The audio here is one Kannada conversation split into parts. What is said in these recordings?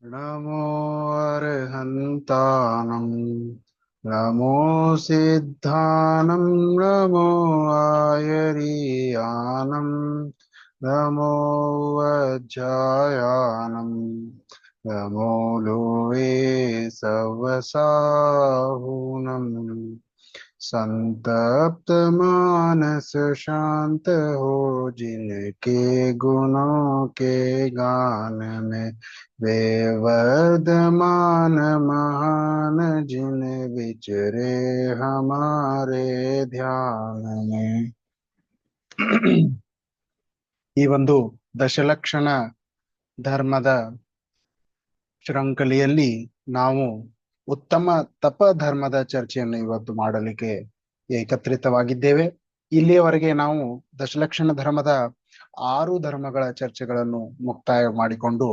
नमो अर्हन्तानं नमो सिद्धानं नमो आयर्यानं नमो वज्रायानं नमो लोके सवसाहुनं संतप्त मानस शांत हो जिनके गुणों के गान में वेवर्धमान महान जिन विचरे हमारे ध्यान में ಈ ಒಂದು ದಶಲಕ್ಷಣ ಧರ್ಮದ ಶೃಂಖಲೆಯಲ್ಲಿ ನಾವು ಉತ್ತಮ ತಪ ಧರ್ಮದ ಚರ್ಚೆಯನ್ನು ಇವತ್ತು ಮಾಡಲಿಕ್ಕೆ ಏಕತ್ರಿತವಾಗಿದ್ದೇವೆ. ಇಲ್ಲಿಯವರೆಗೆ ನಾವು ದಶಲಕ್ಷಣ ಧರ್ಮದ 6 ಧರ್ಮಗಳ ಚರ್ಚೆಗಳನ್ನು ಮುಕ್ತಾಯ ಮಾಡಿಕೊಂಡು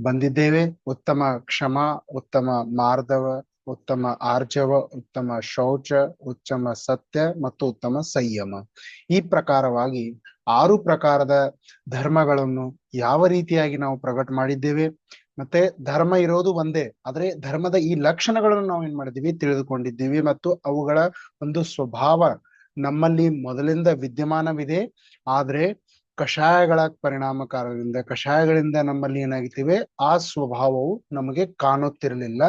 ಬಂದಿದ್ದೇವೆ. ಉತ್ತಮ ಕ್ಷಮ, ಉತ್ತಮ ಮಾರ್ದವ, ಉತ್ತಮ ಆರ್ಜವ, ಉತ್ತಮ ಶೌಚ, ಉತ್ತಮ ಸತ್ಯ ಮತ್ತು ಉತ್ತಮ ಸಂಯಮ. ಈ ಪ್ರಕಾರವಾಗಿ 6 ಪ್ರಕಾರದ ಧರ್ಮಗಳನ್ನು ಯಾವ ರೀತಿಯಾಗಿ ನಾವು ಪ್ರಕಟ ಮಾಡಿದ್ದೇವೆ. ಮತ್ತೆ ಧರ್ಮ ಇರೋದು ಒಂದೇ, ಆದ್ರೆ ಧರ್ಮದ ಈ ಲಕ್ಷಣಗಳನ್ನು ನಾವು ಏನ್ ಮಾಡಿದೀವಿ, ತಿಳಿದುಕೊಂಡಿದ್ದೀವಿ. ಮತ್ತು ಅವುಗಳ ಒಂದು ಸ್ವಭಾವ ನಮ್ಮಲ್ಲಿ ಮೊದಲಿಂದ ವಿದ್ಯಮಾನವಿದೆ. ಆದ್ರೆ ಕಷಾಯಗಳ ಪರಿಣಾಮಕಾರದಿಂದ, ಕಷಾಯಗಳಿಂದ ನಮ್ಮಲ್ಲಿ ಏನಾಗಿದ್ದೇವೆ, ಆ ಸ್ವಭಾವವು ನಮಗೆ ಕಾಣುತ್ತಿರಲಿಲ್ಲ.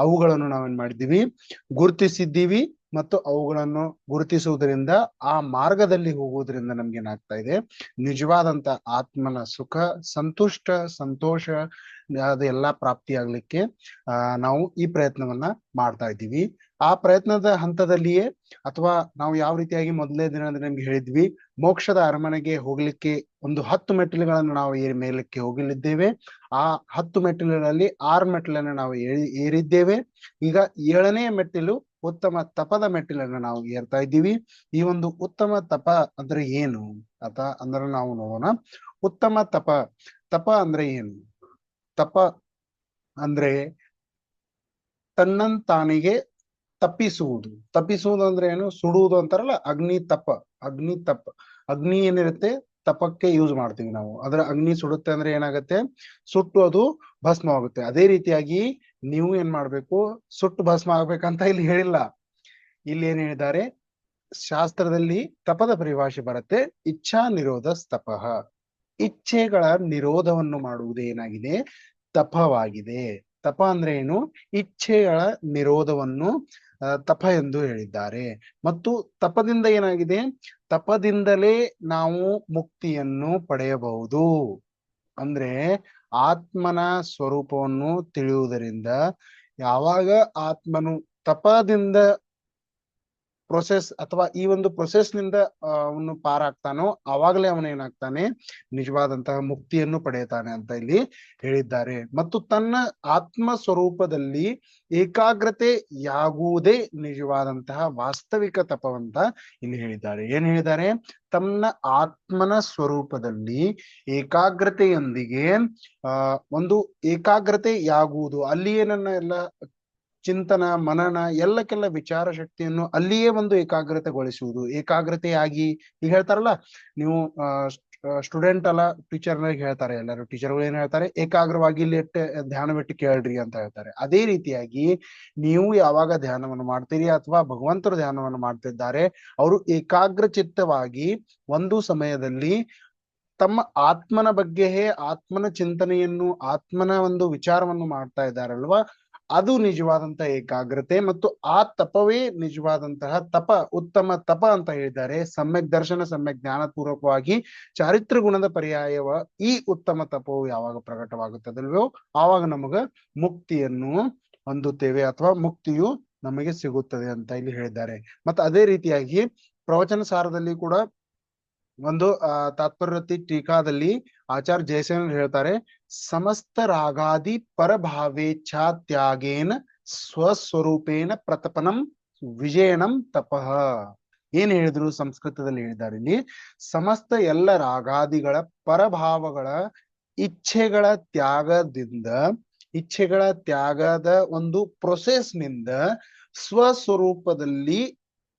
ಅವುಗಳನ್ನು ನಾವೇನ್ ಮಾಡಿದ್ದೀವಿ, ಗುರುತಿಸಿದ್ದೀವಿ. ಮತ್ತು ಅವುಗಳನ್ನು ಗುರುತಿಸುವುದರಿಂದ ಆ ಮಾರ್ಗದಲ್ಲಿ ಹೋಗುವುದರಿಂದ ನಮ್ಗೆ ಏನಾಗ್ತಾ ಇದೆ, ನಿಜವಾದಂತ ಆತ್ಮನ ಸುಖ, ಸಂತುಷ್ಟ, ಸಂತೋಷ ಅದೆಲ್ಲ ಪ್ರಾಪ್ತಿಯಾಗ್ಲಿಕ್ಕೆ ನಾವು ಈ ಪ್ರಯತ್ನವನ್ನ ಮಾಡ್ತಾ ಇದ್ದೀವಿ. ಆ ಪ್ರಯತ್ನದ ಹಂತದಲ್ಲಿಯೇ, ಅಥವಾ ನಾವು ಯಾವ ರೀತಿಯಾಗಿ ಮೊದಲನೇ ದಿನ ನಿಮ್ಗೆ ಹೇಳಿದ್ವಿ, ಮೋಕ್ಷದ ಅರಮನೆಗೆ ಹೋಗ್ಲಿಕ್ಕೆ ಒಂದು 10 ಮೆಟ್ಟಿಲುಗಳನ್ನು ನಾವು ಮೇಲಕ್ಕೆ ಹೋಗಲಿದ್ದೇವೆ. ಆ 10 ಮೆಟ್ಟಿಲುಗಳಲ್ಲಿ 6 ಮೆಟ್ಟಿಲನ್ನು ನಾವು ಏರಿದ್ದೇವೆ. ಈಗ 7ನೇ ಮೆಟ್ಟಿಲು ಉತ್ತಮ ತಪದ ಮೆಟ್ಟಿಲನ್ನು ನಾವು ಏರ್ತಾ ಇದ್ದೀವಿ. ಈ ಒಂದು ಉತ್ತಮ ತಪ ಅಂದ್ರೆ ಏನು ಅಂತ ಅಂದ್ರೆ ನಾವು ನೋಡೋಣ. ಉತ್ತಮ ತಪ, ತಪ ಅಂದ್ರೆ ಏನು? ತಪ ಅಂದ್ರೆ ತನ್ನಂತಾನಿಗೆ ತಪ್ಪಿಸುವುದು. ತಪ್ಪಿಸುವುದು ಅಂದ್ರೆ ಏನು? ಸುಡುವುದು ಅಂತಾರಲ್ಲ, ಅಗ್ನಿ ತಪ. ಅಗ್ನಿ ತಪ, ಅಗ್ನಿ ಏನಿರುತ್ತೆ ತಪಕ್ಕೆ ಯೂಸ್ ಮಾಡ್ತೀವಿ ನಾವು. ಅದ್ರ ಅಗ್ನಿ ಸುಡುತ್ತೆ ಅಂದ್ರೆ ಏನಾಗುತ್ತೆ, ಸುಟ್ಟು ಅದು ಭಸ್ಮ ಆಗುತ್ತೆ. ಅದೇ ರೀತಿಯಾಗಿ ನೀವು ಏನ್ ಮಾಡ್ಬೇಕು, ಸುಟ್ಟು ಭಸ್ಮ ಆಗ್ಬೇಕಂತ ಇಲ್ಲಿ ಹೇಳಿಲ್ಲ. ಇಲ್ಲಿ ಏನ್ ಹೇಳಿದ್ದಾರೆ ಶಾಸ್ತ್ರದಲ್ಲಿ, ತಪದ ಪರಿಭಾಷೆ ಬರುತ್ತೆ, ಇಚ್ಛಾ ನಿರೋಧ ತಪಃ. ಇಚ್ಛೆಗಳ ನಿರೋಧವನ್ನು ಮಾಡುವುದು ಏನಾಗಿದೆ, ತಪವಾಗಿದೆ. ತಪ ಅಂದ್ರೆ ಏನು? ಇಚ್ಛೆಗಳ ನಿರೋಧವನ್ನು ತಪ ಎಂದು ಹೇಳಿದ್ದಾರೆ. ಮತ್ತು ತಪದಿಂದ ಏನಾಗಿದೆ, ತಪದಿಂದಲೇ ನಾವು ಮುಕ್ತಿಯನ್ನು ಪಡೆಯಬಹುದು. ಅಂದ್ರೆ ಆತ್ಮನ ಸ್ವರೂಪವನ್ನು ತಿಳಿಯುವುದರಿಂದ, ಯಾವಾಗ ಆತ್ಮನು ತಪದಿಂದ ಪ್ರೊಸೆಸ್ ಅಥವಾ ಈ ಒಂದು ಪ್ರೊಸೆಸ್ ನಿಂದ ಅವನು ಪಾರಾಗ್ತಾನೋ, ಆವಾಗಲೇ ಅವನು ಏನಾಗ್ತಾನೆ, ನಿಜವಾದಂತಹ ಮುಕ್ತಿಯನ್ನು ಪಡೆಯುತ್ತಾನೆ ಅಂತ ಇಲ್ಲಿ ಹೇಳಿದ್ದಾರೆ. ಮತ್ತು ತನ್ನ ಆತ್ಮ ಸ್ವರೂಪದಲ್ಲಿ ಏಕಾಗ್ರತೆಯಾಗುವುದೇ ನಿಜವಾದಂತಹ ವಾಸ್ತವಿಕ ತಪವಂತ ಇಲ್ಲಿ ಹೇಳಿದ್ದಾರೆ. ಏನ್ ಹೇಳಿದ್ದಾರೆ, ತನ್ನ ಆತ್ಮನ ಸ್ವರೂಪದಲ್ಲಿ ಏಕಾಗ್ರತೆಯೊಂದಿಗೆ ಒಂದು ಏಕಾಗ್ರತೆಯಾಗುವುದು, ಅಲ್ಲಿಯೇ ನನ್ನ ಎಲ್ಲ ಚಿಂತನ ಮನನ ಎಲ್ಲಕ್ಕೆಲ್ಲ ವಿಚಾರ ಶಕ್ತಿಯನ್ನು ಅಲ್ಲಿಯೇ ಒಂದು ಏಕಾಗ್ರತೆಗೊಳಿಸುವುದು. ಏಕಾಗ್ರತೆಯಾಗಿ ಈಗ ಹೇಳ್ತಾರಲ್ಲ, ನೀವು ಸ್ಟೂಡೆಂಟ್ ಅಲ್ಲ, ಟೀಚರ್ನಾಗ ಹೇಳ್ತಾರೆ, ಎಲ್ಲರೂ ಟೀಚರ್ಗಳು ಏನ್ ಹೇಳ್ತಾರೆ, ಏಕಾಗ್ರವಾಗಿ ಇಲ್ಲಿ ಧ್ಯಾನವಿಟ್ಟು ಕೇಳ್ರಿ ಅಂತ ಹೇಳ್ತಾರೆ. ಅದೇ ರೀತಿಯಾಗಿ ನೀವು ಯಾವಾಗ ಧ್ಯಾನವನ್ನು ಮಾಡ್ತೀರಿ ಅಥವಾ ಭಗವಂತರು ಧ್ಯಾನವನ್ನು ಮಾಡ್ತಿದ್ದಾರೆ, ಅವರು ಏಕಾಗ್ರ ಚಿತ್ತವಾಗಿ ಒಂದು ಸಮಯದಲ್ಲಿ ತಮ್ಮ ಆತ್ಮನ ಬಗ್ಗೆ, ಆತ್ಮನ ಚಿಂತನೆಯನ್ನು, ಆತ್ಮನ ಒಂದು ವಿಚಾರವನ್ನು ಮಾಡ್ತಾ ಇದ್ದಾರಲ್ವಾ, ಅದು ನಿಜವಾದಂತಹ ಏಕಾಗ್ರತೆ. ಮತ್ತು ಆ ತಪವೇ ನಿಜವಾದಂತಹ ತಪ, ಉತ್ತಮ ತಪ ಅಂತ ಹೇಳಿದ್ದಾರೆ. ಸಮ್ಯಕ್ ದರ್ಶನ, ಸಮ್ಯಕ್ ಜ್ಞಾನ ಪೂರ್ವಕವಾಗಿ ಚಾರಿತ್ರ ಗುಣದ ಪರ್ಯಾಯವ ಈ ಉತ್ತಮ ತಪವು ಯಾವಾಗ ಪ್ರಕಟವಾಗುತ್ತದಲ್ವೋ, ಆವಾಗ ನಮಗ ಮುಕ್ತಿಯನ್ನು ಹೊಂದುತ್ತೇವೆ, ಅಥವಾ ಮುಕ್ತಿಯು ನಮಗೆ ಸಿಗುತ್ತದೆ ಅಂತ ಇಲ್ಲಿ ಹೇಳಿದ್ದಾರೆ. ಮತ್ತು ಅದೇ ರೀತಿಯಾಗಿ ಪ್ರವಚನ ಸಾರದಲ್ಲಿ ಕೂಡ ಒಂದು ತಾತ್ಪರ್ಯ ಟೀಕಾದಲ್ಲಿ ಆಚಾರ್ಯ ಜಯಸೇನ ಹೇಳ್ತಾರೆ, ಸಮಸ್ತ ರಾಗಾದಿ ಪರಭಾವೇಚ್ಛಾ ತ್ಯಾಗೇನ ಸ್ವಸ್ವರೂಪೇನ ಪ್ರತಪನಂ ವಿಜಯನಂ ತಪಃ. ಏನ್ ಹೇಳಿದ್ರು, ಸಂಸ್ಕೃತದಲ್ಲಿ ಹೇಳಿದ್ದಾರೆ ಇಲ್ಲಿ, ಸಮಸ್ತ ಎಲ್ಲ ರಾಗಾದಿಗಳ ಪರಭಾವಗಳ ಇಚ್ಛೆಗಳ ತ್ಯಾಗದಿಂದ, ಇಚ್ಛೆಗಳ ತ್ಯಾಗದ ಒಂದು ಪ್ರೊಸೆಸ್ ನಿಂದ ಸ್ವಸ್ವರೂಪದಲ್ಲಿ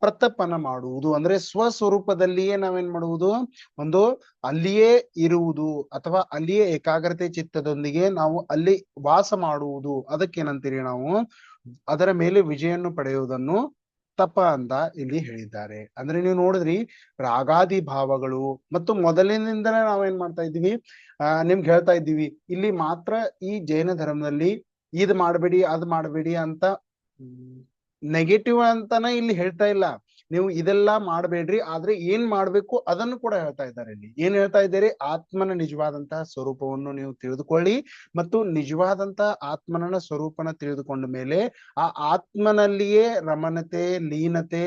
ಪ್ರತಪನ ಮಾಡುವುದು ಅಂದ್ರೆ ಸ್ವಸ್ವರೂಪದಲ್ಲಿಯೇ ನಾವೇನ್ ಮಾಡುವುದು, ಒಂದು ಅಲ್ಲಿಯೇ ಇರುವುದು ಅಥವಾ ಅಲ್ಲಿಯೇ ಏಕಾಗ್ರತೆ ಚಿತ್ತದೊಂದಿಗೆ ನಾವು ಅಲ್ಲಿ ವಾಸ ಮಾಡುವುದು, ಅದಕ್ಕೇನಂತೀರಿ ನಾವು, ಅದರ ಮೇಲೆ ವಿಜಯನ್ನು ಪಡೆಯುವುದನ್ನು ತಪ ಅಂತ ಇಲ್ಲಿ ಹೇಳಿದ್ದಾರೆ. ಅಂದ್ರೆ ನೀವು ನೋಡಿದ್ರಿ, ರಾಗಾದಿ ಭಾವಗಳು ಮತ್ತು ಮೊದಲಿನಿಂದಲೇ ನಾವೇನ್ ಮಾಡ್ತಾ ಇದ್ದೀವಿ, ನಿಮ್ಗೆ ಹೇಳ್ತಾ ಇದ್ದೀವಿ, ಇಲ್ಲಿ ಮಾತ್ರ ಈ ಜೈನ ಧರ್ಮದಲ್ಲಿ ಇದ್ ಮಾಡ್ಬೇಡಿ ಅದ್ ಮಾಡ್ಬೇಡಿ ಅಂತ ನೆಗೆಟಿವ್ ಅಂತಾನೆ ಇಲ್ಲಿ ಹೇಳ್ತಾ ಇಲ್ಲ. ನೀವು ಇದೆಲ್ಲ ಮಾಡ್ಬೇಡ್ರಿ, ಆದ್ರೆ ಏನ್ ಮಾಡ್ಬೇಕು ಅದನ್ನು ಕೂಡ ಹೇಳ್ತಾ ಇದ್ದಾರೆ. ಇಲ್ಲಿ ಏನ್ ಹೇಳ್ತಾ ಇದ್ದಾರೆ, ಆತ್ಮನ ನಿಜವಾದಂತಹ ಸ್ವರೂಪವನ್ನು ನೀವು ತಿಳಿದುಕೊಳ್ಳಿ, ಮತ್ತು ನಿಜವಾದಂತಹ ಆತ್ಮನ ಸ್ವರೂಪನ ತಿಳಿದುಕೊಂಡ ಮೇಲೆ ಆ ಆತ್ಮನಲ್ಲಿಯೇ ರಮಣತೆ ಲೀನತೆ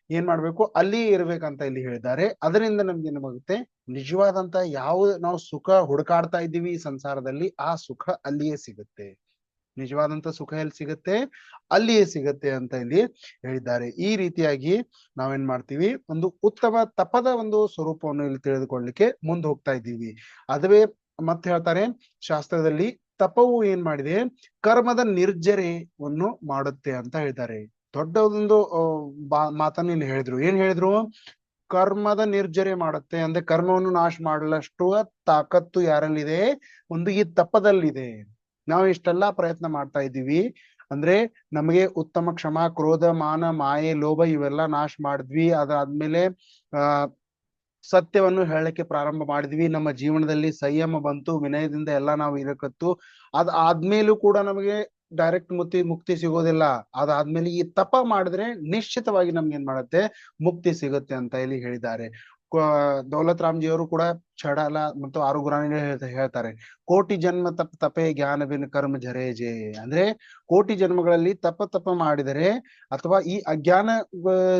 ಏನ್ ಮಾಡ್ಬೇಕು, ಅಲ್ಲಿ ಇರ್ಬೇಕಂತ ಇಲ್ಲಿ ಹೇಳಿದ್ದಾರೆ. ಅದರಿಂದ ನಮ್ಗೆ ಏನಾಗುತ್ತೆ, ನಿಜವಾದಂತ ಯಾವ ನಾವು ಸುಖ ಹುಡುಕಾಡ್ತಾ ಇದ್ದೀವಿ ಈ ಸಂಸಾರದಲ್ಲಿ, ಆ ಸುಖ ಅಲ್ಲಿಯೇ ಸಿಗುತ್ತೆ. ನಿಜವಾದಂತ ಸುಖ ಎಲ್ಲಿ ಸಿಗುತ್ತೆ, ಅಲ್ಲಿಯೇ ಸಿಗುತ್ತೆ ಅಂತ ಇಲ್ಲಿ ಹೇಳಿದ್ದಾರೆ. ಈ ರೀತಿಯಾಗಿ ನಾವೇನ್ ಮಾಡ್ತೀವಿ, ಒಂದು ಉತ್ತಮ ತಪದ ಒಂದು ಸ್ವರೂಪವನ್ನು ಇಲ್ಲಿ ತಿಳಿದುಕೊಳ್ಳಲಿಕ್ಕೆ ಮುಂದೆ ಹೋಗ್ತಾ ಇದ್ದೀವಿ. ಅದುವೇ ಮತ್ತೆ ಹೇಳ್ತಾರೆ ಶಾಸ್ತ್ರದಲ್ಲಿ, ತಪವು ಏನ್ ಮಾಡಿದೆ, ಕರ್ಮದ ನಿರ್ಜರೆಯನ್ನು ಮಾಡುತ್ತೆ ಅಂತ ಹೇಳ್ತಾರೆ. ದೊಡ್ಡದೊಂದು ಮಾತನ್ನು ಇಲ್ಲಿ ಹೇಳಿದ್ರು. ಏನ್ ಹೇಳಿದ್ರು, ಕರ್ಮದ ನಿರ್ಜರೆ ಮಾಡುತ್ತೆ ಅಂದ್ರೆ ಕರ್ಮವನ್ನು ನಾಶ ಮಾಡಲಷ್ಟು ತಾಕತ್ತು ಯಾರಲ್ಲಿದೆ, ಒಂದು ಈ ತಪದಲ್ಲಿದೆ. ನಾವು ಇಷ್ಟೆಲ್ಲಾ ಪ್ರಯತ್ನ ಮಾಡ್ತಾ ಇದ್ದೀವಿ ಅಂದ್ರೆ ನಮಗೆ ಉತ್ತಮ ಕ್ಷಮ ಕ್ರೋಧ ಮಾನ ಮಾಯೆ ಲೋಭ ಇವೆಲ್ಲ ನಾಶ ಮಾಡಿದ್ವಿ, ಅದಾದ್ಮೇಲೆ ಸತ್ಯವನ್ನು ಹೇಳಲಿಕ್ಕೆ ಪ್ರಾರಂಭ ಮಾಡಿದ್ವಿ, ನಮ್ಮ ಜೀವನದಲ್ಲಿ ಸಂಯಮ ಬಂತು, ವಿನಯದಿಂದ ಎಲ್ಲ ನಾವು ಇರಕತ್ತು. ಆದ್ಮೇಲೂ ಕೂಡ ನಮಗೆ ಡೈರೆಕ್ಟ್ ಮುಕ್ತಿ ಸಿಗೋದಿಲ್ಲ. ಅದಾದ್ಮೇಲೆ ಈ ತಪ ಮಾಡಿದ್ರೆ ನಿಶ್ಚಿತವಾಗಿ ನಮ್ಗೆ ಏನ್ ಮಾಡುತ್ತೆ, ಮುಕ್ತಿ ಸಿಗುತ್ತೆ ಅಂತ ಇಲ್ಲಿ ಹೇಳಿದ್ದಾರೆ. ದೌಲತ್ ರಾಮ್ಜಿ ಅವರು ಕೂಡ ಚಡಲ ಮತ್ತು ಆರುಗುರಾನಿ ಹೇಳ್ತಾರೆ, ಕೋಟಿ ಜನ್ಮ ತಪೆ ಜ್ಞಾನವಿನ ಕರ್ಮ ಜರೇಜೆ. ಅಂದ್ರೆ ಕೋಟಿ ಜನ್ಮಗಳಲ್ಲಿ ತಪ ಮಾಡಿದರೆ, ಅಥವಾ ಈ ಅಜ್ಞಾನ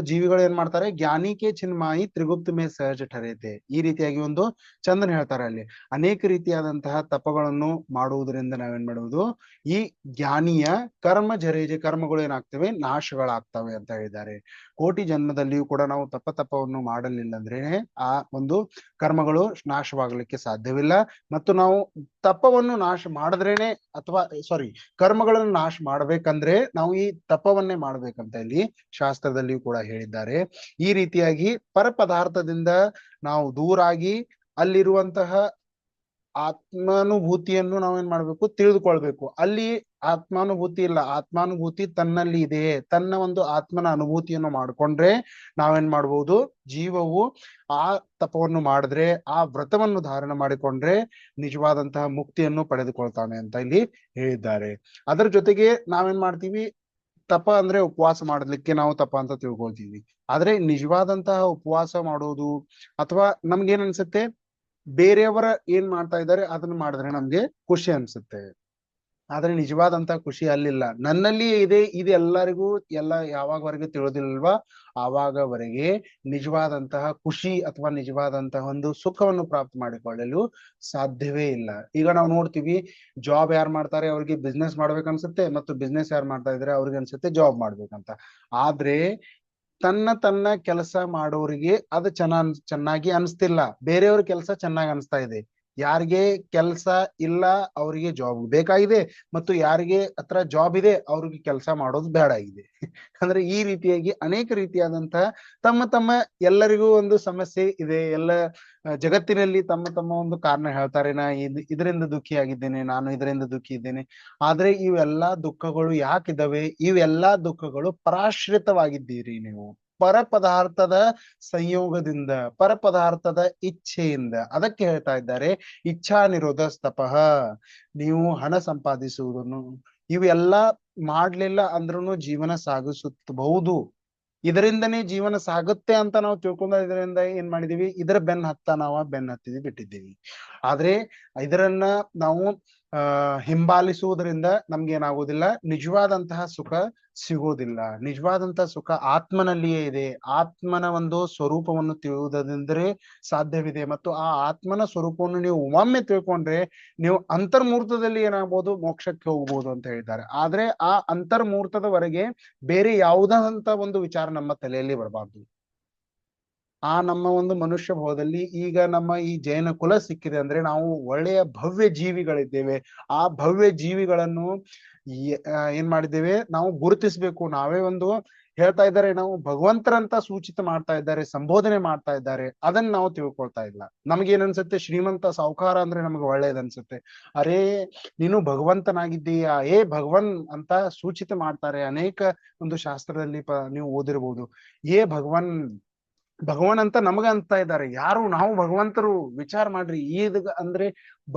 ಜೀವಿಗಳು ಏನ್ ಮಾಡ್ತಾರೆ, ಜ್ಞಾನಿಕೆ ಚಿನ್ಮಾಯಿ ತ್ರಿಗುಪ್ತ ಮೇ ಸಹಜ ಠರೇತೆ. ಈ ರೀತಿಯಾಗಿ ಒಂದು ಚಂದನ್ ಹೇಳ್ತಾರೆ. ಅಲ್ಲಿ ಅನೇಕ ರೀತಿಯಾದಂತಹ ತಪಗಳನ್ನು ಮಾಡುವುದರಿಂದ ನಾವೇನ್ ಮಾಡುವುದು, ಈ ಜ್ಞಾನಿಯ ಕರ್ಮ ಜರೇಜೆ, ಕರ್ಮಗಳು ಏನಾಗ್ತವೆ, ನಾಶಗಳಾಗ್ತವೆ ಅಂತ ಹೇಳಿದ್ದಾರೆ. ಕೋಟಿ ಜನ್ಮದಲ್ಲಿಯೂ ಕೂಡ ನಾವು ತಪವನ್ನು ಮಾಡಲಿಲ್ಲ ಅಂದ್ರೆ ಆ ಒಂದು ಕರ್ಮಗಳು ನಾಶವಾಗಲಿಕ್ಕೆ ಸಾಧ್ಯವಿಲ್ಲ. ಮತ್ತು ನಾವು ತಪವನ್ನು ನಾಶ ಮಾಡಿದ್ರೇನೆ, ಅಥವಾ ಕರ್ಮಗಳನ್ನು ನಾಶ ಮಾಡ್ಬೇಕಂದ್ರೆ ನಾವು ಈ ತಪವನ್ನೇ ಮಾಡ್ಬೇಕಂತ ಇಲ್ಲಿ ಶಾಸ್ತ್ರದಲ್ಲಿಯೂ ಕೂಡ ಹೇಳಿದ್ದಾರೆ. ಈ ರೀತಿಯಾಗಿ ಪರಪದಾರ್ಥದಿಂದ ನಾವು ದೂರಾಗಿ ಅಲ್ಲಿರುವಂತಹ ಆತ್ಮಾನುಭೂತಿಯನ್ನು ನಾವೇನ್ ಮಾಡ್ಬೇಕು, ತಿಳಿದುಕೊಳ್ಬೇಕು. ಅಲ್ಲಿ ಆತ್ಮಾನುಭೂತಿ ಇಲ್ಲ, ಆತ್ಮಾನುಭೂತಿ ತನ್ನಲ್ಲಿ ಇದೆ. ತನ್ನ ಒಂದು ಆತ್ಮನ ಅನುಭೂತಿಯನ್ನು ಮಾಡ್ಕೊಂಡ್ರೆ ನಾವೇನ್ ಮಾಡ್ಬೋದು, ಜೀವವು ಆ ತಪವನ್ನು ಮಾಡಿದ್ರೆ, ಆ ವ್ರತವನ್ನು ಧಾರಣ ಮಾಡಿಕೊಂಡ್ರೆ ನಿಜವಾದಂತಹ ಮುಕ್ತಿಯನ್ನು ಪಡೆದುಕೊಳ್ತಾನೆ ಅಂತ ಇಲ್ಲಿ ಹೇಳಿದ್ದಾರೆ. ಅದರ ಜೊತೆಗೆ ನಾವೇನ್ ಮಾಡ್ತೀವಿ, ತಪ ಅಂದ್ರೆ ಉಪವಾಸ ಮಾಡಲಿಕ್ಕೆ ನಾವು ತಪ ಅಂತ ತಿಳ್ಕೊಳ್ತೀವಿ. ಆದ್ರೆ ನಿಜವಾದಂತಹ ಉಪವಾಸ ಮಾಡೋದು, ಅಥವಾ ನಮ್ಗೇನ್ ಅನ್ಸುತ್ತೆ, ಬೇರೆಯವರ ಏನ್ ಮಾಡ್ತಾ ಇದ್ದಾರೆ ಅದನ್ನ ಮಾಡಿದ್ರೆ ನಮ್ಗೆ ಖುಷಿ ಅನ್ಸುತ್ತೆ. ಆದ್ರೆ ನಿಜವಾದಂತ ಖುಷಿ ಅಲ್ಲಿಲ್ಲ, ನನ್ನಲ್ಲಿ ಇದೆ. ಇದು ಎಲ್ಲರಿಗೂ ಯಾವಾಗವರೆಗೆ ತಿಳಿದಿಲ್ವಾ, ಆವಾಗವರೆಗೆ ನಿಜವಾದಂತಹ ಖುಷಿ ಅಥವಾ ನಿಜವಾದಂತಹ ಒಂದು ಸುಖವನ್ನು ಪ್ರಾಪ್ತಿ ಮಾಡಿಕೊಳ್ಳಲು ಸಾಧ್ಯವೇ ಇಲ್ಲ. ಈಗ ನಾವು ನೋಡ್ತೀವಿ, ಜಾಬ್ ಯಾರು ಮಾಡ್ತಾರೆ ಅವ್ರಿಗೆ ಬಿಸ್ನೆಸ್ ಮಾಡ್ಬೇಕನ್ಸುತ್ತೆ, ಮತ್ತು ಬಿಸ್ನೆಸ್ ಯಾರು ಮಾಡ್ತಾ ಇದ್ರೆ ಅವ್ರಿಗೆ ಅನ್ಸುತ್ತೆ ಜಾಬ್ ಮಾಡ್ಬೇಕಂತ. ಆದ್ರೆ ತನ್ನ ಕೆಲಸ ಮಾಡೋರಿಗೆ ಅದು ಚೆನ್ನಾಗಿ ಅನಿಸ್ತಿಲ್ಲ, ಬೇರೆಯವ್ರ ಕೆಲಸ ಚೆನ್ನಾಗಿ ಅನಿಸ್ತಾ ಇದೆ. ಯಾರಿಗೆ ಕೆಲಸ ಇಲ್ಲ ಅವರಿಗೆ ಜಾಬ್ ಬೇಕಾಗಿದೆ, ಮತ್ತು ಯಾರಿಗೆ ಹತ್ರ ಜಾಬ್ ಇದೆ ಅವ್ರಿಗೆ ಕೆಲಸ ಮಾಡೋದು ಬೇಡ ಆಗಿದೆ. ಅಂದ್ರೆ ಈ ರೀತಿಯಾಗಿ ಅನೇಕ ರೀತಿಯಾದಂತಹ ತಮ್ಮ ಎಲ್ಲರಿಗೂ ಒಂದು ಸಮಸ್ಯೆ ಇದೆ. ಎಲ್ಲ ಜಗತ್ತಿನಲ್ಲಿ ತಮ್ಮ ಒಂದು ಕಾರಣ ಹೇಳ್ತಾರೆ, ಇದರಿಂದ ದುಃಖಿ ಆಗಿದ್ದೇನೆ, ನಾನು ಇದರಿಂದ ದುಃಖಿ ಇದ್ದೇನೆ. ಆದ್ರೆ ಇವೆಲ್ಲಾ ದುಃಖಗಳು ಯಾಕಿದಾವೆ, ಇವೆಲ್ಲಾ ದುಃಖಗಳು ಪರಾಶ್ರಿತವಾಗಿದ್ದೀರಿ ನೀವು ಪರಪದಾರ್ಥದ ಸಂಯೋಗದಿಂದ, ಪರಪದಾರ್ಥದ ಇಚ್ಛೆಯಿಂದ. ಅದಕ್ಕೆ ಹೇಳ್ತಾ ಇದ್ದಾರೆ, ಇಚ್ಛಾ ನಿರೋಧ ತಪಃ. ನೀವು ಹಣ ಸಂಪಾದಿಸುವುದನ್ನು ಇವೆಲ್ಲ ಮಾಡ್ಲಿಲ್ಲ ಅಂದ್ರೂ ಜೀವನ ಸಾಗಿಸಬಹುದು. ಇದರಿಂದನೇ ಜೀವನ ಸಾಗುತ್ತೆ ಅಂತ ನಾವು ತಿಳ್ಕೊಂಡ, ಇದರಿಂದ ಏನ್ ಮಾಡಿದೀವಿ, ಇದರ ಬೆನ್ನ ಹತ್ತಿದೀವಿ ಬಿಟ್ಟಿದ್ದೀವಿ. ಆದ್ರೆ ಇದರನ್ನ ನಾವು ಹಿಂಬಾಲಿಸುವುದರಿಂದ ನಮ್ಗೆ ಏನಾಗುವುದಿಲ್ಲ, ನಿಜವಾದಂತಹ ಸುಖ ಸಿಗೋದಿಲ್ಲ. ನಿಜವಾದಂತಹ ಸುಖ ಆತ್ಮನಲ್ಲಿಯೇ ಇದೆ. ಆತ್ಮನ ಒಂದು ಸ್ವರೂಪವನ್ನು ತಿಳಿಯುವುದೆಂದರೆ ಸಾಧ್ಯವಿದೆ. ಮತ್ತು ಆ ಆತ್ಮನ ಸ್ವರೂಪವನ್ನು ನೀವು ಒಮ್ಮೆ ತಿಳ್ಕೊಂಡ್ರೆ ನೀವು ಅಂತರ್ಮುಹೂರ್ತದಲ್ಲಿ ಏನಾಗ್ಬೋದು, ಮೋಕ್ಷಕ್ಕೆ ಹೋಗ್ಬೋದು ಅಂತ ಹೇಳಿದ್ದಾರೆ. ಆದ್ರೆ ಆ ಅಂತರ್ಮುಹೂರ್ತದವರೆಗೆ ಬೇರೆ ಯಾವುದಂತ ಒಂದು ವಿಚಾರ ನಮ್ಮ ತಲೆಯಲ್ಲಿ ಬರಬಾರ್ದು. ಆ ನಮ್ಮ ಒಂದು ಮನುಷ್ಯ ಭಾವದಲ್ಲಿ ಈಗ ನಮ್ಮ ಈ ಜೈನ ಕುಲ ಸಿಕ್ಕಿದೆ ಅಂದ್ರೆ ನಾವು ಒಳ್ಳೆಯ ಭವ್ಯ ಜೀವಿಗಳಿದ್ದೇವೆ. ಆ ಭವ್ಯ ಜೀವಿಗಳನ್ನು ಏನ್ ಮಾಡಿದ್ದೇವೆ, ನಾವು ಗುರುತಿಸ್ಬೇಕು. ನಾವೇ ಒಂದು ಹೇಳ್ತಾ ಇದ್ದಾರೆ, ನಾವು ಭಗವಂತರಂತ ಸೂಚಿತ ಮಾಡ್ತಾ ಇದ್ದಾರೆ, ಸಂಬೋಧನೆ ಮಾಡ್ತಾ ಇದ್ದಾರೆ, ಅದನ್ನ ನಾವು ತಿಳ್ಕೊಳ್ತಾ ಇಲ್ಲ. ನಮ್ಗೇನ್ ಅನ್ಸುತ್ತೆ, ಶ್ರೀಮಂತ ಸಾಹುಕಾರ ಅಂದ್ರೆ ನಮ್ಗೆ ಒಳ್ಳೇದ್ ಅನ್ಸುತ್ತೆ. ಅರೇ, ನೀನು ಭಗವಂತನಾಗಿದ್ದೀಯಾ, ಭಗವನ್ ಅಂತ ಸೂಚಿತ ಮಾಡ್ತಾರೆ ಅನೇಕ ಒಂದು ಶಾಸ್ತ್ರದಲ್ಲಿ ನೀವು ಓದಿರ್ಬೋದು. ಭಗವನ್ ಭಗವಾನ್ ಅಂತ ನಮಗ ಅಂತ ಇದ್ದಾರೆ. ಯಾರು ನಾವು ಭಗವಂತರು? ವಿಚಾರ ಮಾಡ್ರಿ. ಅಂದ್ರೆ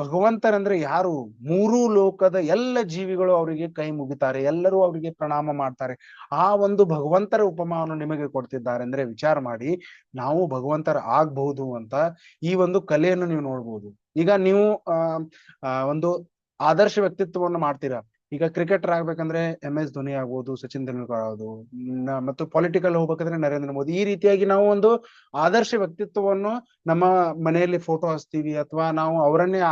ಭಗವಂತರಂದ್ರೆ ಯಾರು? ಮೂರೂ ಲೋಕದ ಎಲ್ಲ ಜೀವಿಗಳು ಅವರಿಗೆ ಕೈ ಮುಗಿತಾರೆ, ಎಲ್ಲರೂ ಅವರಿಗೆ ಪ್ರಣಾಮ ಮಾಡ್ತಾರೆ. ಆ ಒಂದು ಭಗವಂತರ ಉಪಮಾವನ್ನು ನಿಮಗೆ ಕೊಡ್ತಿದ್ದಾರೆ ಅಂದ್ರೆ ವಿಚಾರ ಮಾಡಿ, ನಾವು ಭಗವಂತರ ಆಗ್ಬಹುದು ಅಂತ ಈ ಒಂದು ಕಲೆಯನ್ನು ನೀವು ನೋಡ್ಬೋದು. ಈಗ ನೀವು ಒಂದು ಆದರ್ಶ ವ್ಯಕ್ತಿತ್ವವನ್ನು ಮಾಡ್ತೀರಾ. ಈಗ ಕ್ರಿಕೆಟರ್ ಆಗ್ಬೇಕಂದ್ರೆ MS ಧೋನಿ ಆಗ್ಬೋದು, ಸಚಿನ್ ತೆಂಡೂಲ್ಕರ್ ಆಗ್ಬೋದು, ಮತ್ತು ಪೊಲಿಟಿಕಲ್ ಹೋಗ್ಬೇಕಂದ್ರೆ ನರೇಂದ್ರ ಮೋದಿ. ಈ ರೀತಿಯಾಗಿ ನಾವು ಒಂದು ಆದರ್ಶ ವ್ಯಕ್ತಿತ್ವವನ್ನು ನಮ್ಮ ಮನೆಯಲ್ಲಿ ಫೋಟೋ ಹಚ್ತೀವಿ, ಅಥವಾ ನಾವು ಅವರನ್ನೇ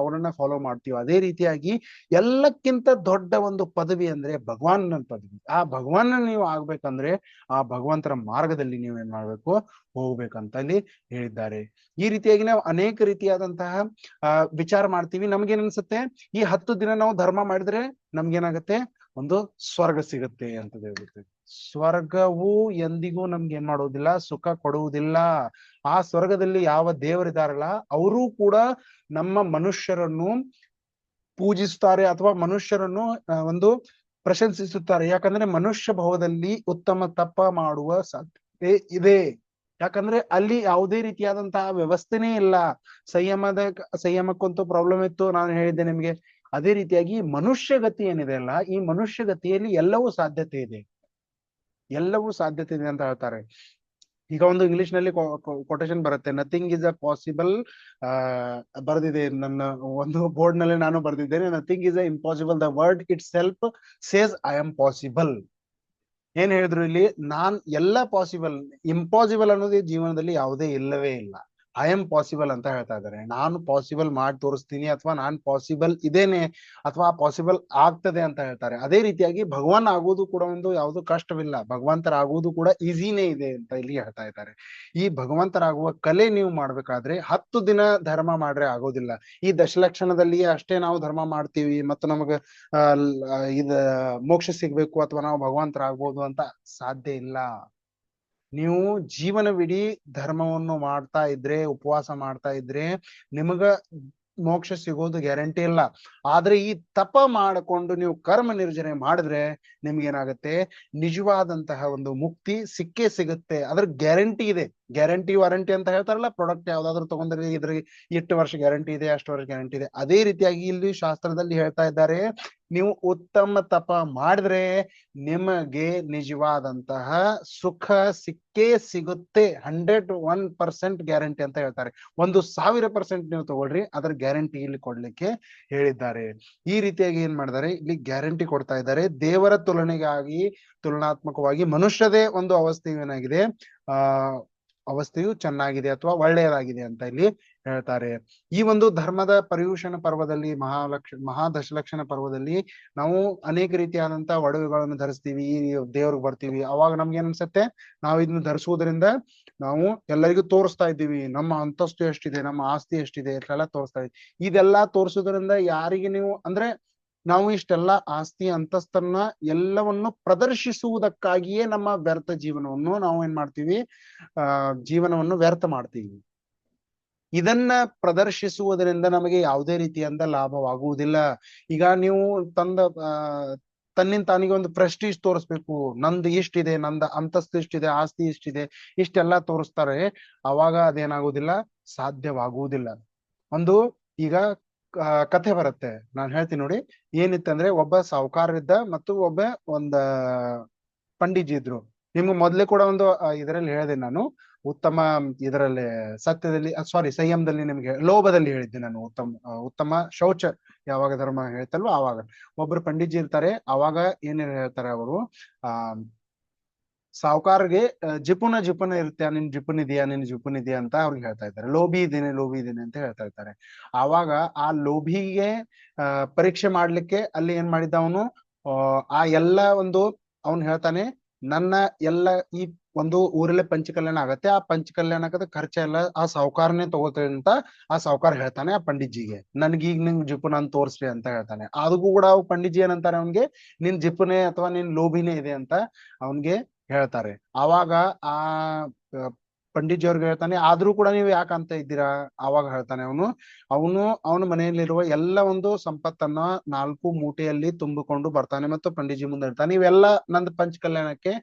ಅವರನ್ನ ಫಾಲೋ ಮಾಡ್ತೀವಿ. ಅದೇ ರೀತಿಯಾಗಿ ಎಲ್ಲಕ್ಕಿಂತ ದೊಡ್ಡ ಒಂದು ಪದವಿ ಅಂದ್ರೆ ಭಗವಾನ್ ಪದವಿ. ಆ ಭಗವಾನ್ ನೀವು ಆಗ್ಬೇಕಂದ್ರೆ ಆ ಭಗವಂತರ ಮಾರ್ಗದಲ್ಲಿ ನೀವು ಏನ್ ಮಾಡ್ಬೇಕು, ಹೋಗ್ಬೇಕಂತ ಅಲ್ಲಿ ಹೇಳಿದ್ದಾರೆ. ಈ ರೀತಿಯಾಗಿ ನಾವು ಅನೇಕ ರೀತಿಯಾದಂತಹ ವಿಚಾರ ಮಾಡ್ತೀವಿ. ನಮ್ಗೇನ್ ಅನ್ಸುತ್ತೆ, ಈ 10 ದಿನ ನಾವು ಧರ್ಮ ಮಾಡಿದ್ರೆ ನಮ್ಗೇನಾಗತ್ತೆ, ಒಂದು ಸ್ವರ್ಗ ಸಿಗುತ್ತೆ ಅಂತ ಹೇಳ್ಬಿಡ್ತೀವಿ. ಸ್ವರ್ಗವು ಎಂದಿಗೂ ನಮ್ಗೆ ಏನ್ ಮಾಡೋದಿಲ್ಲ, ಸುಖ ಕೊಡುವುದಿಲ್ಲ. ಆ ಸ್ವರ್ಗದಲ್ಲಿ ಯಾವ ದೇವರಿದಾರಲ್ಲ ಅವರು ಕೂಡ ನಮ್ಮ ಮನುಷ್ಯರನ್ನು ಪೂಜಿಸುತ್ತಾರೆ, ಅಥವಾ ಮನುಷ್ಯರನ್ನು ಒಂದು ಪ್ರಶಂಸಿಸುತ್ತಾರೆ. ಯಾಕಂದ್ರೆ ಮನುಷ್ಯ ಭಾವದಲ್ಲಿ ಉತ್ತಮ ತಪ್ಪ ಮಾಡುವ ಸಾಧ್ಯತೆ ಇದೆ. ಯಾಕಂದ್ರೆ ಅಲ್ಲಿ ಯಾವುದೇ ರೀತಿಯಾದಂತಹ ವ್ಯವಸ್ಥೆನೇ ಇಲ್ಲ. ಸಂಯಮಕ್ಕಂತೂ ಪ್ರಾಬ್ಲಮ್ ಇತ್ತು, ನಾನು ಹೇಳಿದ್ದೆ ನಿಮ್ಗೆ. ಅದೇ ರೀತಿಯಾಗಿ ಮನುಷ್ಯ ಗತಿ ಏನಿದೆ ಅಲ್ಲ, ಈ ಮನುಷ್ಯ ಗತಿಯಲ್ಲಿ ಎಲ್ಲವೂ ಸಾಧ್ಯತೆ ಇದೆ, ಎಲ್ಲವೂ ಸಾಧ್ಯತೆ ಇದೆ ಅಂತ ಹೇಳ್ತಾರೆ. ಈಗ ಒಂದು ಇಂಗ್ಲಿಷ್ ನಲ್ಲಿ ಕೊಟೇಶನ್ ಬರುತ್ತೆ, ನಥಿಂಗ್ ಇಸ್ ಅ ಪಾಸಿಬಲ್. ಬರೆದಿದೆ ನನ್ನ ಒಂದು ಬೋರ್ಡ್ ನಲ್ಲಿ, ನಾನು ಬರೆದಿದ್ದೇನೆ, nothing is a impossible, the word it self says I am possible. ಏನ್ ಹೇಳಿದ್ರು ಇಲ್ಲಿ, ಎಲ್ಲ ಪಾಸಿಬಲ್, ಇಂಪಾಸಿಬಲ್ ಅನ್ನೋದು ಜೀವನದಲ್ಲಿ ಯಾವುದೇ ಇಲ್ಲವೇ ಇಲ್ಲ. ಐ ಆಮ್ ಪಾಸಿಬಲ್ ಅಂತ ಹೇಳ್ತಾ ಇದ್ದಾರೆ. ನಾನು ಪಾಸಿಬಲ್ ಮಾಡಿ ತೋರಿಸ್ತೀನಿ, ಅಥವಾ ನಾನ್ ಪಾಸಿಬಲ್ ಇದೇನೆ, ಅಥವಾ ಪಾಸಿಬಲ್ ಆಗ್ತದೆ ಅಂತ ಹೇಳ್ತಾರೆ. ಅದೇ ರೀತಿಯಾಗಿ ಭಗವಾನ್ ಆಗುವುದು ಕೂಡ ಒಂದು ಯಾವುದು ಕಷ್ಟವಿಲ್ಲ, ಭಗವಂತರಾಗುವುದು ಕೂಡ ಈಸಿನೇ ಇದೆ ಅಂತ ಇಲ್ಲಿ ಹೇಳ್ತಾ ಇದ್ದಾರೆ. ಈ ಭಗವಂತರಾಗುವ ಕಲೆ ನೀವು ಮಾಡ್ಬೇಕಾದ್ರೆ 10 ದಿನ ಧರ್ಮ ಮಾಡ್ರೆ ಆಗೋದಿಲ್ಲ. ಈ ದಶಲಕ್ಷಣದಲ್ಲಿ ಅಷ್ಟೇ ನಾವು ಧರ್ಮ ಮಾಡ್ತೀವಿ ಮತ್ತು ನಮಗ ಇದ ಮೋಕ್ಷ ಸಿಗ್ಬೇಕು, ಅಥವಾ ನಾವು ಭಗವಂತರಾಗ್ಬೋದು ಅಂತ ಸಾಧ್ಯ ಇಲ್ಲ. ನೀವು ಜೀವನವಿಡೀ ಧರ್ಮವನ್ನು ಮಾಡ್ತಾ ಇದ್ರೆ, ಉಪವಾಸ ಮಾಡ್ತಾ ಇದ್ರೆ ನಿಮಗ ಮೋಕ್ಷ ಸಿಗೋದು ಗ್ಯಾರಂಟಿ ಇಲ್ಲ. ಆದ್ರೆ ಈ ತಪ ಮಾಡಿಕೊಂಡು ನೀವು ಕರ್ಮ ನಿರ್ಜನೆ ಮಾಡಿದ್ರೆ ನಿಮ್ಗೇನಾಗತ್ತೆ, ನಿಜವಾದಂತಹ ಒಂದು ಮುಕ್ತಿ ಸಿಕ್ಕೇ ಸಿಗುತ್ತೆ. ಅದ್ರ ಗ್ಯಾರಂಟಿ ಇದೆ. ಗ್ಯಾರಂಟಿ ವಾರಂಟಿ ಅಂತ ಹೇಳ್ತಾರಲ್ಲ, ಪ್ರಾಡಕ್ಟ್ ಯಾವ್ದಾದ್ರು ತಗೊಂಡ್ರೆ ಇದ್ರಿಗೆ ಇಷ್ಟು ವರ್ಷ ಗ್ಯಾರಂಟಿ ಇದೆ, ಅಷ್ಟು ವರ್ಷ ಗ್ಯಾರಂಟಿ ಇದೆ. ಅದೇ ರೀತಿಯಾಗಿ ಇಲ್ಲಿ ಶಾಸ್ತ್ರದಲ್ಲಿ ಹೇಳ್ತಾ ಇದ್ದಾರೆ, ನೀವು ಉತ್ತಮ ತಪ ಮಾಡಿದ್ರೆ ನಿಮಗೆ ನಿಜವಾದಂತಹ ಸುಖ ಸಿಕ್ಕೇ ಸಿಗುತ್ತೆ. 101% ಗ್ಯಾರಂಟಿ ಅಂತ ಹೇಳ್ತಾರೆ. 1000% ನೀವು ತಗೊಳ್ರಿ, ಅದ್ರ ಗ್ಯಾರಂಟಿ ಇಲ್ಲಿ ಕೊಡ್ಲಿಕ್ಕೆ ಹೇಳಿದ್ದಾರೆ. ಈ ರೀತಿಯಾಗಿ ಏನ್ ಮಾಡಿದ್ದಾರೆ, ಇಲ್ಲಿ ಗ್ಯಾರಂಟಿ ಕೊಡ್ತಾ ಇದ್ದಾರೆ. ದೇವರ ತುಲನೆಗಾಗಿ, ತುಲನಾತ್ಮಕವಾಗಿ ಮನುಷ್ಯದೇ ಒಂದು ಅವಸ್ಥೆ ಏನಾಗಿದೆ, ಅವಸ್ಥೆಯು ಚೆನ್ನಾಗಿದೆ ಅಥವಾ ಒಳ್ಳೆಯದಾಗಿದೆ ಅಂತ ಇಲ್ಲಿ ಹೇಳ್ತಾರೆ. ಈ ಒಂದು ಧರ್ಮದ ಪರ್ಯೂಷಣ ಪರ್ವದಲ್ಲಿ, ಮಹಾದಶಲಕ್ಷಣ ಪರ್ವದಲ್ಲಿ ನಾವು ಅನೇಕ ರೀತಿಯಾದಂತಹ ಒಡವೆಗಳನ್ನು ಧರಿಸ್ತೀವಿ, ದೇವ್ರಿಗೆ ಬರ್ತೀವಿ. ಅವಾಗ ನಮ್ಗೆ ಏನ್ ಅನ್ಸುತ್ತೆ, ನಾವು ಇದನ್ನ ಧರಿಸುವುದರಿಂದ ನಾವು ಎಲ್ಲರಿಗೂ ತೋರಿಸ್ತಾ ಇದ್ದೀವಿ ನಮ್ಮ ಅಂತಸ್ತು ಎಷ್ಟಿದೆ, ನಮ್ಮ ಆಸ್ತಿ ಎಷ್ಟಿದೆ, ಇಷ್ಟೆಲ್ಲ ತೋರಿಸ್ತಾ ಇದ್ದೀವಿ. ಇದೆಲ್ಲಾ ತೋರಿಸೋದ್ರಿಂದ ಯಾರಿಗೆ ನೀವು ಅಂದ್ರೆ, ನಾವು ಇಷ್ಟೆಲ್ಲ ಆಸ್ತಿ ಅಂತಸ್ತನ್ನ ಎಲ್ಲವನ್ನು ಪ್ರದರ್ಶಿಸುವುದಕ್ಕಾಗಿಯೇ ನಮ್ಮ ವ್ಯರ್ಥ ಜೀವನವನ್ನು ನಾವು ಏನ್ ಮಾಡ್ತೀವಿ, ಜೀವನವನ್ನು ವ್ಯರ್ಥ ಮಾಡ್ತೀವಿ. ಇದನ್ನ ಪ್ರದರ್ಶಿಸುವುದರಿಂದ ನಮಗೆ ಯಾವುದೇ ರೀತಿಯಿಂದ ಲಾಭವಾಗುವುದಿಲ್ಲ. ಈಗ ನೀವು ತನ್ನಿಂದ ತಾನಿಗೆ ಒಂದು ಪ್ರೆಸ್ಟೀಜ್ ತೋರಿಸ್ಬೇಕು, ನಂದು ಇಷ್ಟಿದೆ, ನಂದು ಅಂತಸ್ತು ಇಷ್ಟಿದೆ, ಆಸ್ತಿ ಇಷ್ಟಿದೆ, ಇಷ್ಟೆಲ್ಲ ತೋರಿಸ್ತಾರೆ. ಅವಾಗ ಅದೇನಾಗುವುದಿಲ್ಲ, ಸಾಧ್ಯವಾಗುವುದಿಲ್ಲ. ಒಂದು ಈಗ ಕಥೆ ಬರುತ್ತೆ, ನಾನು ಹೇಳ್ತೀನಿ ನೋಡಿ. ಏನಿತ್ತಂದ್ರೆ, ಒಬ್ಬ ಸಾಹುಕಾರರಿದ್ದ ಮತ್ತು ಒಂದ ಪಂಡಿಜಿ ಇದ್ರು. ನಿಮ್ಗೆ ಮೊದ್ಲೇ ಕೂಡ ಒಂದು ಇದರಲ್ಲಿ ಹೇಳಿದೆ ನಾನು, ಉತ್ತಮ ಇದರಲ್ಲಿ ಸತ್ಯದಲ್ಲಿ, ಸಂಯಮದಲ್ಲಿ, ನಿಮ್ಗೆ ಲೋಭದಲ್ಲಿ ಹೇಳಿದ್ದೆ ನಾನು. ಉತ್ತಮ ಶೌಚ ಯಾವಾಗ ಧರ್ಮ ಹೇಳ್ತಲ್ವ, ಆವಾಗ ಒಬ್ರು ಪಂಡಿಜಿ ಇರ್ತಾರೆ. ಅವಾಗ ಏನೇನ್ ಹೇಳ್ತಾರೆ ಅವರು, ಸಾಹುಕಾರ್ಗೆ ಜಿಪುನ ಇರುತ್ತೆ, ನಿನ್ ಜಿಪುನ್ ಇದೆಯಾ ಅಂತ ಅವ್ರಿಗೆ ಹೇಳ್ತಾ ಇದ್ದಾರೆ. ಲೋಭಿ ಇದ್ದೇನೆ ಅಂತ ಹೇಳ್ತಾ ಇರ್ತಾರೆ. ಆವಾಗ ಆ ಲೋಭಿಗೆ ಪರೀಕ್ಷೆ ಮಾಡ್ಲಿಕ್ಕೆ ಅಲ್ಲಿ ಏನ್ ಮಾಡಿದ್ದ ಅವನು, ಆ ಎಲ್ಲ ಒಂದು ಅವನು ಹೇಳ್ತಾನೆ, ನನ್ನ ಎಲ್ಲ ಈ ಒಂದು ಊರಲ್ಲೇ ಪಂಚಕಲ್ಯಾಣ ಆಗತ್ತೆ, ಆ ಪಂಚಕಲ್ಯಾಣಕದ ಖರ್ಚೆಲ್ಲ ಆ ಸಾಹುಕಾರನೇ ತಗೋತೇನೆ ಅಂತ ಆ ಸಾಹುಕಾರ ಹೇಳ್ತಾನೆ ಆ ಪಂಡಿಜಿಗೆ. ನನ್ಗೀಗ ನಿನ್ ಜಿಪುನ ಅಂತ ತೋರಿಸ್ರಿ ಅಂತ ಹೇಳ್ತಾನೆ. ಅದಕ್ಕೂ ಕೂಡ ಪಂಡಿಜಿ ಏನಂತಾರೆ ಅವನ್ಗೆ, ನಿನ್ ಜಿಪುನೆ ಅಥವಾ ನಿನ್ ಲೋಭಿನೇ ಇದೆ ಅಂತ ಅವನ್ಗೆ ಹೇಳ್ತಾರೆ. ಆವಾಗ ಆ ಪಂಡಿತ್ ಜಿ ಅವ್ರಿಗೆ ಹೇಳ್ತಾನೆ, ಆದ್ರೂ ಕೂಡ ನೀವು ಯಾಕಂತ ಇದ್ದೀರಾ? ಆವಾಗ ಹೇಳ್ತಾನೆ ಅವನು ಮನೆಯಲ್ಲಿರುವ ಎಲ್ಲ ಒಂದು ಸಂಪತ್ತನ್ನ 4 ಮೂಟೆಯಲ್ಲಿ ತುಂಬಿಕೊಂಡು ಬರ್ತಾನೆ ಮತ್ತು ಪಂಡಿತ್ ಜಿ ಮುಂದೆ ಹೇಳ್ತಾನೆ, ಇವೆಲ್ಲ ನಂದು ಪಂಚ ಕಲ್ಯಾಣಕ್ಕೆ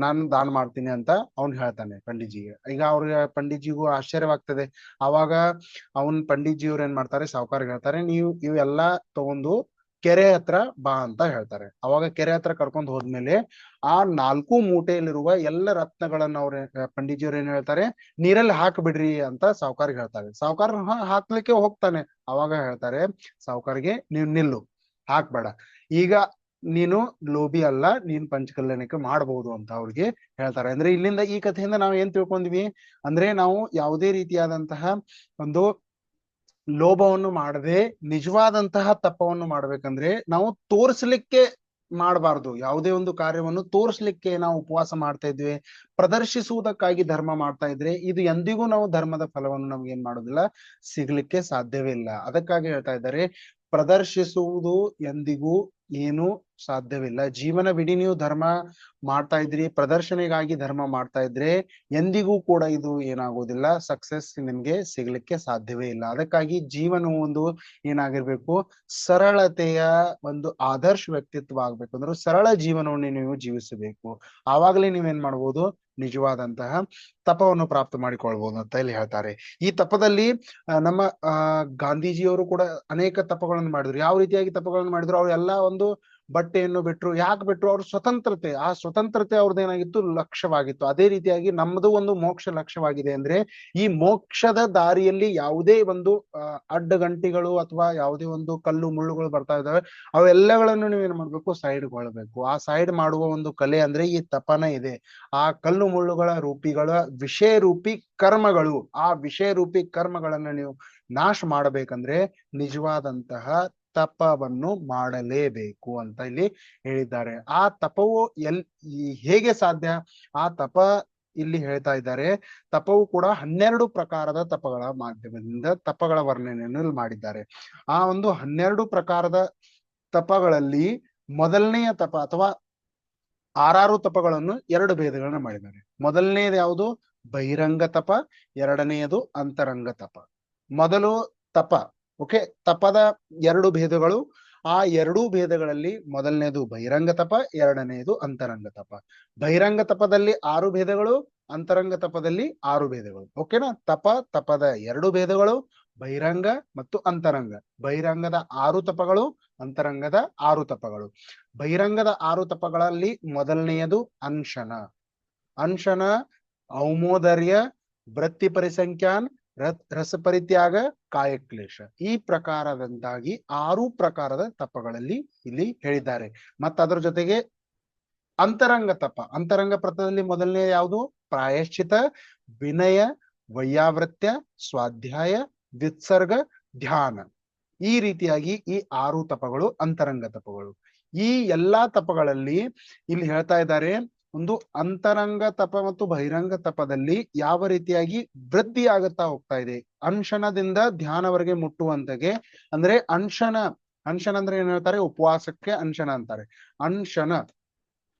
ನಾನು ದಾನ ಮಾಡ್ತೀನಿ ಅಂತ ಅವ್ನು ಹೇಳ್ತಾನೆ ಪಂಡಿತ್ ಜಿಗೆ. ಈಗ ಅವ್ರಿಗೆ ಪಂಡಿತ್ ಜಿಗೂ ಆಶ್ಚರ್ಯವಾಗ್ತದೆ. ಆವಾಗ ಪಂಡಿತ್ ಜಿ ಅವ್ರು ಏನ್ ಮಾಡ್ತಾರೆ, ಸಾವುಕಾರ್ಗೆ ಹೇಳ್ತಾರೆ, ನೀವು ಇವೆಲ್ಲಾ ತಗೊಂಡು ಕೆರೆ ಹತ್ರ ಬಾ ಅಂತ ಹೇಳ್ತಾರೆ. ಅವಾಗ ಕೆರೆ ಹತ್ರ ಕರ್ಕೊಂಡು ಹೋದ್ಮೇಲೆ ಆ 4 ಮೂಟೆಯಲ್ಲಿರುವ ಎಲ್ಲ ರತ್ನಗಳನ್ನ ಪಂಡಿತ್ ಜಿಯವ್ರು ಏನ್ ಹೇಳ್ತಾರೆ, ನೀರಲ್ಲಿ ಹಾಕ್ಬಿಡ್ರಿ ಅಂತ ಸಾವುಕಾರ್ಗೆ ಹೇಳ್ತಾರೆ. ಸಾವುಕಾರ ಹಾಕ್ಲಿಕ್ಕೆ ಹೋಗ್ತಾನೆ. ಅವಾಗ ಹೇಳ್ತಾರೆ ಸಾವುಕಾರ್ಗೆ, ನೀವ್ ನಿಲ್ಲು, ಹಾಕ್ಬೇಡ, ಈಗ ನೀನು ಲೋಭಿ ಅಲ್ಲ, ನೀನ್ ಪಂಚಕಲ್ಯಾಣಕ್ಕೆ ಮಾಡಬಹುದು ಅಂತ ಅವ್ರಿಗೆ ಹೇಳ್ತಾರೆ. ಅಂದ್ರೆ ಇಲ್ಲಿಂದ ಈ ಕಥೆಯಿಂದ ನಾವು ಏನ್ ತಿಳ್ಕೊಂಡ್ವಿ ಅಂದ್ರೆ, ನಾವು ಯಾವುದೇ ರೀತಿಯಾದಂತಹ ಒಂದು ಲೋಭವನ್ನು ಮಾಡದೆ ನಿಜವಾದಂತಹ ತಪವನ್ನು ಮಾಡ್ಬೇಕಂದ್ರೆ ನಾವು ತೋರಿಸ್ಲಿಕ್ಕೆ ಮಾಡಬಾರ್ದು. ಯಾವುದೇ ಒಂದು ಕಾರ್ಯವನ್ನು ತೋರಿಸ್ಲಿಕ್ಕೆ ನಾವು ಉಪವಾಸ ಮಾಡ್ತಾ ಇದ್ವಿ, ಪ್ರದರ್ಶಿಸುವುದಕ್ಕಾಗಿ ಧರ್ಮ ಮಾಡ್ತಾ ಇದ್ರೆ ಇದು ಎಂದಿಗೂ ನಾವು ಧರ್ಮದ ಫಲವನ್ನು ನಮ್ಗೆ ಏನ್ ಮಾಡೋದಿಲ್ಲ, ಸಿಗ್ಲಿಕ್ಕೆ ಸಾಧ್ಯವೇ ಇಲ್ಲ. ಅದಕ್ಕಾಗಿ ಹೇಳ್ತಾ ಇದ್ದಾರೆ, ಪ್ರದರ್ಶಿಸುವುದು ಎಂದಿಗೂ ಏನು ಸಾಧ್ಯವಿಲ್ಲ. ಜೀವನವಿಡೀ ನೀವು ಧರ್ಮ ಮಾಡ್ತಾ ಇದ್ರಿ, ಪ್ರದರ್ಶನೆಗಾಗಿ ಧರ್ಮ ಮಾಡ್ತಾ ಇದ್ರೆ ಎಂದಿಗೂ ಕೂಡ ಇದು ಏನಾಗೋದಿಲ್ಲ, ಸಕ್ಸಸ್ ನಿಮ್ಗೆ ಸಿಗ್ಲಿಕ್ಕೆ ಸಾಧ್ಯವೇ ಇಲ್ಲ. ಅದಕ್ಕಾಗಿ ಜೀವನವು ಒಂದು ಏನಾಗಿರ್ಬೇಕು, ಸರಳತೆಯ ಒಂದು ಆದರ್ಶ ವ್ಯಕ್ತಿತ್ವ ಆಗ್ಬೇಕು. ಅಂದ್ರೆ ಸರಳ ಜೀವನವನ್ನು ನೀವು ಜೀವಿಸಬೇಕು. ಆವಾಗಲೇ ನೀವೇನ್ ಮಾಡ್ಬೋದು, ನಿಜವಾದಂತಹ ತಪವನ್ನು ಪ್ರಾಪ್ತ ಮಾಡಿಕೊಳ್ಬಹುದು ಅಂತ ಇಲ್ಲಿ ಹೇಳ್ತಾರೆ. ಈ ತಪದಲ್ಲಿ ನಮ್ಮ ಗಾಂಧೀಜಿಯವರು ಕೂಡ ಅನೇಕ ತಪಗಳನ್ನು ಮಾಡಿದ್ರು. ಯಾವ ರೀತಿಯಾಗಿ ತಪಗಳನ್ನು ಮಾಡಿದ್ರು? ಅವರೆಲ್ಲ ಒಂದು ಬಟ್ಟೆಯನ್ನು ಬಿಟ್ರು. ಯಾಕೆ ಬಿಟ್ರು? ಅವ್ರ ಸ್ವತಂತ್ರತೆ, ಆ ಸ್ವತಂತ್ರತೆ ಅವ್ರದ್ದೇನಾಗಿತ್ತು, ಲಕ್ಷ್ಯವಾಗಿತ್ತು. ಅದೇ ರೀತಿಯಾಗಿ ನಮ್ದು ಒಂದು ಮೋಕ್ಷ ಲಕ್ಷ್ಯವಾಗಿದೆ. ಅಂದ್ರೆ ಈ ಮೋಕ್ಷದ ದಾರಿಯಲ್ಲಿ ಯಾವುದೇ ಒಂದು ಅಡ್ಡಗಂಟಿಗಳು ಅಥವಾ ಯಾವುದೇ ಒಂದು ಕಲ್ಲು ಮುಳ್ಳುಗಳು ಬರ್ತಾ ಇದಾವೆ, ಅವೆಲ್ಲಗಳನ್ನು ನೀವೇನ್ ಮಾಡ್ಬೇಕು, ಸೈಡ್ಗೊಳ್ಬೇಕು. ಆ ಸೈಡ್ ಮಾಡುವ ಒಂದು ಕಲೆ ಅಂದ್ರೆ ಈ ತಪನ ಇದೆ. ಆ ಕಲ್ಲು ಮುಳ್ಳುಗಳ ರೂಪಿಗಳ ವಿಷಯ ರೂಪಿ ಕರ್ಮಗಳು, ಆ ವಿಷಯ ರೂಪಿ ಕರ್ಮಗಳನ್ನ ನೀವು ನಾಶ ಮಾಡಬೇಕಂದ್ರೆ ನಿಜವಾದಂತಹ ತಪವನ್ನು ಮಾಡಲೇಬೇಕು ಅಂತ ಇಲ್ಲಿ ಹೇಳಿದ್ದಾರೆ. ಆ ತಪವು ಹೇಗೆ ಸಾಧ್ಯ? ಆ ತಪ ಇಲ್ಲಿ ಹೇಳ್ತಾ ಇದ್ದಾರೆ, ತಪವು ಕೂಡ 12 ಪ್ರಕಾರದ ತಪಗಳ ಮಾಧ್ಯಮದಿಂದ ತಪಗಳ ವರ್ಣನೆಯನ್ನು ಇಲ್ಲಿ ಮಾಡಿದ್ದಾರೆ. ಆ ಒಂದು 12 ಪ್ರಕಾರದ ತಪಗಳಲ್ಲಿ ಮೊದಲನೆಯ ತಪ ಅಥವಾ 6 ತಪಗಳನ್ನು 2 ಭೇದಗಳನ್ನ ಮಾಡಿದ್ದಾರೆ. ಮೊದಲನೆಯದು ಯಾವುದು? ಬಹಿರಂಗ ತಪ. ಎರಡನೆಯದು ಅಂತರಂಗ ತಪ. ಮೊದಲು ತಪ, ಓಕೆ, ತಪದ 2 ಭೇದಗಳು. ಆ 2 ಭೇದಗಳಲ್ಲಿ ಮೊದಲನೇದು ಬಹಿರಂಗ ತಪ, ಎರಡನೆಯದು ಅಂತರಂಗ ತಪ. ಬಹಿರಂಗ ತಪದಲ್ಲಿ 6 ಭೇದಗಳು, ಅಂತರಂಗ ತಪದಲ್ಲಿ 6 ಭೇದಗಳು. ಓಕೆನಾ? ತಪದ 2 ಭೇದಗಳು, ಬಹಿರಂಗ ಮತ್ತು ಅಂತರಂಗ. ಬಹಿರಂಗದ 6 ತಪಗಳು, ಅಂತರಂಗದ 6 ತಪಗಳು. ಬಹಿರಂಗದ 6 ತಪಗಳಲ್ಲಿ ಮೊದಲನೆಯದು ಅನ್ಶನ. ಅನ್ಶನ, ಔಮೋದರ್ಯ, ವೃತ್ತಿ ಪರಿಸಂಖ್ಯಾನ್, ರಸ ಪರಿತ್ಯಾಗ, ಕಾಯಕ್ಲೇಶ. ಈ ಪ್ರಕಾರದಂತಾಗಿ 6 ಪ್ರಕಾರದ ತಪಗಳಲ್ಲಿ ಇಲ್ಲಿ ಹೇಳಿದ್ದಾರೆ. ಮತ್ತ ಅದರ ಜೊತೆಗೆ ಅಂತರಂಗ ತಪ. ಅಂತರಂಗ ಪ್ರತದಲ್ಲಿ ಮೊದಲನೇ ಯಾವುದು? ಪ್ರಾಯಶ್ಚಿತ, ವಿನಯ, ವೈಯಾವೃತ್ಯ, ಸ್ವಾಧ್ಯಾಯ, ವಿತ್ಸರ್ಗ, ಧ್ಯಾನ. ಈ ರೀತಿಯಾಗಿ ಈ 6 ತಪಗಳು ಅಂತರಂಗ ತಪಗಳು. ಈ ಎಲ್ಲಾ ತಪಗಳಲ್ಲಿ ಇಲ್ಲಿ ಹೇಳ್ತಾ ಇದ್ದಾರೆ, ಒಂದು ಅಂತರಂಗ ತಪ ಮತ್ತು ಬಹಿರಂಗ ತಪದಲ್ಲಿ ಯಾವ ರೀತಿಯಾಗಿ ವೃದ್ಧಿ ಆಗುತ್ತಾ ಹೋಗ್ತಾ ಇದೆ. ಅನ್ಶನದಿಂದ ಧ್ಯಾನವರೆಗೆ ಮುಟ್ಟುವಂತೆಗೆ, ಅಂದ್ರೆ ಅನ್ಶನ ಅಂದ್ರೆ ಏನ್ ಹೇಳ್ತಾರೆ, ಉಪವಾಸಕ್ಕೆ ಅನ್ಶನ ಅಂತಾರೆ. ಅನ್ಶನ,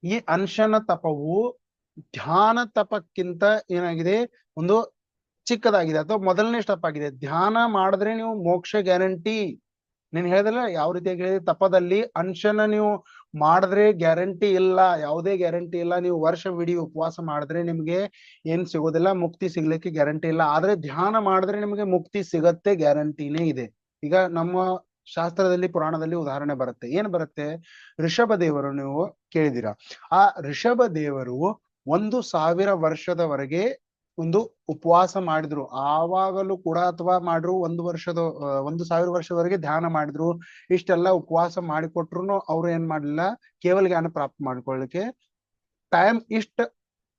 ಈ ಅನ್ಶನ ತಪವು ಧ್ಯಾನ ತಪಕ್ಕಿಂತ ಏನಾಗಿದೆ, ಒಂದು ಚಿಕ್ಕದಾಗಿದೆ ಅಥವಾ ಮೊದಲನೇ ಸ್ಟೆಪ್ ಆಗಿದೆ. ಧ್ಯಾನ ಮಾಡಿದ್ರೆ ನೀವು ಮೋಕ್ಷ ಗ್ಯಾರಂಟಿ. ನೀನ್ ಹೇಳಿದಲ್ಲ ಯಾವ ರೀತಿಯಾಗಿ ಹೇಳಿದೆ, ತಪದಲ್ಲಿ ಅನ್ಶನ ನೀವು ಮಾಡಿದ್ರೆ ಗ್ಯಾರಂಟಿ ಇಲ್ಲ, ಯಾವುದೇ ಗ್ಯಾರಂಟಿ ಇಲ್ಲ. ನೀವು ವರ್ಷವಿಡೀ ಉಪವಾಸ ಮಾಡಿದ್ರೆ ನಿಮ್ಗೆ ಏನ್ ಸಿಗೋದಿಲ್ಲ, ಮುಕ್ತಿ ಸಿಗ್ಲಿಕ್ಕೆ ಗ್ಯಾರಂಟಿ ಇಲ್ಲ. ಆದ್ರೆ ಧ್ಯಾನ ಮಾಡಿದ್ರೆ ನಿಮ್ಗೆ ಮುಕ್ತಿ ಸಿಗತ್ತೆ, ಗ್ಯಾರಂಟಿನೇ ಇದೆ. ಈಗ ನಮ್ಮ ಶಾಸ್ತ್ರದಲ್ಲಿ, ಪುರಾಣದಲ್ಲಿ ಉದಾಹರಣೆ ಬರುತ್ತೆ. ಏನ್ ಬರುತ್ತೆ? ಋಷಭ ದೇವರು ನೀವು ಕೇಳಿದಿರ. ಆ ಋಷಭ ದೇವರು 1000 ವರ್ಷದವರೆಗೆ ಒಂದು ಉಪವಾಸ ಮಾಡಿದ್ರು. ಆವಾಗಲೂ ಕೂಡ, ಅಥವಾ ಮಾಡ್ರು 1000 ವರ್ಷದವರೆಗೆ ಧ್ಯಾನ ಮಾಡಿದ್ರು. ಇಷ್ಟೆಲ್ಲ ಉಪವಾಸ ಮಾಡಿಕೊಟ್ರು ಅವ್ರು ಏನ್ ಮಾಡ್ಲಿಲ್ಲ, ಕೇವಲ ಜ್ಞಾನ ಪ್ರಾಪ್ತ ಮಾಡ್ಕೊಳ್ಳಿಕ್ಕೆ ಟೈಮ್ ಇಷ್ಟ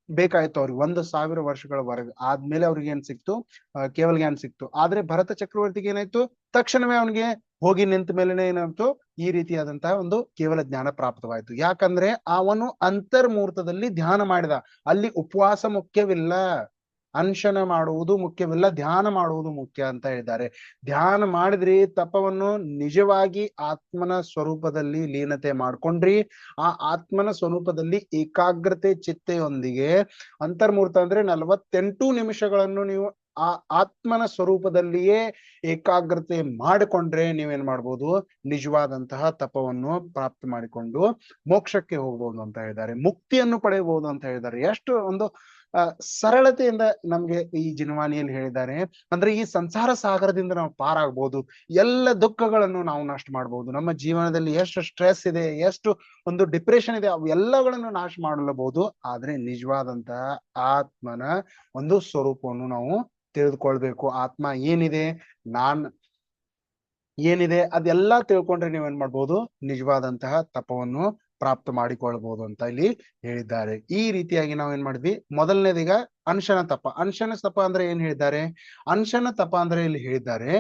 ಬೇಕಾಯ್ತು ಅವ್ರಿಗೆ. 1000 ವರ್ಷಗಳವರೆಗೆ ಆದ್ಮೇಲೆ ಅವ್ರಿಗೆ ಏನ್ ಸಿಕ್ತು, ಕೇವಲ ಜ್ಞಾನ ಸಿಕ್ತು. ಆದ್ರೆ ಭರತ ಚಕ್ರವರ್ತಿಗೆ ಏನಾಯ್ತು, ತಕ್ಷಣವೇ ಅವನಿಗೆ ಹೋಗಿ ನಿಂತ ಮೇಲೆನೆ ಏನಾಯ್ತು, ಈ ರೀತಿಯಾದಂತಹ ಒಂದು ಕೇವಲ ಜ್ಞಾನ ಪ್ರಾಪ್ತವಾಯ್ತು. ಯಾಕಂದ್ರೆ ಅವನು ಅಂತರ್ಮೂರ್ತದಲ್ಲಿ ಧ್ಯಾನ ಮಾಡಿದ. ಅಲ್ಲಿ ಉಪವಾಸ ಮುಖ್ಯವಿಲ್ಲ. ಅನ್ಶನ ಮಾಡುವುದು ಮುಖ್ಯವಿಲ್ಲ, ಧ್ಯಾನ ಮಾಡುವುದು ಮುಖ್ಯ ಅಂತ ಹೇಳಿದ್ದಾರೆ. ಧ್ಯಾನ ಮಾಡಿದ್ರಿ, ತಪವನ್ನು ನಿಜವಾಗಿ ಆತ್ಮನ ಸ್ವರೂಪದಲ್ಲಿ ಲೀನತೆ ಮಾಡ್ಕೊಂಡ್ರಿ, ಆ ಆತ್ಮನ ಸ್ವರೂಪದಲ್ಲಿ ಏಕಾಗ್ರತೆ ಚಿತ್ತೆಯೊಂದಿಗೆ ಅಂತರ್ಮೂರ್ತ ಅಂದ್ರೆ 48 ನಿಮಿಷಗಳನ್ನು ನೀವು ಆ ಆತ್ಮನ ಸ್ವರೂಪದಲ್ಲಿಯೇ ಏಕಾಗ್ರತೆ ಮಾಡಿಕೊಂಡ್ರೆ ನೀವೇನ್ ಮಾಡ್ಬೋದು, ನಿಜವಾದಂತಹ ತಪವನ್ನು ಪ್ರಾಪ್ತಿ ಮಾಡಿಕೊಂಡು ಮೋಕ್ಷಕ್ಕೆ ಹೋಗ್ಬೋದು ಅಂತ ಹೇಳಿದ್ದಾರೆ, ಮುಕ್ತಿಯನ್ನು ಪಡೆಯಬಹುದು ಅಂತ ಹೇಳಿದ್ದಾರೆ. ಎಷ್ಟು ಒಂದು ಸರಳತೆಯಿಂದ ನಮ್ಗೆ ಈ ಜಿನವಾಣಿಯಲ್ಲಿ ಹೇಳಿದ್ದಾರೆ. ಅಂದ್ರೆ ಈ ಸಂಸಾರ ಸಾಗರದಿಂದ ನಾವು ಪಾರಾಗ್ಬೋದು, ಎಲ್ಲ ದುಃಖಗಳನ್ನು ನಾವು ನಷ್ಟ ಮಾಡ್ಬೋದು, ನಮ್ಮ ಜೀವನದಲ್ಲಿ ಎಷ್ಟು ಸ್ಟ್ರೆಸ್ ಇದೆ, ಎಷ್ಟು ಒಂದು ಡಿಪ್ರೆಷನ್ ಇದೆ, ಅವೆಲ್ಲಗಳನ್ನು ನಾಶ ಮಾಡಲಬಹುದು. ಆದ್ರೆ ನಿಜವಾದಂತಹ ಆತ್ಮನ ಒಂದು ಸ್ವರೂಪವನ್ನು ನಾವು ತಿಳಿದುಕೊಳ್ಬೇಕು. ಆತ್ಮ ಏನಿದೆ, ನಾನ್ ಏನಿದೆ, ಅದೆಲ್ಲ ತಿಳ್ಕೊಂಡ್ರೆ ನೀವೇನ್ ಮಾಡ್ಬೋದು, ನಿಜವಾದಂತಹ ತಪವನ್ನು ಪ್ರಾಪ್ತ ಮಾಡಿಕೊಳ್ಬಹುದು ಅಂತ ಇಲ್ಲಿ ಹೇಳಿದ್ದಾರೆ. ಈ ರೀತಿಯಾಗಿ ನಾವ್ ಏನ್ ಮಾಡಿದ್ವಿ, ಮೊದಲನೇದೀಗ ಅನ್ಶನ ತಪ. ಅನ್ಶನ ತಪ ಅಂದ್ರೆ ಏನ್ ಹೇಳಿದ್ದಾರೆ, ಅನ್ಶನ ತಪ ಅಂದ್ರೆ ಇಲ್ಲಿ ಹೇಳಿದ್ದಾರೆ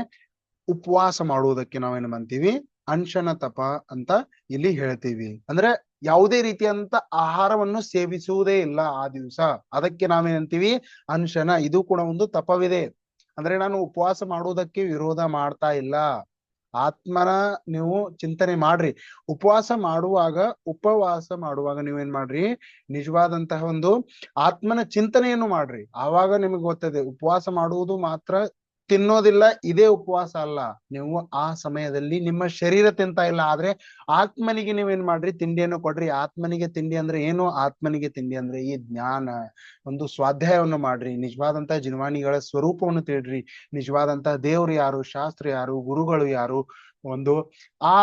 ಉಪವಾಸ ಮಾಡುವುದಕ್ಕೆ ನಾವೇನ್ ಅಂತೀವಿ, ಅನ್ಶನ ತಪ ಅಂತ ಇಲ್ಲಿ ಹೇಳ್ತೀವಿ. ಅಂದ್ರೆ ಯಾವುದೇ ರೀತಿಯಂತ ಆಹಾರವನ್ನು ಸೇವಿಸುವುದೇ ಇಲ್ಲ ಆ ದಿವಸ, ಅದಕ್ಕೆ ನಾವೇನಂತೀವಿ, ಅನ್ಶನ. ಇದು ಕೂಡ ಒಂದು ತಪವಿದೆ. ಅಂದ್ರೆ ನಾನು ಉಪವಾಸ ಮಾಡುವುದಕ್ಕೆ ವಿರೋಧ ಮಾಡ್ತಾ ಇಲ್ಲ, ಆತ್ಮನ ನೀವು ಚಿಂತನೆ ಮಾಡ್ರಿ. ಉಪವಾಸ ಮಾಡುವಾಗ ನೀವೇನ್ ಮಾಡ್ರಿ, ನಿಜವಾದಂತಹ ಒಂದು ಆತ್ಮನ ಚಿಂತನೆಯನ್ನು ಮಾಡ್ರಿ. ಆವಾಗ ನಿಮಗೆ ಗೊತ್ತದೆ, ಉಪವಾಸ ಮಾಡುವುದು ಮಾತ್ರ ತಿನ್ನೋದಿಲ್ಲ ಇದೇ ಉಪವಾಸ ಅಲ್ಲ. ನೀವು ಆ ಸಮಯದಲ್ಲಿ ನಿಮ್ಮ ಶರೀರ ತಿಂತಾ ಇಲ್ಲ, ಆದ್ರೆ ಆತ್ಮನಿಗೆ ನೀವೇನ್ ಮಾಡ್ರಿ, ತಿಂಡಿಯನ್ನು ಕೊಡ್ರಿ. ಆತ್ಮನಿಗೆ ತಿಂಡಿ ಅಂದ್ರೆ ಏನು, ಆತ್ಮನಿಗೆ ತಿಂಡಿ ಅಂದ್ರೆ ಈ ಜ್ಞಾನ, ಒಂದು ಸ್ವಾಧ್ಯಾಯವನ್ನು ಮಾಡ್ರಿ, ನಿಜವಾದಂತಹ ಜಿನವಾಣಿಗಳ ಸ್ವರೂಪವನ್ನು ತಿಳಿದ್ರಿ, ನಿಜವಾದಂತಹ ದೇವ್ರು ಯಾರು, ಶಾಸ್ತ್ರ ಯಾರು, ಗುರುಗಳು ಯಾರು, ಒಂದು ಆ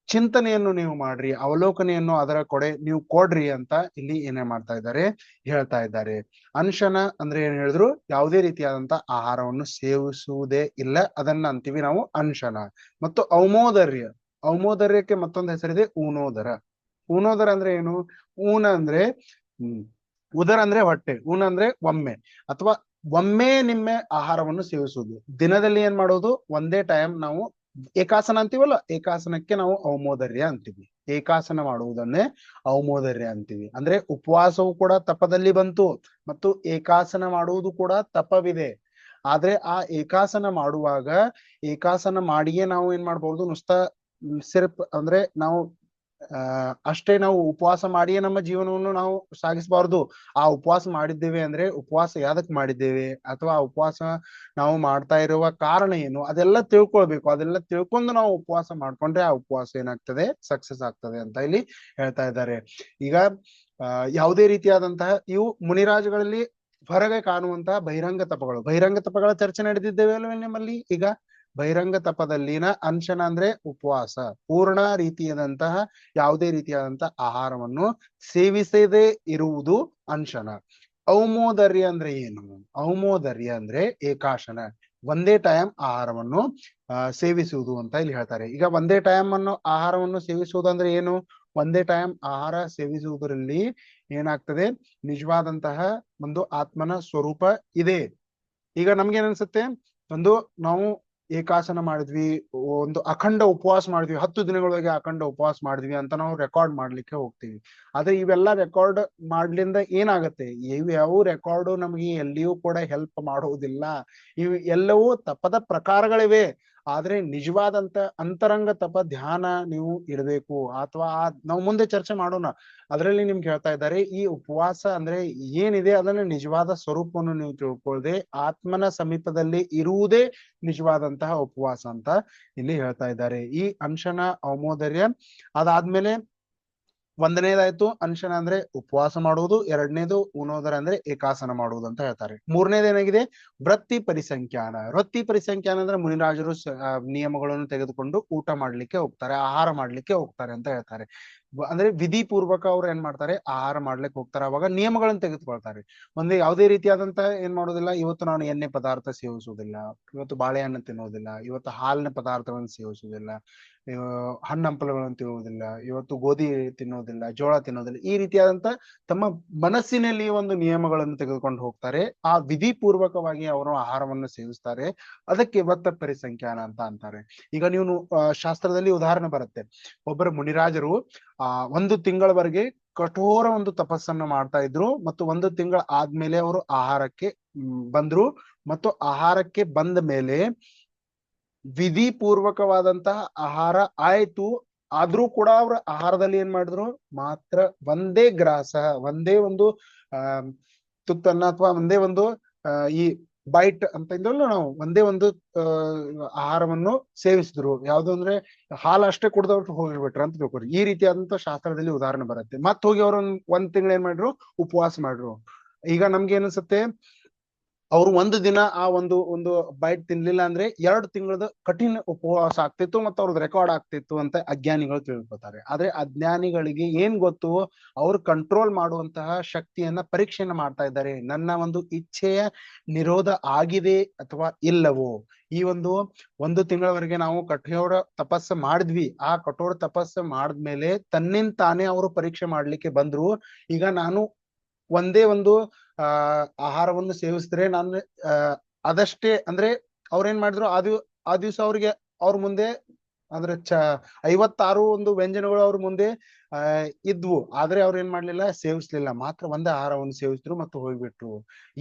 ಚಿಂತನೆಯನ್ನು ನೀವು ಮಾಡ್ರಿ, ಅವಲೋಕನೆಯನ್ನು ಅದರ ನೀವು ಕೊಡ್ರಿ ಅಂತ ಇಲ್ಲಿ ಏನೇ ಮಾಡ್ತಾ ಇದ್ದಾರೆ, ಹೇಳ್ತಾ ಇದ್ದಾರೆ. ಅನ್ಶನ ಅಂದ್ರೆ ಏನ್ ಹೇಳಿದ್ರು, ಯಾವುದೇ ರೀತಿಯಾದಂತ ಆಹಾರವನ್ನು ಸೇವಿಸುವುದೇ ಇಲ್ಲ, ಅದನ್ನ ಅಂತೀವಿ ನಾವು ಅನ್ಶನ. ಮತ್ತು ಔಮೋದರ್ಯಕ್ಕೆ ಮತ್ತೊಂದು ಹೆಸರಿದೆ ಊನೋದರ. ಊನೋದರ ಅಂದ್ರೆ ಏನು, ಊನ ಅಂದ್ರೆ ಉದರ ಅಂದ್ರೆ ಹೊಟ್ಟೆ, ಊನ ಅಂದ್ರೆ ಒಮ್ಮೆ, ಅಥವಾ ಒಮ್ಮೆ ನಿಮ್ಮೆ ಆಹಾರವನ್ನು ಸೇವಿಸುವುದು. ದಿನದಲ್ಲಿ ಏನ್ ಮಾಡೋದು, ಒಂದೇ ಟೈಮ್ ನಾವು ಏಕಾಸನ ಅಂತೀವಲ್ಲ, ಏಕಾಸನಕ್ಕೆ ನಾವು ಔಮೋದರ್ಯ ಅಂತೀವಿ. ಏಕಾಸನ ಮಾಡುವುದನ್ನೇ ಔಮೋದರ್ಯ ಅಂತೀವಿ. ಅಂದ್ರೆ ಉಪವಾಸವು ಕೂಡ ತಪದಲ್ಲಿ ಬಂತು, ಮತ್ತು ಏಕಾಸನ ಮಾಡುವುದು ಕೂಡ ತಪವಿದೆ. ಆದ್ರೆ ಆ ಏಕಾಸನ ಮಾಡುವಾಗ, ಏಕಾಸನ ಮಾಡಿಯೇ ನಾವು ಏನ್ ಮಾಡ್ಬೋದು, ಸಿರ್ಪ್ ಅಂದ್ರೆ ನಾವು ಅಷ್ಟೇ ನಾವು ಉಪವಾಸ ಮಾಡಿಯೇ ನಮ್ಮ ಜೀವನವನ್ನು ನಾವು ಸಾಗಿಸಬಾರ್ದು. ಆ ಉಪವಾಸ ಮಾಡಿದ್ದೇವೆ ಅಂದ್ರೆ ಉಪವಾಸ ಯಾದಕ್ ಮಾಡಿದ್ದೇವೆ, ಅಥವಾ ಆ ಉಪವಾಸ ನಾವು ಮಾಡ್ತಾ ಇರುವ ಕಾರಣ ಏನು, ಅದೆಲ್ಲ ತಿಳ್ಕೊಳ್ಬೇಕು. ಅದೆಲ್ಲ ತಿಳ್ಕೊಂಡು ನಾವು ಉಪವಾಸ ಮಾಡ್ಕೊಂಡ್ರೆ ಆ ಉಪವಾಸ ಏನಾಗ್ತದೆ, ಸಕ್ಸಸ್ ಆಗ್ತದೆ ಅಂತ ಇಲ್ಲಿ ಹೇಳ್ತಾ ಇದ್ದಾರೆ. ಈಗ ಯಾವುದೇ ರೀತಿಯಾದಂತಹ ಇವು ಮುನಿರಾಜಗಳಲ್ಲಿ ಹೊರಗೆ ಕಾಣುವಂತಹ ಬಹಿರಂಗ ತಪಗಳ ಚರ್ಚೆ ನಡೆದಿದ್ದೇವೆ ಅಲ್ವೇ ನಿಮ್ಮಲ್ಲಿ. ಈಗ ಬಹಿರಂಗ ತಪದಲ್ಲಿನ ಅನ್ಶನ ಅಂದ್ರೆ ಉಪವಾಸ, ಪೂರ್ಣ ರೀತಿಯಾದಂತಹ ಯಾವುದೇ ರೀತಿಯಾದಂತಹ ಆಹಾರವನ್ನು ಸೇವಿಸದೇ ಇರುವುದು ಅನ್ಶನ. ಔಮೋದರ್ಯ ಅಂದ್ರೆ ಏನು, ಔಮೋದರ್ಯ ಅಂದ್ರೆ ಏಕಾಶನ, ಒಂದೇ ಟೈಮ್ ಆಹಾರವನ್ನು ಸೇವಿಸುವುದು ಅಂತ ಇಲ್ಲಿ ಹೇಳ್ತಾರೆ. ಈಗ ಒಂದೇ ಟೈಮ್ ಆಹಾರವನ್ನು ಸೇವಿಸುವುದು ಅಂದ್ರೆ ಏನು, ಒಂದೇ ಟೈಮ್ ಆಹಾರ ಸೇವಿಸುವುದರಲ್ಲಿ ಏನಾಗ್ತದೆ, ನಿಜವಾದಂತಹ ಒಂದು ಆತ್ಮನ ಸ್ವರೂಪ ಇದೆ. ಈಗ ನಮ್ಗೆ ಏನ್ ಒಂದು ನಾವು ಏಕಾಸನ ಮಾಡಿದ್ವಿ, ಒಂದು ಅಖಂಡ ಉಪವಾಸ ಮಾಡಿದ್ವಿ, 10 ದಿನಗಳೊಳಗೆ ಅಖಂಡ ಉಪವಾಸ ಮಾಡಿದ್ವಿ ಅಂತ ನಾವು ರೆಕಾರ್ಡ್ ಮಾಡ್ಲಿಕ್ಕೆ ಹೋಗ್ತೀವಿ. ಆದ್ರೆ ಇವೆಲ್ಲ ರೆಕಾರ್ಡ್ ಮಾಡ್ಲಿಂದ ಏನಾಗತ್ತೆ, ಇವ್ಯಾವ ರೆಕಾರ್ಡು ನಮ್ಗೆ ಎಲ್ಲಿಯೂ ಕೂಡ ಹೆಲ್ಪ್ ಮಾಡುವುದಿಲ್ಲ. ಇವು ಎಲ್ಲವೂ ತಪದ ಪ್ರಕಾರಗಳಿವೆ. ಆದ್ರೆ ನಿಜವಾದಂತ ಅಂತರಂಗ ತಪ ಧ್ಯಾನ ನೀವು ಇಡಬೇಕು, ಅಥವಾ ನಾವು ಮುಂದೆ ಚರ್ಚೆ ಮಾಡೋಣ. ಅದರಲ್ಲಿ ನಿಮ್ಗೆ ಹೇಳ್ತಾ ಇದ್ದಾರೆ, ಈ ಉಪವಾಸ ಅಂದ್ರೆ ಏನಿದೆ ಅದನ್ನ ನಿಜವಾದ ಸ್ವರೂಪವನ್ನು ನೀವು ತಿಳ್ಕೊಳ್ಳದೆ ಆತ್ಮನ ಸಮೀಪದಲ್ಲಿ ಇರುವುದೇ ನಿಜವಾದಂತಹ ಉಪವಾಸ ಅಂತ ಇಲ್ಲಿ ಹೇಳ್ತಾ ಇದ್ದಾರೆ. ಈ ಅನ್ಶನ ಔಮೋದರ್ಯ ಅದಾದ್ಮೇಲೆ ಒಂದನೇದಾಯ್ತು ಅನ್ಶನ ಅಂದ್ರೆ ಉಪವಾಸ ಮಾಡುವುದು, ಎರಡನೇದು ಉಣೋದರ ಅಂದ್ರೆ ಏಕಾಸನ ಮಾಡುವುದು ಅಂತ ಹೇಳ್ತಾರೆ. ಮೂರನೇದೇನಾಗಿದೆ, ವೃತ್ತಿ ಪರಿಸಂಖ್ಯಾನ. ವೃತ್ತಿ ಪರಿಸಂಖ್ಯಾನ ಅಂದ್ರೆ ಮುನಿರಾಜರು ನಿಯಮಗಳನ್ನು ತೆಗೆದುಕೊಂಡು ಊಟ ಮಾಡ್ಲಿಕ್ಕೆ ಹೋಗ್ತಾರೆ, ಆಹಾರ ಮಾಡ್ಲಿಕ್ಕೆ ಹೋಗ್ತಾರೆ ಅಂತ ಹೇಳ್ತಾರೆ. ಅಂದ್ರೆ ವಿಧಿ ಪೂರ್ವಕ ಅವ್ರು ಏನ್ ಮಾಡ್ತಾರೆ, ಆಹಾರ ಮಾಡ್ಲಿಕ್ಕೆ ಹೋಗ್ತಾರೆ, ಅವಾಗ ನಿಯಮಗಳನ್ನು ತೆಗೆದುಕೊಳ್ತಾರೆ. ಒಂದು ಯಾವುದೇ ರೀತಿಯಾದಂತ ಏನ್ ಮಾಡೋದಿಲ್ಲ, ಇವತ್ತು ನಾನು ಎಣ್ಣೆ ಪದಾರ್ಥ ಸೇವಿಸುವುದಿಲ್ಲ, ಇವತ್ತು ಬಾಳೆಹಣ್ಣು ತಿನ್ನೋದಿಲ್ಲ, ಇವತ್ತು ಹಾಲಿನ ಪದಾರ್ಥಗಳನ್ನು ಸೇವಿಸುವುದಿಲ್ಲ, ಹಣ್ಣಂಪಲುಗಳನ್ನು ತಿನ್ನುವುದಿಲ್ಲ, ಇವತ್ತು ಗೋಧಿ ತಿನ್ನೋದಿಲ್ಲ, ಜೋಳ ತಿನ್ನೋದಿಲ್ಲ, ಈ ರೀತಿಯಾದಂತ ತಮ್ಮ ಮನಸ್ಸಿನಲ್ಲಿ ಒಂದು ನಿಯಮಗಳನ್ನು ತೆಗೆದುಕೊಂಡು ಹೋಗ್ತಾರೆ. ಆ ವಿಧಿ ಪೂರ್ವಕವಾಗಿ ಅವರು ಆಹಾರವನ್ನು ಸೇವಿಸ್ತಾರೆ. ಅದಕ್ಕೆ ವೃತ್ತ ಪರಿಸಂಖ್ಯಾನ ಅಂತ ಅಂತಾರೆ. ಈಗ ನೀವು ಶಾಸ್ತ್ರದಲ್ಲಿ ಉದಾಹರಣೆ ಬರುತ್ತೆ, ಒಬ್ಬರು ಮುನಿರಾಜರು 1 ತಿಂಗಳವರೆಗೆ ಕಠೋರ ಒಂದು ತಪಸ್ಸನ್ನು ಮಾಡ್ತಾ ಇದ್ರು ಮತ್ತು ಒಂದು ತಿಂಗಳ ಆದ್ಮೇಲೆ ಅವರು ಆಹಾರಕ್ಕೆ ಬಂದ್ರು ಮತ್ತು ಆಹಾರಕ್ಕೆ ಬಂದ ಮೇಲೆ ವಿಧಿ ಪೂರ್ವಕವಾದಂತಹ ಆಹಾರ ಆಯ್ತು. ಆದ್ರೂ ಕೂಡ ಅವ್ರ ಆಹಾರದಲ್ಲಿ ಏನ್ ಮಾಡಿದ್ರು, ಮಾತ್ರ ಒಂದೇ ಗ್ರಾಸ, ಒಂದೇ ಒಂದು ಆ ತುತ್ತನ್ನ ಅಥವಾ ಒಂದೇ ಒಂದು ಈ ಬೈಟ್ ಅಂತ ಇದ್ವಲ್ಲ ನಾವು, ಒಂದೇ ಒಂದು ಆಹಾರವನ್ನು ಸೇವಿಸಿದ್ರು. ಯಾವ್ದು ಅಂದ್ರೆ ಹಾಲು ಅಷ್ಟೇ ಕುಡ್ದವ್ರು ಹೋಗಿಬಿಟ್ರ ಅಂತ ತಿಳ್ಕೊರಿ. ಈ ರೀತಿಯಾದಂತ ಶಾಸ್ತ್ರದಲ್ಲಿ ಉದಾಹರಣೆ ಬರುತ್ತೆ. ಮತ್ ಹೋಗಿ ಅವ್ರ ಒಂದ್ ತಿಂಗಳು ಏನ್ ಮಾಡ್ರು, ಉಪವಾಸ ಮಾಡ್ರು. ಈಗ ನಮ್ಗೆ ಏನ್ಸುತ್ತೆ, ಅವ್ರು ಒಂದು ದಿನ ಆ ಒಂದು ಬೈಟ್ ತಿನ್ಲಿಲ್ಲ ಅಂದ್ರೆ 2 ತಿಂಗಳದ ಕಠಿಣ ಉಪವಾಸ ಆಗ್ತಿತ್ತು ಮತ್ತು ಅವ್ರದ್ದು ರೆಕಾರ್ಡ್ ಆಗ್ತಿತ್ತು ಅಂತ ಅಜ್ಞಾನಿಗಳು ತಿಳ್ಕೊತಾರೆ. ಆದ್ರೆ ಅಜ್ಞಾನಿಗಳಿಗೆ ಏನ್ ಗೊತ್ತು, ಅವ್ರು ಕಂಟ್ರೋಲ್ ಮಾಡುವಂತಹ ಶಕ್ತಿಯನ್ನ ಪರೀಕ್ಷೆಯನ್ನ ಮಾಡ್ತಾ ಇದ್ದಾರೆ. ನನ್ನ ಒಂದು ಇಚ್ಛೆಯ ನಿರೋಧ ಆಗಿದೆ ಅಥವಾ ಇಲ್ಲವೋ. ಈ ಒಂದು ತಿಂಗಳವರೆಗೆ ನಾವು ಕಠೋರ ತಪಸ್ಸು ಮಾಡಿದ್ವಿ. ಆ ಕಠೋರ ತಪಸ್ಸು ಮಾಡಿದ್ಮೇಲೆ ತನ್ನಿಂತಾನೇ ಅವರು ಪರೀಕ್ಷೆ ಮಾಡ್ಲಿಕ್ಕೆ ಬಂದ್ರು. ಈಗ ನಾನು ಒಂದೇ ಒಂದು ಆಹಾರವನ್ನು ಸೇವಿಸಿದ್ರೆ ನಾನು ಅದಷ್ಟೇ ಅಂದ್ರೆ ಅವ್ರೇನ್ ಮಾಡಿದ್ರು, ಆ ದಿವ್ಸ ಅವ್ರಿಗೆ ಅವ್ರ ಮುಂದೆ ಅಂದ್ರೆ 56 ಒಂದು ವ್ಯಂಜನಗಳು ಅವ್ರ ಮುಂದೆ ಇದ್ವು. ಆದ್ರೆ ಅವ್ರು ಏನ್ ಮಾಡ್ಲಿಲ್ಲ, ಸೇವಿಸ್ಲಿಲ್ಲ, ಮಾತ್ರ ಒಂದೇ ಆಹಾರವನ್ನು ಸೇವಿಸಿದ್ರು ಮತ್ತು ಹೋಗ್ಬಿಟ್ರು.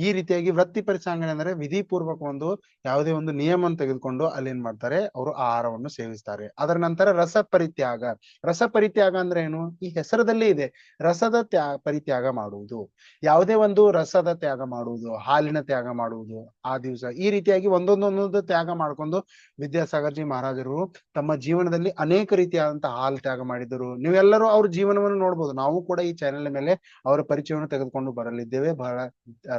ಈ ರೀತಿಯಾಗಿ ವೃತ್ತಿ ಪರಿಸಾಂಗನೆ ಅಂದ್ರೆ ವಿಧಿ ಪೂರ್ವಕ ಒಂದು ಯಾವುದೇ ಒಂದು ನಿಯಮವನ್ನು ತೆಗೆದುಕೊಂಡು ಅಲ್ಲಿ ಏನ್ ಮಾಡ್ತಾರೆ, ಅವರು ಆಹಾರವನ್ನು ಸೇವಿಸ್ತಾರೆ. ಅದರ ನಂತರ ರಸ ಪರಿತ್ಯಾಗ. ರಸ ಪರಿತ್ಯಾಗ ಅಂದ್ರೆ ಏನು, ಈ ಹೆಸರದಲ್ಲಿ ಇದೆ, ರಸದ ಪರಿತ್ಯಾಗ ಮಾಡುವುದು. ಯಾವುದೇ ಒಂದು ರಸದ ತ್ಯಾಗ ಮಾಡುವುದು, ಹಾಲಿನ ತ್ಯಾಗ ಮಾಡುವುದು ಆ ದಿವಸ. ಈ ರೀತಿಯಾಗಿ ಒಂದೊಂದೊಂದೊಂದು ತ್ಯಾಗ ಮಾಡ್ಕೊಂಡು ವಿದ್ಯಾಸಾಗರ್ ಜಿ ಮಹಾರಾಜರು ತಮ್ಮ ಜೀವನದಲ್ಲಿ ಅನೇಕ ರೀತಿಯಾದಂತಹ ಹಾಲು ತ್ಯಾಗ ಮಾಡಿದರು. ನೀವೆಲ್ಲರೂ ಅವ್ರ ಜೀವನವನ್ನು ನೋಡ್ಬೋದು. ನಾವು ಕೂಡ ಈ ಚಾನೆಲ್ ಮೇಲೆ ಅವರ ಪರಿಚಯವನ್ನು ತೆಗೆದುಕೊಂಡು ಬರಲಿದ್ದೇವೆ. ಬಹಳ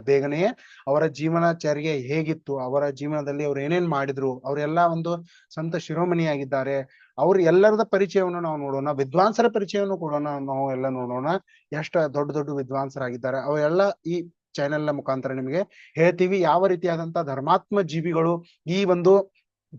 ಬೇಗನೆಯೇ ಅವರ ಜೀವನಚರ್ಯೆ ಹೇಗಿತ್ತು, ಅವರ ಜೀವನದಲ್ಲಿ ಅವ್ರು ಏನೇನ್ ಮಾಡಿದ್ರು, ಅವರೆಲ್ಲ ಒಂದು ಸಂತ ಶಿರೋಮಣಿಯಾಗಿದ್ದಾರೆ. ಅವ್ರ ಎಲ್ಲರದ ಪರಿಚಯವನ್ನು ನಾವು ನೋಡೋಣ. ವಿದ್ವಾಂಸರ ಪರಿಚಯವನ್ನು ಕೂಡ ನಾವು ಎಲ್ಲ ನೋಡೋಣ. ಎಷ್ಟು ದೊಡ್ಡ ದೊಡ್ಡ ವಿದ್ವಾಂಸರಾಗಿದ್ದಾರೆ ಅವೆಲ್ಲ ಈ ಚಾನೆಲ್ ನ ಮುಖಾಂತರ ನಿಮಗೆ ಹೇಳ್ತೀವಿ. ಯಾವ ರೀತಿಯಾದಂತಹ ಧರ್ಮಾತ್ಮ ಜೀವಿಗಳು ಈ ಒಂದು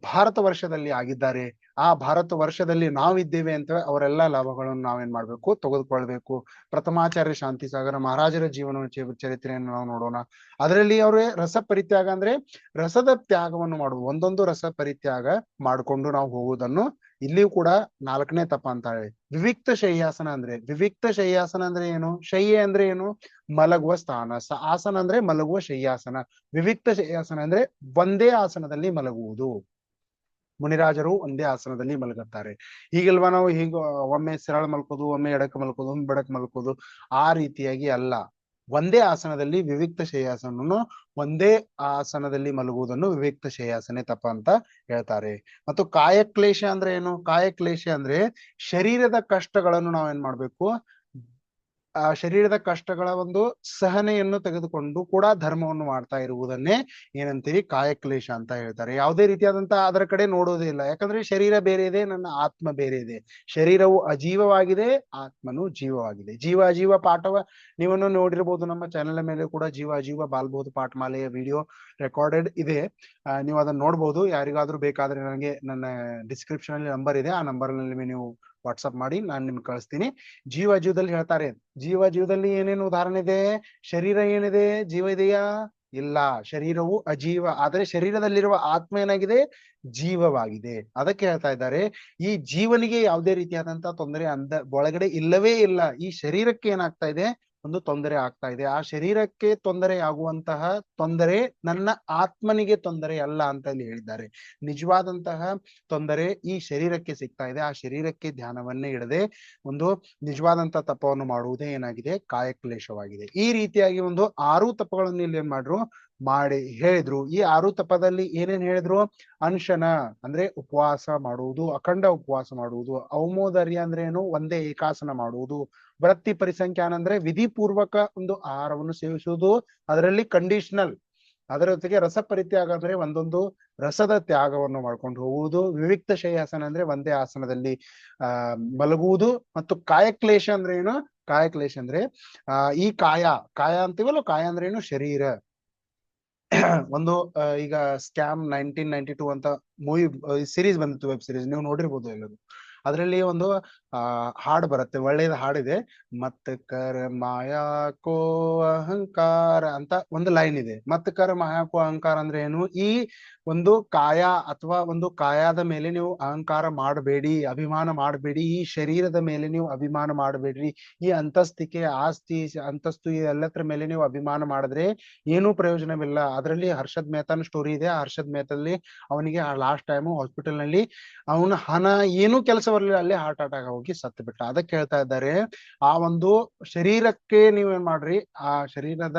ಭಾರತ ವರ್ಷದಲ್ಲಿ ಆಗಿದ್ದಾರೆ, ಆ ಭಾರತ ವರ್ಷದಲ್ಲಿ ನಾವಿದ್ದೇವೆ ಅಂತ ಅವರೆಲ್ಲ ಲಾಭಗಳನ್ನು ನಾವೇನ್ ಮಾಡ್ಬೇಕು, ತೆಗೆದುಕೊಳ್ಬೇಕು. ಪ್ರಥಮಾಚಾರ್ಯ ಶಾಂತಿಸಾಗರ ಮಹಾರಾಜರ ಜೀವನ ಚರಿತ್ರೆಯನ್ನು ನಾವು ನೋಡೋಣ. ಅದರಲ್ಲಿ ಅವ್ರೆ ರಸ ಪರಿತ್ಯಾಗ ಅಂದ್ರೆ ರಸದ ತ್ಯಾಗವನ್ನು ಮಾಡುವುದು, ಒಂದೊಂದು ರಸ ಪರಿತ್ಯಾಗ ಮಾಡಿಕೊಂಡು ನಾವು ಹೋಗುವುದನ್ನು ಇಲ್ಲಿಯೂ ಕೂಡ 4ನೇ ತಪ ಅಂತ ಹೇಳಿ. ವಿವಿಕ್ತ ಶಯ್ಯಾಸನ ಅಂದ್ರೆ ಏನು, ಶಯ್ಯೆ ಅಂದ್ರೆ ಏನು, ಮಲಗುವ ಸ್ಥಾನ. ಆಸನ ಅಂದ್ರೆ ಮಲಗುವ ಶಯ್ಯಾಸನ. ವಿವಿಕ್ತ ಶಯ್ಯಾಸನ ಅಂದ್ರೆ ಒಂದೇ ಆಸನದಲ್ಲಿ ಮಲಗುವುದು. ಮುನಿರಾಜರು ಒಂದೇ ಆಸನದಲ್ಲಿ ಮಲಗುತ್ತಾರೆ. ಹೀಗಲ್ವಾ ನಾವು ಹೀಗ ಒಮ್ಮೆ ಸರಳ ಮಲ್ಕೋದು, ಒಮ್ಮೆ ಎಡಕ್ ಮಲ್ಕೋದು, ಒಮ್ಮೆ ಬಡಕ್ ಮಲ್ಕೋದು, ಆ ರೀತಿಯಾಗಿ ಅಲ್ಲ. ಒಂದೇ ಆಸನದಲ್ಲಿ ವಿವಿಕ್ತ ಶಯ್ಯಾಸನವನ್ನು, ಒಂದೇ ಆಸನದಲ್ಲಿ ಮಲಗುವುದನ್ನು ವಿವಿಕ್ತ ಶಯ್ಯಾಸನೆ ತಪ ಅಂತ ಹೇಳ್ತಾರೆ. ಮತ್ತು ಕಾಯಕ್ಲೇಶ ಅಂದ್ರೆ ಏನು, ಕಾಯಕ್ಲೇಶ ಅಂದ್ರೆ ಶರೀರದ ಕಷ್ಟಗಳನ್ನು ನಾವೇನ್ ಮಾಡ್ಬೇಕು, ಆ ಶರೀರದ ಕಷ್ಟಗಳ ಒಂದು ಸಹನೆಯನ್ನು ತೆಗೆದುಕೊಂಡು ಕೂಡ ಧರ್ಮವನ್ನು ಮಾಡ್ತಾ ಇರುವುದನ್ನೇ ಏನಂತೀವಿ, ಕಾಯಕ್ಲೇಶ ಅಂತ ಹೇಳ್ತಾರೆ. ಯಾವುದೇ ರೀತಿಯಾದಂತಹ ಅದರ ಕಡೆ ನೋಡೋದೇ ಇಲ್ಲ. ಯಾಕಂದ್ರೆ ಶರೀರ ಬೇರೆ ಇದೆ, ನನ್ನ ಆತ್ಮ ಬೇರೆ ಇದೆ. ಶರೀರವು ಅಜೀವವಾಗಿದೆ, ಆತ್ಮನು ಜೀವವಾಗಿದೆ. ಜೀವ ಅಜೀವ ಪಾಠವ ನೀವನ್ನು ನೋಡಿರ್ಬೋದು. ನಮ್ಮ ಚಾನೆಲ್ ಮೇಲೆ ಕೂಡ ಜೀವ ಅಜೀವ ಬಾಲ್ಬಹುದು ಪಾಠಮಾಲೆಯ ವಿಡಿಯೋ ರೆಕಾರ್ಡೆಡ್ ಇದೆ. ನೀವು ಅದನ್ನ ನೋಡ್ಬೋದು. ಯಾರಿಗಾದ್ರೂ ಬೇಕಾದ್ರೆ ನನಗೆ ನನ್ನ ಡಿಸ್ಕ್ರಿಪ್ಷನ್ ಅಲ್ಲಿ ನಂಬರ್ ಇದೆ, ಆ ನಂಬರ್ ನಲ್ಲಿ ನೀವು ವಾಟ್ಸಪ್ ಮಾಡಿ, ನಾನು ನಿಮ್ಗೆ ಕಳಿಸ್ತೀನಿ. ಜೀವ ಜೀವದಲ್ಲಿ ಹೇಳ್ತಾರೆ, ಜೀವ ಜೀವದಲ್ಲಿ ಏನೇನು ಉದಾಹರಣೆ ಇದೆ, ಶರೀರ ಏನಿದೆ, ಜೀವ ಇದೆಯಾ, ಇಲ್ಲ. ಶರೀರವು ಅಜೀವ, ಆದರೆ ಶರೀರದಲ್ಲಿರುವ ಆತ್ಮ ಏನಾಗಿದೆ, ಜೀವವಾಗಿದೆ. ಅದಕ್ಕೆ ಹೇಳ್ತಾ ಇದ್ದಾರೆ, ಈ ಜೀವನಿಗೆ ಯಾವುದೇ ರೀತಿಯಾದಂತಹ ತೊಂದರೆ ಒಳಗಡೆ ಇಲ್ಲವೇ ಇಲ್ಲ. ಈ ಶರೀರಕ್ಕೆ ಏನಾಗ್ತಾ ಇದೆ, ಒಂದು ತೊಂದರೆ ಆಗ್ತಾ ಇದೆ. ಆ ಶರೀರಕ್ಕೆ ತೊಂದರೆ ಆಗುವಂತಹ ತೊಂದರೆ ನನ್ನ ಆತ್ಮನಿಗೆ ತೊಂದರೆ ಅಲ್ಲ ಅಂತ ಇಲ್ಲಿ ಹೇಳಿದ್ದಾರೆ. ನಿಜವಾದಂತಹ ತೊಂದರೆ ಈ ಶರೀರಕ್ಕೆ ಸಿಗ್ತಾ ಇದೆ. ಆ ಶರೀರಕ್ಕೆ ಧ್ಯಾನವನ್ನೇ ಇಡದೆ ಒಂದು ನಿಜವಾದಂತಹ ತಪವನ್ನು ಮಾಡುವುದೇ ಏನಾಗಿದೆ, ಕಾಯಕ್ಲೇಶವಾಗಿದೆ. ಈ ರೀತಿಯಾಗಿ ಒಂದು 6 ತಪಗಳನ್ನು ಇಲ್ಲಿ ಏನ್ ಮಾಡ್ರು, ಮಾಡಿ ಹೇಳಿದ್ರು. ಈ 6 ತಪದಲ್ಲಿ ಏನೇನ್ ಹೇಳಿದ್ರು, ಅನ್ಶನ ಅಂದ್ರೆ ಉಪವಾಸ ಮಾಡುವುದು, ಅಖಂಡ ಉಪವಾಸ ಮಾಡುವುದು. ಔಮೋದರ್ಯ ಅಂದ್ರೆ ಏನು, ಒಂದೇ ಏಕಾಸನ ಮಾಡುವುದು. ವೃತ್ತಿ ಪರಿಸಂಖ್ಯಾನ ಅಂದ್ರೆ ವಿಧಿಪೂರ್ವಕ ಒಂದು ಆಹಾರವನ್ನು ಸೇವಿಸುವುದು, ಅದರಲ್ಲಿ ಕಂಡೀಷನಲ್. ಅದರ ಜೊತೆಗೆ ರಸ ಪರಿತ್ಯಾಗ ಅಂದ್ರೆ ಒಂದೊಂದು ರಸದ ತ್ಯಾಗವನ್ನು ಮಾಡ್ಕೊಂಡು ಹೋಗುವುದು. ವಿವಿಕ್ತ ಶಯ್ಯಾಸನ ಅಂದ್ರೆ ಒಂದೇ ಆಸನದಲ್ಲಿ ಮಲಗುವುದು. ಮತ್ತು ಕಾಯಕ್ಲೇಶ ಅಂದ್ರೆ ಏನು, ಕಾಯಕ್ಲೇಶ ಅಂದ್ರೆ ಈ ಕಾಯ ಅಂತೀವಲ್ಲ, ಕಾಯ ಅಂದ್ರೆ ಏನು, ಶರೀರ. ಒಂದು ಈಗ ಸ್ಕ್ಯಾಮ್ 1992 ಅಂತ ಮೂವಿ ಸೀರೀಸ್ ಬಂದಿತ್ತು, ವೆಬ್ ಸೀರೀಸ್, ನೀವು ನೋಡಿರ್ಬೋದು ಎಲ್ಲರೂ. ಅದರಲ್ಲಿ ಒಂದು ಹಾಡು ಬರುತ್ತೆ, ಒಳ್ಳೇದ ಹಾಡಿದೆ. ಮತ್ ಕರ ಮಾಯಾಕೋ ಅಹಂಕಾರ ಅಂತ ಒಂದು ಲೈನ್ ಇದೆ. ಮತ್ ಕರ ಮಾಯಾಕೋ ಅಹಂಕಾರ ಅಂದ್ರೆ ಏನು? ಈ ಒಂದು ಕಾಯ ಅಥವಾ ಒಂದು ಕಾಯದ ಮೇಲೆ ನೀವು ಅಹಂಕಾರ ಮಾಡಬೇಡಿ, ಅಭಿಮಾನ ಮಾಡಬೇಡಿ. ಈ ಶರೀರದ ಮೇಲೆ ನೀವು ಅಭಿಮಾನ ಮಾಡಬೇಡ್ರಿ. ಈ ಅಂತಸ್ತಿಕೆ, ಆಸ್ತಿ, ಅಂತಸ್ತು ಎಲ್ಲತ್ರ ಮೇಲೆ ನೀವು ಅಭಿಮಾನ ಮಾಡಿದ್ರೆ ಏನೂ ಪ್ರಯೋಜನವಿಲ್ಲ. ಅದರಲ್ಲಿ ಹರ್ಷದ್ ಮೆಹತಾನ ಸ್ಟೋರಿ ಇದೆ. ಆ ಹರ್ಷದ್ ಮೆಹತಲ್ಲಿ ಅವನಿಗೆ ಲಾಸ್ಟ್ ಟೈಮ್ ಹಾಸ್ಪಿಟಲ್ ನಲ್ಲಿ ಅವನ ಹಣ ಏನೂ ಕೆಲಸ ಬರಲಿಲ್ಲ, ಅಲ್ಲೇ ಹಾರ್ಟ್ ಅಟ್ಯಾಕ್ ಹೋಗಿ ಸತ್ತು ಬಿಟ್ಟ. ಅದಕ್ಕೆ ಹೇಳ್ತಾ ಇದ್ದಾರೆ, ಆ ಒಂದು ಶರೀರಕ್ಕೆ ನೀವೇನ್ ಮಾಡ್ರಿ, ಆ ಶರೀರದ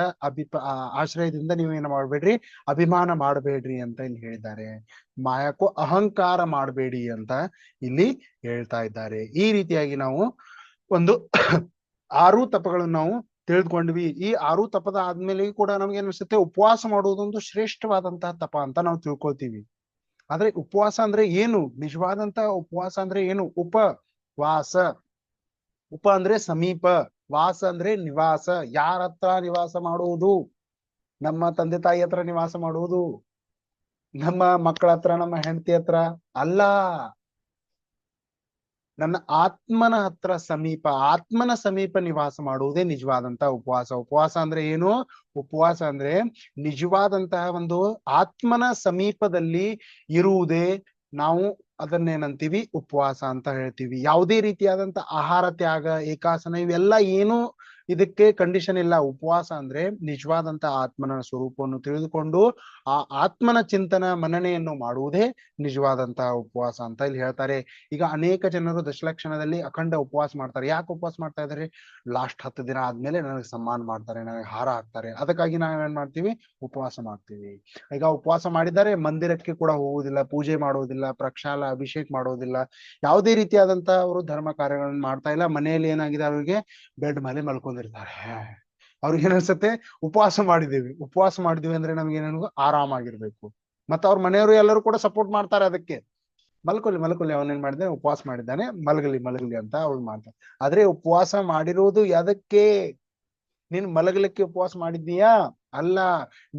ಆಶ್ರಯದಿಂದ ನೀವೇನ್ ಮಾಡ್ಬೇಡ್ರಿ, ಅಭಿಮಾನ ಮಾಡಬೇಡ್ರಿ ಅಂತ ಇಲ್ಲಿ ಹೇಳಿದ್ದಾರೆ. ಮಾಯಕ್ಕೂ ಅಹಂಕಾರ ಮಾಡಬೇಡಿ ಅಂತ ಇಲ್ಲಿ ಹೇಳ್ತಾ ಇದ್ದಾರೆ. ಈ ರೀತಿಯಾಗಿ ನಾವು ಒಂದು 6 ತಪಗಳನ್ನು ನಾವು ತಿಳಿದುಕೊಂಡ್ವಿ. ಈ 6 ತಪದ ಆದ್ಮೇಲೆ ಕೂಡ ನಮ್ಗೆ ಅನ್ಸುತ್ತೆ ಉಪವಾಸ ಮಾಡುವುದೊಂದು ಶ್ರೇಷ್ಠವಾದಂತಹ ತಪ ಅಂತ ನಾವು ತಿಳ್ಕೊಳ್ತೀವಿ. ಆದ್ರೆ ಉಪವಾಸ ಅಂದ್ರೆ ಏನು? ನಿಜವಾದಂತಹ ಉಪವಾಸ ಅಂದ್ರೆ ಏನು? ಉಪವಾಸ, ಉಪ ಅಂದ್ರೆ ಸಮೀಪ, ವಾಸ ಅಂದ್ರೆ ನಿವಾಸ. ಯಾರ ಹತ್ರ ನಿವಾಸ ಮಾಡುವುದು? ನಮ್ಮ ತಂದೆ ತಾಯಿ ಹತ್ರ ನಿವಾಸ ಮಾಡುವುದು, ನಮ್ಮ ಮಕ್ಕಳ ಹತ್ರ, ನಮ್ಮ ಹೆಂಡತಿ ಹತ್ರ ಅಲ್ಲ, ನನ್ನ ಆತ್ಮನ ಹತ್ರ ಸಮೀಪ, ಆತ್ಮನ ಸಮೀಪ ನಿವಾಸ ಮಾಡುವುದೇ ನಿಜವಾದಂತಹ ಉಪವಾಸ. ಉಪವಾಸ ಅಂದ್ರೆ ಏನು? ಉಪವಾಸ ಅಂದ್ರೆ ನಿಜವಾದಂತಹ ಒಂದು ಆತ್ಮನ ಸಮೀಪದಲ್ಲಿ ಇರುವುದೇ ನಾವು ಅದನ್ನೇನಂತೀವಿ? ಉಪವಾಸ ಅಂತ ಹೇಳ್ತೀವಿ. ಯಾವುದೇ ರೀತಿಯಾದಂತ ಆಹಾರ ತ್ಯಾಗ, ಏಕಾಸನ ಇವೆಲ್ಲ ಏನು ಇದಕ್ಕೆ ಕಂಡೀಷನ್ ಇಲ್ಲ. ಉಪವಾಸ ಅಂದ್ರೆ ನಿಜವಾದಂತ ಆತ್ಮನ ಸ್ವರೂಪವನ್ನು ತಿಳಿದುಕೊಂಡು ಆ ಆತ್ಮನ ಚಿಂತನ ಮನನೆಯನ್ನು ಮಾಡುವುದೇ ನಿಜವಾದಂತಹ ಉಪವಾಸ ಅಂತ ಇಲ್ಲಿ ಹೇಳ್ತಾರೆ. ಈಗ ಅನೇಕ ಜನರು ದಶಲಕ್ಷಣದಲ್ಲಿ ಅಖಂಡ ಉಪವಾಸ ಮಾಡ್ತಾರೆ. ಯಾಕೆ ಉಪವಾಸ ಮಾಡ್ತಾ ಇದಾರೆ? ಲಾಸ್ಟ್ 10 ದಿನ ಆದ್ಮೇಲೆ ನನಗೆ ಸನ್ಮಾನ ಮಾಡ್ತಾರೆ, ನನಗೆ ಹಾರ ಹಾಕ್ತಾರೆ, ಅದಕ್ಕಾಗಿ ನಾವೇನ್ ಮಾಡ್ತೀವಿ? ಉಪವಾಸ ಮಾಡ್ತೀವಿ. ಈಗ ಉಪವಾಸ ಮಾಡಿದ್ದಾರೆ, ಮಂದಿರಕ್ಕೆ ಕೂಡ ಹೋಗುವುದಿಲ್ಲ, ಪೂಜೆ ಮಾಡುವುದಿಲ್ಲ, ಪ್ರಕ್ಷಾಲ ಅಭಿಷೇಕ ಮಾಡುವುದಿಲ್ಲ, ಯಾವುದೇ ರೀತಿಯಾದಂತ ಅವರು ಧರ್ಮ ಕಾರ್ಯಗಳನ್ನು ಮಾಡ್ತಾ ಇಲ್ಲ. ಮನೆಯಲ್ಲಿ ಏನಾಗಿದೆ, ಅವರಿಗೆ ಬೆಡ್ ಮೇಲೆ ಮಲ್ಕೊಂಡಿರ್ತಾರೆ. ಅವ್ರಿಗೆ ಏನ್ಸುತ್ತೆ? ಉಪವಾಸ ಮಾಡಿದೀವಿ, ಉಪವಾಸ ಮಾಡಿದೀವಿ ಅಂದ್ರೆ ನಮ್ಗೆ ಏನೇನು ಆರಾಮಾಗಿರ್ಬೇಕು. ಮತ್ತ ಅವ್ರ ಮನೆಯವರು ಎಲ್ಲರೂ ಕೂಡ ಸಪೋರ್ಟ್ ಮಾಡ್ತಾರೆ ಅದಕ್ಕೆ. ಮಲ್ಕೊಳ್ಳಿ ಮಲ್ಕೊಳ್ಳಿ, ಅವನೇನ್ ಮಾಡಿದ್ದಾನೆ? ಉಪವಾಸ ಮಾಡಿದ್ದಾನೆ, ಮಲಗಲಿ ಮಲಗಲಿ ಅಂತ ಅವ್ರು ಮಾಡ್ತಾರೆ. ಆದ್ರೆ ಉಪವಾಸ ಮಾಡಿರೋದು ಎದಕ್ಕೆ? ನೀನ್ ಮಲಗಲಿಕ್ಕೆ ಉಪವಾಸ ಮಾಡಿದ್ದೀಯಾ? ಅಲ್ಲ.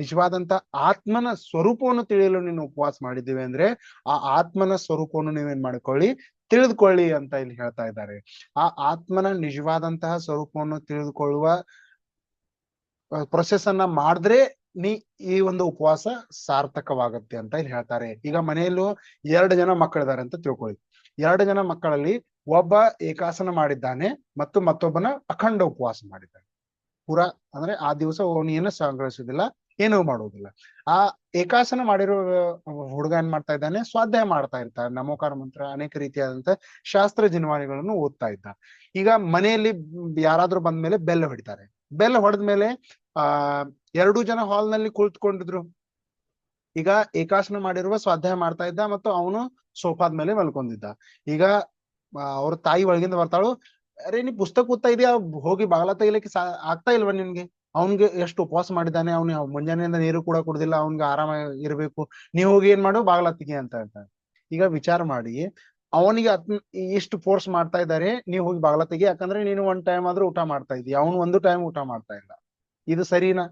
ನಿಜವಾದಂತ ಆತ್ಮನ ಸ್ವರೂಪವನ್ನು ತಿಳಿಯಲು ನೀನು ಉಪವಾಸ ಮಾಡಿದ್ದೀವಿ ಅಂದ್ರೆ ಆ ಆತ್ಮನ ಸ್ವರೂಪವನ್ನು ನೀವೇನ್ ಮಾಡ್ಕೊಳ್ಳಿ, ತಿಳಿದುಕೊಳ್ಳಿ ಅಂತ ಇಲ್ಲಿ ಹೇಳ್ತಾ ಇದ್ದಾರೆ. ಆ ಆತ್ಮನ ನಿಜವಾದಂತಹ ಸ್ವರೂಪವನ್ನು ತಿಳಿದುಕೊಳ್ಳುವ ಪ್ರೊಸೆಸ್ ಅನ್ನ ಮಾಡಿದ್ರೆ ಈ ಒಂದು ಉಪವಾಸ ಸಾರ್ಥಕವಾಗುತ್ತೆ ಅಂತ ಇಲ್ಲಿ ಹೇಳ್ತಾರೆ. ಈಗ ಮನೆಯಲ್ಲೂ 2 ಜನ ಮಕ್ಕಳಿದ್ದಾರೆ ಅಂತ ತಿಳ್ಕೊಳ್ಳಿ. 2 ಜನ ಮಕ್ಕಳಲ್ಲಿ ಒಬ್ಬ ಏಕಾಸನ ಮಾಡಿದ್ದಾನೆ ಮತ್ತು ಮತ್ತೊಬ್ಬನ ಅಖಂಡ ಉಪವಾಸ ಮಾಡಿದ್ದಾನೆ. ಪೂರಾ ಅಂದ್ರೆ ಆ ದಿವಸ ಅವನು ಏನು ಸಂಗ್ರಹಿಸುದಿಲ್ಲ, ಏನೂ ಮಾಡುವುದಿಲ್ಲ. ಆ ಏಕಾಸನ ಮಾಡಿರೋ ಹುಡುಗ ಏನ್ ಮಾಡ್ತಾ ಇದ್ದಾನೆ? ಸ್ವಾಧ್ಯಾಯ ಮಾಡ್ತಾ ಇರ್ತಾನೆ, ನಮೋಕಾರ ಮಂತ್ರ, ಅನೇಕ ರೀತಿಯಾದಂತ ಶಾಸ್ತ್ರ ಜಿನವಾಣಿಗಳನ್ನು ಓದ್ತಾ ಇದ್ದ. ಈಗ ಮನೆಯಲ್ಲಿ ಯಾರಾದ್ರೂ ಬಂದ್ಮೇಲೆ ಬೆಲ್ಲ ಹೊಡಿತಾರೆ. ಬೆಲ್ಲ ಹೊಡೆದ್ಮೇಲೆ 2 ಜನ ಹಾಲ್ ನಲ್ಲಿ ಕುಳಿತುಕೊಂಡಿದ್ರು. ಈಗ ಏಕಾಸನ ಮಾಡಿರುವ ಸ್ವಾಧ್ಯಾಯ ಮಾಡ್ತಾ ಇದ್ದ ಮತ್ತು ಅವನು ಸೋಫಾದ ಮೇಲೆ ಮಲ್ಕೊಂಡಿದ್ದ. ಈಗ ಅವ್ರ ತಾಯಿ ಒಳಗಿಂದ ಬರ್ತಾಳು, ಅರೆ ನೀ ಪುಸ್ತಕ ಓದ್ತಾ ಇದೀಯಾ, ಹೋಗಿ ಬಾಗಲ ತೆಗಿಲಿಕ್ಕೆ ಆಗ್ತಾ ಇಲ್ವಾ ನಿನ್ಗೆ? ಅವ್ನ್ಗೆ ಎಷ್ಟು ಉಪವಾಸ ಮಾಡಿದ್ದಾನೆ, ಅವ್ನು ಮುಂಜಾನೆಯಿಂದ ನೀರು ಕೂಡ ಕುಡ್ದಿಲ್ಲ, ಅವ್ನ್ಗೆ ಆರಾಮ ಇರ್ಬೇಕು, ನೀವ್ ಹೋಗಿ ಏನ್ ಮಾಡು, ಬಾಗಲ ತೆಗಿ ಅಂತ ಹೇಳ್ತಾರೆ. ಈಗ ವಿಚಾರ ಮಾಡಿ, ಅವನಿಗೆ ಎಷ್ಟು ಫೋರ್ಸ್ ಮಾಡ್ತಾ ಇದ್ದಾರೆ, ನೀವ್ ಹೋಗಿ ಬಾಗಲ ತೆಗಿ, ಯಾಕಂದ್ರೆ ನೀನು 1 ಟೈಮ್ ಆದ್ರೂ ಊಟ ಮಾಡ್ತಾ ಇದೀಯ, ಅವನು 1 ಟೈಮ್ ಊಟ ಮಾಡ್ತಾ ಇಲ್ಲ. ಇದು ಸರಿನಾ?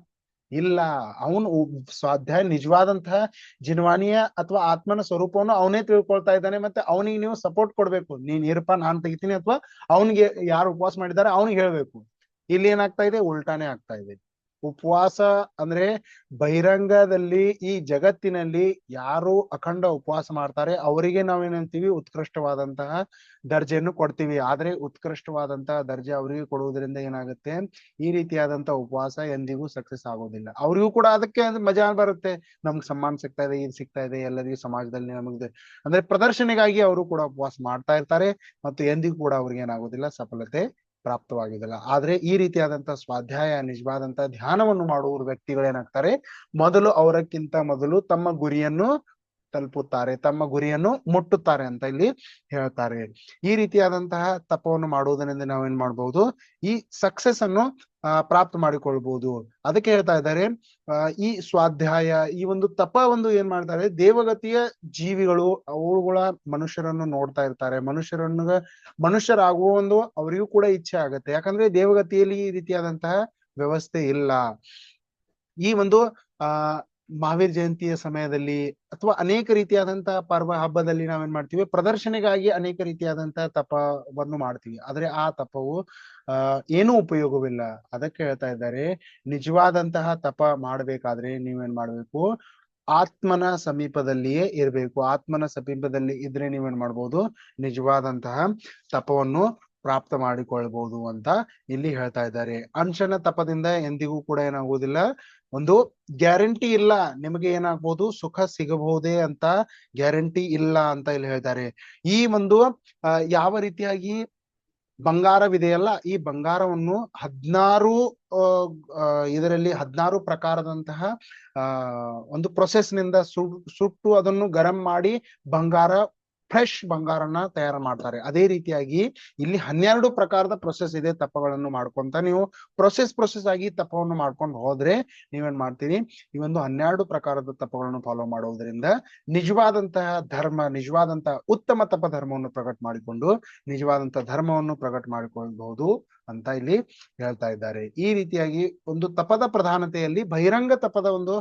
ಇಲ್ಲ. ಅವನು ಸ್ವಾಧ್ಯಾಯ ನಿಜವಾದಂತಹ ಜಿನ್ವಾನಿಯ ಅಥವಾ ಆತ್ಮನ ಸ್ವರೂಪವನ್ನು ಅವನೇ ತಿಳ್ಕೊಳ್ತಾ ಇದ್ದಾನೆ. ಮತ್ತೆ ಅವನಿಗೆ ನೀವು ಸಪೋರ್ಟ್ ಕೊಡ್ಬೇಕು. ನೀನ್ ಇರಪ್ಪ, ನಾನ್ ತೆಗಿತೀನಿ, ಅಥವಾ ಅವನಿಗೆ ಯಾರು ಉಪವಾಸ ಮಾಡಿದ್ದಾರೆ ಅವನಿಗೆ ಹೇಳ್ಬೇಕು. ಇಲ್ಲಿ ಏನಾಗ್ತಾ ಇದೆ? ಉಲ್ಟಾನೇ ಆಗ್ತಾ ಇದೆ. ಉಪವಾಸ ಅಂದ್ರೆ ಬಹಿರಂಗದಲ್ಲಿ ಈ ಜಗತ್ತಿನಲ್ಲಿ ಯಾರು ಅಖಂಡ ಉಪವಾಸ ಮಾಡ್ತಾರೆ ಅವರಿಗೆ ನಾವೇನಂತೀವಿ? ಉತ್ಕೃಷ್ಟವಾದಂತಹ ದರ್ಜೆಯನ್ನು ಕೊಡ್ತೀವಿ. ಆದ್ರೆ ಉತ್ಕೃಷ್ಟವಾದಂತಹ ದರ್ಜೆ ಅವರಿಗೆ ಕೊಡುವುದರಿಂದ ಏನಾಗುತ್ತೆ? ಈ ರೀತಿಯಾದಂತಹ ಉಪವಾಸ ಎಂದಿಗೂ ಸಕ್ಸಸ್ ಆಗೋದಿಲ್ಲ. ಅವರಿಗೂ ಕೂಡ ಅದಕ್ಕೆ ಮಜಾ ಬರುತ್ತೆ, ನಮ್ಗೆ ಸಮ್ಮಾನ ಸಿಗ್ತಾ ಇದೆ, ಇದು ಸಿಗ್ತಾ ಇದೆ, ಎಲ್ಲರಿಗೂ ಸಮಾಜದಲ್ಲಿ ನಮಗೆ ಅಂದ್ರೆ ಪ್ರದರ್ಶನೆಗಾಗಿ ಅವರು ಕೂಡ ಉಪವಾಸ ಮಾಡ್ತಾ ಇರ್ತಾರೆ, ಮತ್ತು ಎಂದಿಗೂ ಕೂಡ ಅವ್ರಿಗೆ ಏನಾಗೋದಿಲ್ಲ, ಸಫಲತೆ ಪ್ರಾಪ್ತವಾಗಿದಲ್ಲ. ಆದ್ರೆ ಈ ರೀತಿಯಾದಂತಹ ಸ್ವಾಧ್ಯಾಯ, ನಿಜವಾದಂತಹ ಧ್ಯಾನವನ್ನು ಮಾಡುವ ವ್ಯಕ್ತಿಗಳೇನಾಗ್ತಾರೆ? ಮೊದಲು ಅವರಕ್ಕಿಂತ ಮೊದಲು ತಮ್ಮ ಗುರಿಯನ್ನು ತಲುಪುತ್ತಾರೆ, ತಮ್ಮ ಗುರಿಯನ್ನು ಮುಟ್ಟುತ್ತಾರೆ ಅಂತ ಇಲ್ಲಿ ಹೇಳ್ತಾರೆ. ಈ ರೀತಿಯಾದಂತಹ ತಪವನ್ನು ಮಾಡುವುದರಿಂದ ನಾವೇನ್ ಮಾಡ್ಬಹುದು? ಈ ಸಕ್ಸಸ್ ಅನ್ನು ಪ್ರಾಪ್ತ ಮಾಡಿಕೊಳ್ಬಹುದು. ಅದಕ್ಕೆ ಹೇಳ್ತಾ ಇದ್ದಾರೆ, ಈ ಸ್ವಾಧ್ಯಾಯ, ಈ ಒಂದು ತಪ ಒಂದು ಏನ್ ಮಾಡ್ತಾರೆ? ದೇವಗತಿಯ ಜೀವಿಗಳು ಅವುಗಳ ಮನುಷ್ಯರನ್ನು ನೋಡ್ತಾ ಇರ್ತಾರೆ. ಮನುಷ್ಯರಾಗುವ ಒಂದು ಅವರಿಗೂ ಕೂಡ ಇಚ್ಛೆ ಆಗತ್ತೆ. ಯಾಕಂದ್ರೆ ದೇವಗತಿಯಲ್ಲಿ ಈ ರೀತಿಯಾದಂತಹ ವ್ಯವಸ್ಥೆ ಇಲ್ಲ. ಈ ಒಂದು ಮಹಾವೀರ್ ಜಯಂತಿಯ ಸಮಯದಲ್ಲಿ ಅಥವಾ ಅನೇಕ ರೀತಿಯಾದಂತಹ ಪರ್ವ ಹಬ್ಬದಲ್ಲಿ ನಾವೇನ್ ಮಾಡ್ತೀವಿ, ಪ್ರದರ್ಶನೆಗಾಗಿ ಅನೇಕ ರೀತಿಯಾದಂತಹ ತಪವನ್ನು ಮಾಡ್ತೀವಿ. ಆದ್ರೆ ಆ ತಪವು ಏನೂ ಉಪಯೋಗವಿಲ್ಲ. ಅದಕ್ಕೆ ಹೇಳ್ತಾ ಇದ್ದಾರೆ, ನಿಜವಾದಂತಹ ತಪ ಮಾಡ್ಬೇಕಾದ್ರೆ ನೀವೇನ್ ಮಾಡ್ಬೇಕು, ಆತ್ಮನ ಸಮೀಪದಲ್ಲಿಯೇ ಇರಬೇಕು. ಆತ್ಮನ ಸಮೀಪದಲ್ಲಿ ಇದ್ರೆ ನೀವೇನ್ ಮಾಡ್ಬೋದು, ನಿಜವಾದಂತಹ ತಪವನ್ನು ಪ್ರಾಪ್ತ ಮಾಡಿಕೊಳ್ಬಹುದು ಅಂತ ಇಲ್ಲಿ ಹೇಳ್ತಾ ಇದ್ದಾರೆ. ಅನ್ಶನ ತಪದಿಂದ ಎಂದಿಗೂ ಕೂಡ ಏನಾಗುವುದಿಲ್ಲ, ಒಂದು ಗ್ಯಾರಂಟಿ ಇಲ್ಲ, ನಿಮಗೆ ಏನಾಗ್ಬೋದು, ಸುಖ ಸಿಗಬಹುದೇ ಅಂತ ಗ್ಯಾರಂಟಿ ಇಲ್ಲ ಅಂತ ಇಲ್ಲಿ ಹೇಳ್ತಾರೆ. ಈ ಒಂದು ಯಾವ ರೀತಿಯಾಗಿ ಬಂಗಾರವಿದೆಯಲ್ಲ, ಈ ಬಂಗಾರವನ್ನು 16 ಇದರಲ್ಲಿ 16 ಪ್ರಕಾರದಂತಹ ಒಂದು ಪ್ರೊಸೆಸ್ ನಿಂದ ಸುಟ್ಟು ಅದನ್ನು ಗರಂ ಮಾಡಿ ಬಂಗಾರ, ಫ್ರೆಶ್ ಬಂಗಾರನ ತಯಾರು ಮಾಡ್ತಾರೆ. ಅದೇ ರೀತಿಯಾಗಿ ಇಲ್ಲಿ 12 ಪ್ರಕಾರದ ಪ್ರೊಸೆಸ್ ಇದೆ. ತಪಗಳನ್ನು ಮಾಡ್ಕೊಂತ ನೀವು ಪ್ರೊಸೆಸ್ ಆಗಿ ತಪವನ್ನು ಮಾಡ್ಕೊಂಡು ಹೋದ್ರೆ ನೀವೇನ್ ಮಾಡ್ತೀರಿ, ಈ ಒಂದು 12 ಪ್ರಕಾರದ ತಪಗಳನ್ನು ಫಾಲೋ ಮಾಡೋದ್ರಿಂದ ನಿಜವಾದಂತಹ ಧರ್ಮ, ನಿಜವಾದಂತಹ ಉತ್ತಮ ತಪ ಧರ್ಮವನ್ನು ಪ್ರಕಟ ಮಾಡಿಕೊಂಡು ನಿಜವಾದಂತಹ ಧರ್ಮವನ್ನು ಪ್ರಕಟ ಮಾಡಿಕೊಳ್ಳಬಹುದು ಅಂತ ಇಲ್ಲಿ ಹೇಳ್ತಾ ಇದ್ದಾರೆ. ಈ ರೀತಿಯಾಗಿ ಒಂದು ತಪದ ಪ್ರಧಾನತೆಯಲ್ಲಿ ಬಹಿರಂಗ ತಪದ ಒಂದು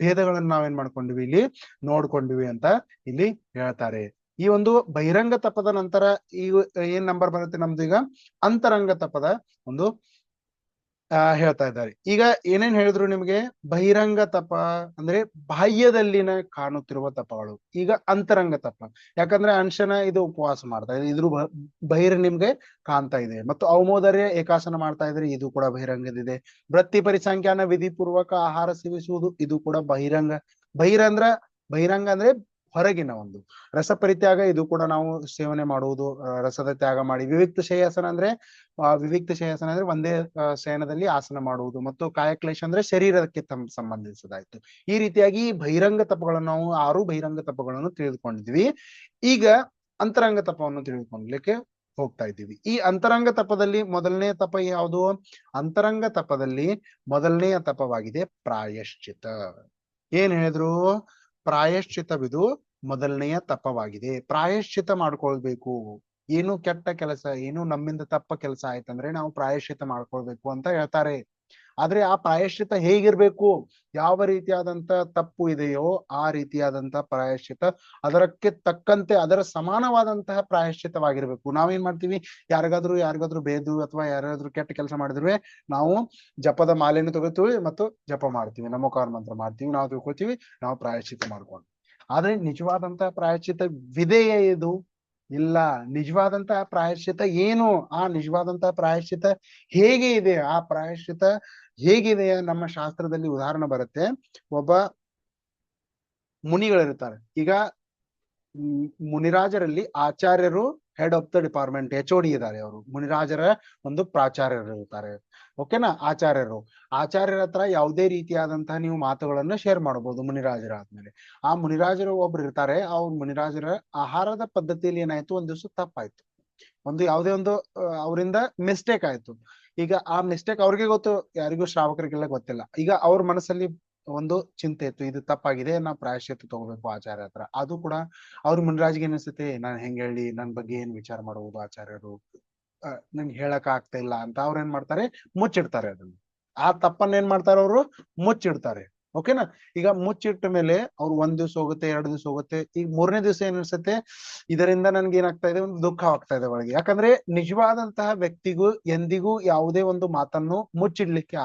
ಭೇದಗಳನ್ನು ನಾವೇನ್ ಮಾಡ್ಕೊಂಡಿವಿ, ಇಲ್ಲಿ ನೋಡ್ಕೊಂಡಿವಿ ಅಂತ ಇಲ್ಲಿ ಹೇಳ್ತಾರೆ. ಈ ಒಂದು ಬಹಿರಂಗ ತಪದ ನಂತರ ಈ ಏನ್ ನಂಬರ್ ಬರುತ್ತೆ ನಮ್ದು, ಈಗ ಅಂತರಂಗ ತಪದ ಒಂದು ಹೇಳ್ತಾ ಇದ್ದಾರೆ. ಈಗ ಏನೇನ್ ಹೇಳಿದ್ರು ನಿಮ್ಗೆ, ಬಹಿರಂಗ ತಪ ಅಂದ್ರೆ ಬಾಹ್ಯದಲ್ಲಿನ ಕಾಣುತ್ತಿರುವ ತಪಗಳು. ಈಗ ಅಂತರಂಗ ತಪ, ಯಾಕಂದ್ರೆ ಅಂಶನ ಇದು ಉಪವಾಸ ಮಾಡ್ತಾ ಇದೆ, ಇದ್ರ ನಿಮ್ಗೆ ಕಾಣ್ತಾ ಇದೆ. ಮತ್ತು ಔಮೋದರ್ಯ ಏಕಾಸನ ಮಾಡ್ತಾ ಇದ್ರೆ ಇದು ಕೂಡ ಬಹಿರಂಗದಿದೆ. ವೃತ್ತಿ ಪರಿಸಂಖ್ಯಾನ ವಿಧಿ ಪೂರ್ವಕ ಆಹಾರ ಸೇವಿಸುವುದು ಇದು ಕೂಡ ಬಹಿರಂಗ. ಬಹಿರಂಗ ಅಂದ್ರೆ ಹೊರಗಿನ ಒಂದು. ರಸ ಪರಿತ್ಯಾಗ ಇದು ಕೂಡ ನಾವು ಸೇವನೆ ಮಾಡುವುದು, ರಸದ ತ್ಯಾಗ ಮಾಡಿ. ವಿವಿಕ್ತ ಶಯಾಸನ ಅಂದ್ರೆ ಒಂದೇ ಶಯನದಲ್ಲಿ ಆಸನ ಮಾಡುವುದು. ಮತ್ತು ಕಾಯಕ್ಲೇಶ ಅಂದ್ರೆ ಶರೀರಕ್ಕೆ ಸಂಬಂಧಿಸಿದಾಯ್ತು. ಈ ರೀತಿಯಾಗಿ ಬಹಿರಂಗ ತಪಗಳನ್ನು ನಾವು 6 ಬಹಿರಂಗ ತಪಗಳನ್ನು ತಿಳಿದುಕೊಂಡಿದ್ವಿ. ಈಗ ಅಂತರಂಗ ತಪವನ್ನು ತಿಳಿದುಕೊಳ್ಳಲಿಕ್ಕೆ ಹೋಗ್ತಾ ಇದ್ದೀವಿ. ಈ ಅಂತರಂಗ ತಪದಲ್ಲಿ ಮೊದಲನೇ ತಪ ಯಾವುದು? ಅಂತರಂಗ ತಪದಲ್ಲಿ ಮೊದಲನೆಯ ತಪವಾಗಿದೆ ಪ್ರಾಯಶ್ಚಿತ. ಏನ್ ಹೇಳಿದ್ರು? ಪ್ರಾಯಶ್ಚಿತವಿದು ಮೊದಲನೆಯ ತಪವಾಗಿದೆ. ಪ್ರಾಯಶ್ಚಿತ ಮಾಡ್ಕೊಳ್ಬೇಕು. ಏನು ಕೆಟ್ಟ ಕೆಲಸ, ಏನು ನಮ್ಮಿಂದ ತಪ್ಪ ಕೆಲಸ ಆಯ್ತಂದ್ರೆ ನಾವು ಪ್ರಾಯಶ್ಚಿತ ಮಾಡ್ಕೊಳ್ಬೇಕು ಅಂತ ಹೇಳ್ತಾರೆ. ಆದ್ರೆ ಆ ಪ್ರಾಯಶ್ಚಿತ ಹೇಗಿರ್ಬೇಕು? ಯಾವ ರೀತಿಯಾದಂತ ತಪ್ಪು ಇದೆಯೋ ಆ ರೀತಿಯಾದಂತ ಪ್ರಾಯಶ್ಚಿತ, ಅದಕ್ಕೆ ತಕ್ಕಂತೆ ಅದರ ಸಮಾನವಾದಂತಹ ಪ್ರಾಯಶ್ಚಿತವಾಗಿರ್ಬೇಕು. ನಾವೇನ್ ಮಾಡ್ತೀವಿ, ಯಾರಿಗಾದ್ರೂ ಬೇದು ಅಥವಾ ಯಾರಾದ್ರೂ ಕೆಟ್ಟ ಕೆಲಸ ಮಾಡಿದ್ರೆ ನಾವು ಜಪದ ಮಾಲೆಯನ್ನು ತಗೋತೀವಿ ಮತ್ತು ಜಪ ಮಾಡ್ತೀವಿ, ನಮೋಕಾರ ಮಂತ್ರ ಮಾಡ್ತೀವಿ, ನಾವು ತಿಳ್ಕೊತೀವಿ ನಾವು ಪ್ರಾಯಶ್ಚಿತ ಮಾಡ್ಕೊಂಡು. ಆದ್ರೆ ನಿಜವಾದಂತಹ ಪ್ರಾಯಶ್ಚಿತ ವಿದೆಯೇ ಇದು? ಇಲ್ಲ. ನಿಜವಾದಂತಹ ಪ್ರಾಯಶ್ಚಿತ ಏನು? ಆ ನಿಜವಾದಂತಹ ಪ್ರಾಯಶ್ಚಿತ ಹೇಗೆ ಇದೆ? ಆ ಪ್ರಾಯಶ್ಚಿತ ಹೇಗಿದೆ? ನಮ್ಮ ಶಾಸ್ತ್ರದಲ್ಲಿ ಉದಾಹರಣೆ ಬರುತ್ತೆ. ಒಬ್ಬ ಮುನಿಗಳಿರ್ತಾರೆ. ಈಗ ಮುನಿರಾಜರಲ್ಲಿ ಆಚಾರ್ಯರು head of the department, HOD ಇದ್ದಾರೆ. ಅವರು ಮುನಿರಾಜರ ಒಂದು ಪ್ರಾಚಾರ್ಯರು ಇರ್ತಾರೆ. ಓಕೆನಾ? ಆಚಾರ್ಯರ ಹತ್ರ ಯಾವುದೇ ರೀತಿಯಾದಂತಹ ನೀವು ಮಾತುಗಳನ್ನ ಶೇರ್ ಮಾಡಬಹುದು ಮುನಿರಾಜರ ಆದ್ಮೇಲೆ. ಆ ಮುನಿರಾಜರು ಒಬ್ರು ಇರ್ತಾರೆ. ಅವ್ರ ಮುನಿರಾಜರ ಆಹಾರದ ಪದ್ಧತಿಯಲ್ಲಿ ಏನಾಯ್ತು, ಒಂದ್ ದಿವಸ ತಪ್ಪಾಯ್ತು. ಯಾವುದೇ ಒಂದು ಅವರಿಂದ ಮಿಸ್ಟೇಕ್ ಆಯ್ತು. ಈಗ ಆ ಮಿಸ್ಟೇಕ್ ಅವ್ರಿಗೆ ಗೊತ್ತು, ಯಾರಿಗೂ ಶ್ರಾವಕರಿಗೆಲ್ಲ ಗೊತ್ತಿಲ್ಲ. ಈಗ ಅವ್ರ ಮನಸ್ಸಲ್ಲಿ ಒಂದು ಚಿಂತೆ ಇತ್ತು, ಇದು ತಪ್ಪಾಗಿದೆ, ನಾವು ಪ್ರಾಯಶ್ಚಿತ್ತ ತಗೋಬೇಕು ಆಚಾರ್ಯ ಹತ್ರ. ಅದು ಕೂಡ ಅವ್ರ ಮುನಿರಾಜ್ಗೆ ಏನಿಸುತ್ತೆ, ನಾನ್ ಹೆಂಗ್ ಹೇಳಿ, ನನ್ ಬಗ್ಗೆ ಏನ್ ವಿಚಾರ ಮಾಡುವುದು ಆಚಾರ್ಯರು, ನಂಗೆ ಹೇಳಕ್ ಆಗ್ತಾ ಇಲ್ಲ ಅಂತ ಅವ್ರ ಏನ್ ಮಾಡ್ತಾರೆ, ಮುಚ್ಚಿಡ್ತಾರೆ. ಅದನ್ನ ಆ ತಪ್ಪನ್ನ ಏನ್ ಮಾಡ್ತಾರೆ, ಅವರು ಮುಚ್ಚಿಡ್ತಾರೆ. ಓಕೆನಾ? ಈಗ ಮುಚ್ಚಿಟ್ಟ ಮೇಲೆ ಅವ್ರು 1 ದಿವ್ಸ ಹೋಗುತ್ತೆ, 2 ದಿವ್ಸ ಹೋಗುತ್ತೆ. ಈಗ 3ನೇ ದಿವ್ಸ ಏನ್ ಅನ್ಸುತ್ತೆ, ಇದರಿಂದ ನನ್ಗೆ ಏನಾಗ್ತಾ ಇದೆ, ಒಂದು ದುಃಖ ಆಗ್ತಾ ಇದೆ ಒಳಗೆ. ಯಾಕಂದ್ರೆ ನಿಜವಾದಂತಹ ವ್ಯಕ್ತಿಗೂ ಎಂದಿಗೂ ಯಾವುದೇ ಒಂದು ಮಾತನ್ನು ಮುಚ್ಚಿಡ್ಲಿಕ್ಕೆ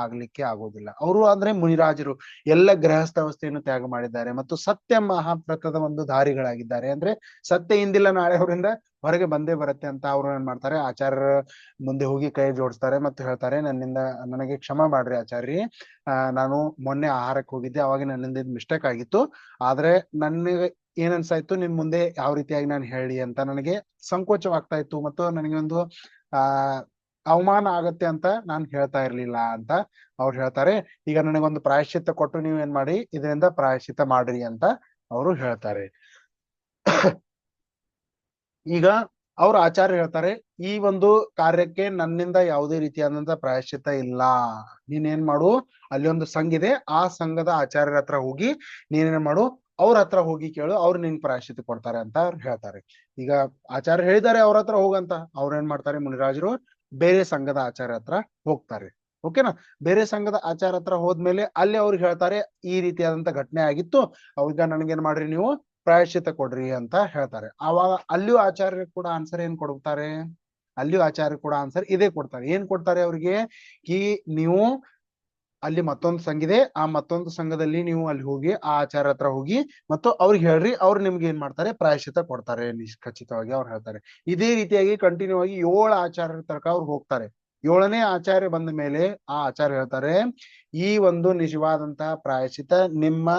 ಆಗೋದಿಲ್ಲ. ಅವರು ಅಂದ್ರೆ ಮುನಿರಾಜರು ಎಲ್ಲ ಗೃಹಸ್ಥಾವಸ್ಥೆಯನ್ನು ತ್ಯಾಗ ಮಾಡಿದ್ದಾರೆ ಮತ್ತು ಸತ್ಯ ಮಹಾವ್ರತದ ಒಂದು ದಾರಿಗಳಾಗಿದ್ದಾರೆ. ಅಂದ್ರೆ ಸತ್ಯ ಇಂದಿಲ್ಲ ನಾಳೆ ಅವರಿಂದ ಹೊರಗೆ ಬಂದೇ ಬರುತ್ತೆ ಅಂತ ಅವ್ರು ಏನ್ ಮಾಡ್ತಾರೆ, ಆಚಾರ್ಯರ ಮುಂದೆ ಹೋಗಿ ಕೈ ಜೋಡಿಸ್ತಾರೆ ಮತ್ತು ಹೇಳ್ತಾರೆ, ನನಗೆ ಕ್ಷಮಾ ಮಾಡ್ರಿ ಆಚಾರ್ಯ, ನಾನು ಮೊನ್ನೆ ಆಹಾರಕ್ಕೆ ಹೋಗಿದ್ದೆ, ಅವಾಗ ನನ್ನಿಂದ ಮಿಸ್ಟೇಕ್ ಆಗಿತ್ತು. ಆದ್ರೆ ನನಗೆ ಏನ್ ಅನ್ಸಾಯ್ತು, ನಿಮ್ ಮುಂದೆ ಯಾವ ರೀತಿಯಾಗಿ ನಾನು ಹೇಳಿ ಅಂತ ನನಗೆ ಸಂಕೋಚವಾಗ್ತಾ ಇತ್ತು ಮತ್ತು ನನಗೆ ಒಂದು ಅವಮಾನ ಆಗತ್ತೆ ಅಂತ ನಾನು ಹೇಳ್ತಾ ಇರ್ಲಿಲ್ಲ ಅಂತ ಅವ್ರು ಹೇಳ್ತಾರೆ. ಈಗ ನನಗೊಂದು ಪ್ರಾಯಶ್ಚಿತ್ತ ಕೊಟ್ಟು ನೀವ್ ಏನ್ ಮಾಡಿ, ಇದರಿಂದ ಪ್ರಾಯಶ್ಚಿತ್ತ ಮಾಡ್ರಿ ಅಂತ ಅವರು ಹೇಳ್ತಾರೆ. ಈಗ ಅವ್ರ ಆಚಾರ್ಯ ಹೇಳ್ತಾರೆ, ಈ ಒಂದು ಕಾರ್ಯಕ್ಕೆ ನನ್ನಿಂದ ಯಾವುದೇ ರೀತಿಯಾದಂತ ಪ್ರಾಯಶ್ಚಿತ್ತ ಇಲ್ಲ. ನೀನೇನ್ ಮಾಡು, ಅಲ್ಲಿ ಒಂದು ಸಂಘ ಇದೆ, ಆ ಸಂಘದ ಆಚಾರ್ಯರ ಹತ್ರ ಹೋಗಿ ನೀನೇನ್ ಮಾಡು, ಅವ್ರ ಹತ್ರ ಹೋಗಿ ಕೇಳು, ಅವ್ರು ನಿನ್ ಪ್ರಾಯಶ್ಚಿತ್ತ ಕೊಡ್ತಾರೆ ಅಂತ ಅವ್ರು ಹೇಳ್ತಾರೆ. ಈಗ ಆಚಾರ್ಯ ಹೇಳಿದ್ದಾರೆ ಅವ್ರ ಹತ್ರ ಹೋಗಂತ, ಅವ್ರ ಏನ್ ಮಾಡ್ತಾರೆ, ಮುನಿರಾಜರು ಬೇರೆ ಸಂಘದ ಆಚಾರ್ಯ ಹತ್ರ ಹೋಗ್ತಾರೆ. ಓಕೆನಾ. ಬೇರೆ ಸಂಘದ ಆಚಾರ ಹತ್ರ ಹೋದ್ಮೇಲೆ ಅಲ್ಲಿ ಅವ್ರಿಗೆ ಹೇಳ್ತಾರೆ ಈ ರೀತಿಯಾದಂತ ಘಟನೆ ಆಗಿತ್ತು, ಅವಾಗ ನನಗೇನ್ ಮಾಡ್ರಿ ನೀವು ಪ್ರಾಯಶ್ಚಿತ್ತ ಕೊಡ್ರಿ ಅಂತ ಹೇಳ್ತಾರೆ. ಆವಾಗ ಅಲ್ಲಿಯೂ ಆಚಾರ್ಯ ಕೂಡ ಆನ್ಸರ್ ಏನ್ ಕೊಡ್ತಾರೆ, ಅಲ್ಲಿಯೂ ಆಚಾರ್ಯ ಕೂಡ ಆನ್ಸರ್ ಇದೇ ಕೊಡ್ತಾರೆ. ಏನ್ ಕೊಡ್ತಾರೆ ಅವ್ರಿಗೆ, ಈ ನೀವು ಅಲ್ಲಿ ಮತ್ತೊಂದು ಸಂಘ ಇದೆ, ಆ ಮತ್ತೊಂದು ಸಂಘದಲ್ಲಿ ನೀವು ಅಲ್ಲಿ ಹೋಗಿ ಆ ಆಚಾರ್ಯ ಹತ್ರ ಹೋಗಿ ಮತ್ತು ಅವ್ರಿಗೆ ಹೇಳ್ರಿ, ಅವ್ರು ನಿಮ್ಗೆ ಏನ್ ಮಾಡ್ತಾರೆ ಪ್ರಾಯಶ್ಚಿತ್ತ ಕೊಡ್ತಾರೆ ಖಚಿತವಾಗಿ ಅವ್ರು ಹೇಳ್ತಾರೆ. ಇದೇ ರೀತಿಯಾಗಿ ಕಂಟಿನ್ಯೂ ಆಗಿ 7 ಆಚಾರ್ಯರ ತನಕ ಅವ್ರು ಹೋಗ್ತಾರೆ. 7ನೇ ಆಚಾರ್ಯ ಬಂದ ಮೇಲೆ ಆ ಆಚಾರ್ಯ ಹೇಳ್ತಾರೆ, ಈ ಒಂದು ನಿಜವಾದಂತಹ ಪ್ರಾಯಶ್ಚಿತ್ತ ನಿಮ್ಮ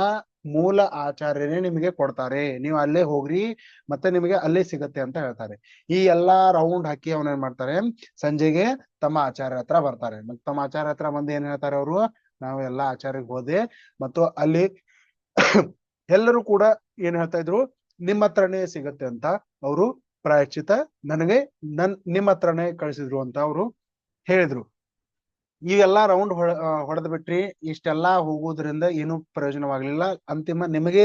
ಮೂಲ ಆಚಾರ್ಯನೇ ನಿಮಗೆ ಕೊಡ್ತಾರೆ, ನೀವು ಅಲ್ಲೇ ಹೋಗ್ರಿ ಮತ್ತೆ ನಿಮಗೆ ಅಲ್ಲೇ ಸಿಗತ್ತೆ ಅಂತ ಹೇಳ್ತಾರೆ. ಈ ಎಲ್ಲಾ ರೌಂಡ್ ಹಾಕಿ ಅವನೇನ್ ಮಾಡ್ತಾರೆ, ಸಂಜೆಗೆ ತಮ್ಮ ಆಚಾರ್ಯ ಹತ್ರ ಬರ್ತಾರೆ. ಮತ್ತೆ ತಮ್ಮ ಆಚಾರ್ಯ ಹತ್ರ ಬಂದು ಏನ್ ಹೇಳ್ತಾರೆ ಅವರು, ನಾವು ಎಲ್ಲಾ ಆಚಾರ್ಯಗೆ ಹೋದೆ ಮತ್ತು ಅಲ್ಲಿ ಎಲ್ಲರೂ ಕೂಡ ಏನ್ ಹೇಳ್ತಾ ಇದ್ರು, ನಿಮ್ಮ ಹತ್ರನೇ ಸಿಗತ್ತೆ ಅಂತ ಅವರು ಪ್ರಾಯಶ್ಚಿತ ನನಗೆ ನಿಮ್ಮ ಹತ್ರನೇ ಕಳಿಸಿದ್ರು ಅಂತ ಅವರು ಹೇಳಿದ್ರು. ಇವೆಲ್ಲಾ ರೌಂಡ್ ಹೊಡೆದ್ ಬಿಟ್ರಿ, ಇಷ್ಟೆಲ್ಲಾ ಹೋಗೋದ್ರಿಂದ ಏನು ಪ್ರಯೋಜನವಾಗ್ಲಿಲ್ಲ, ಅಂತಿಮ ನಿಮಗೆ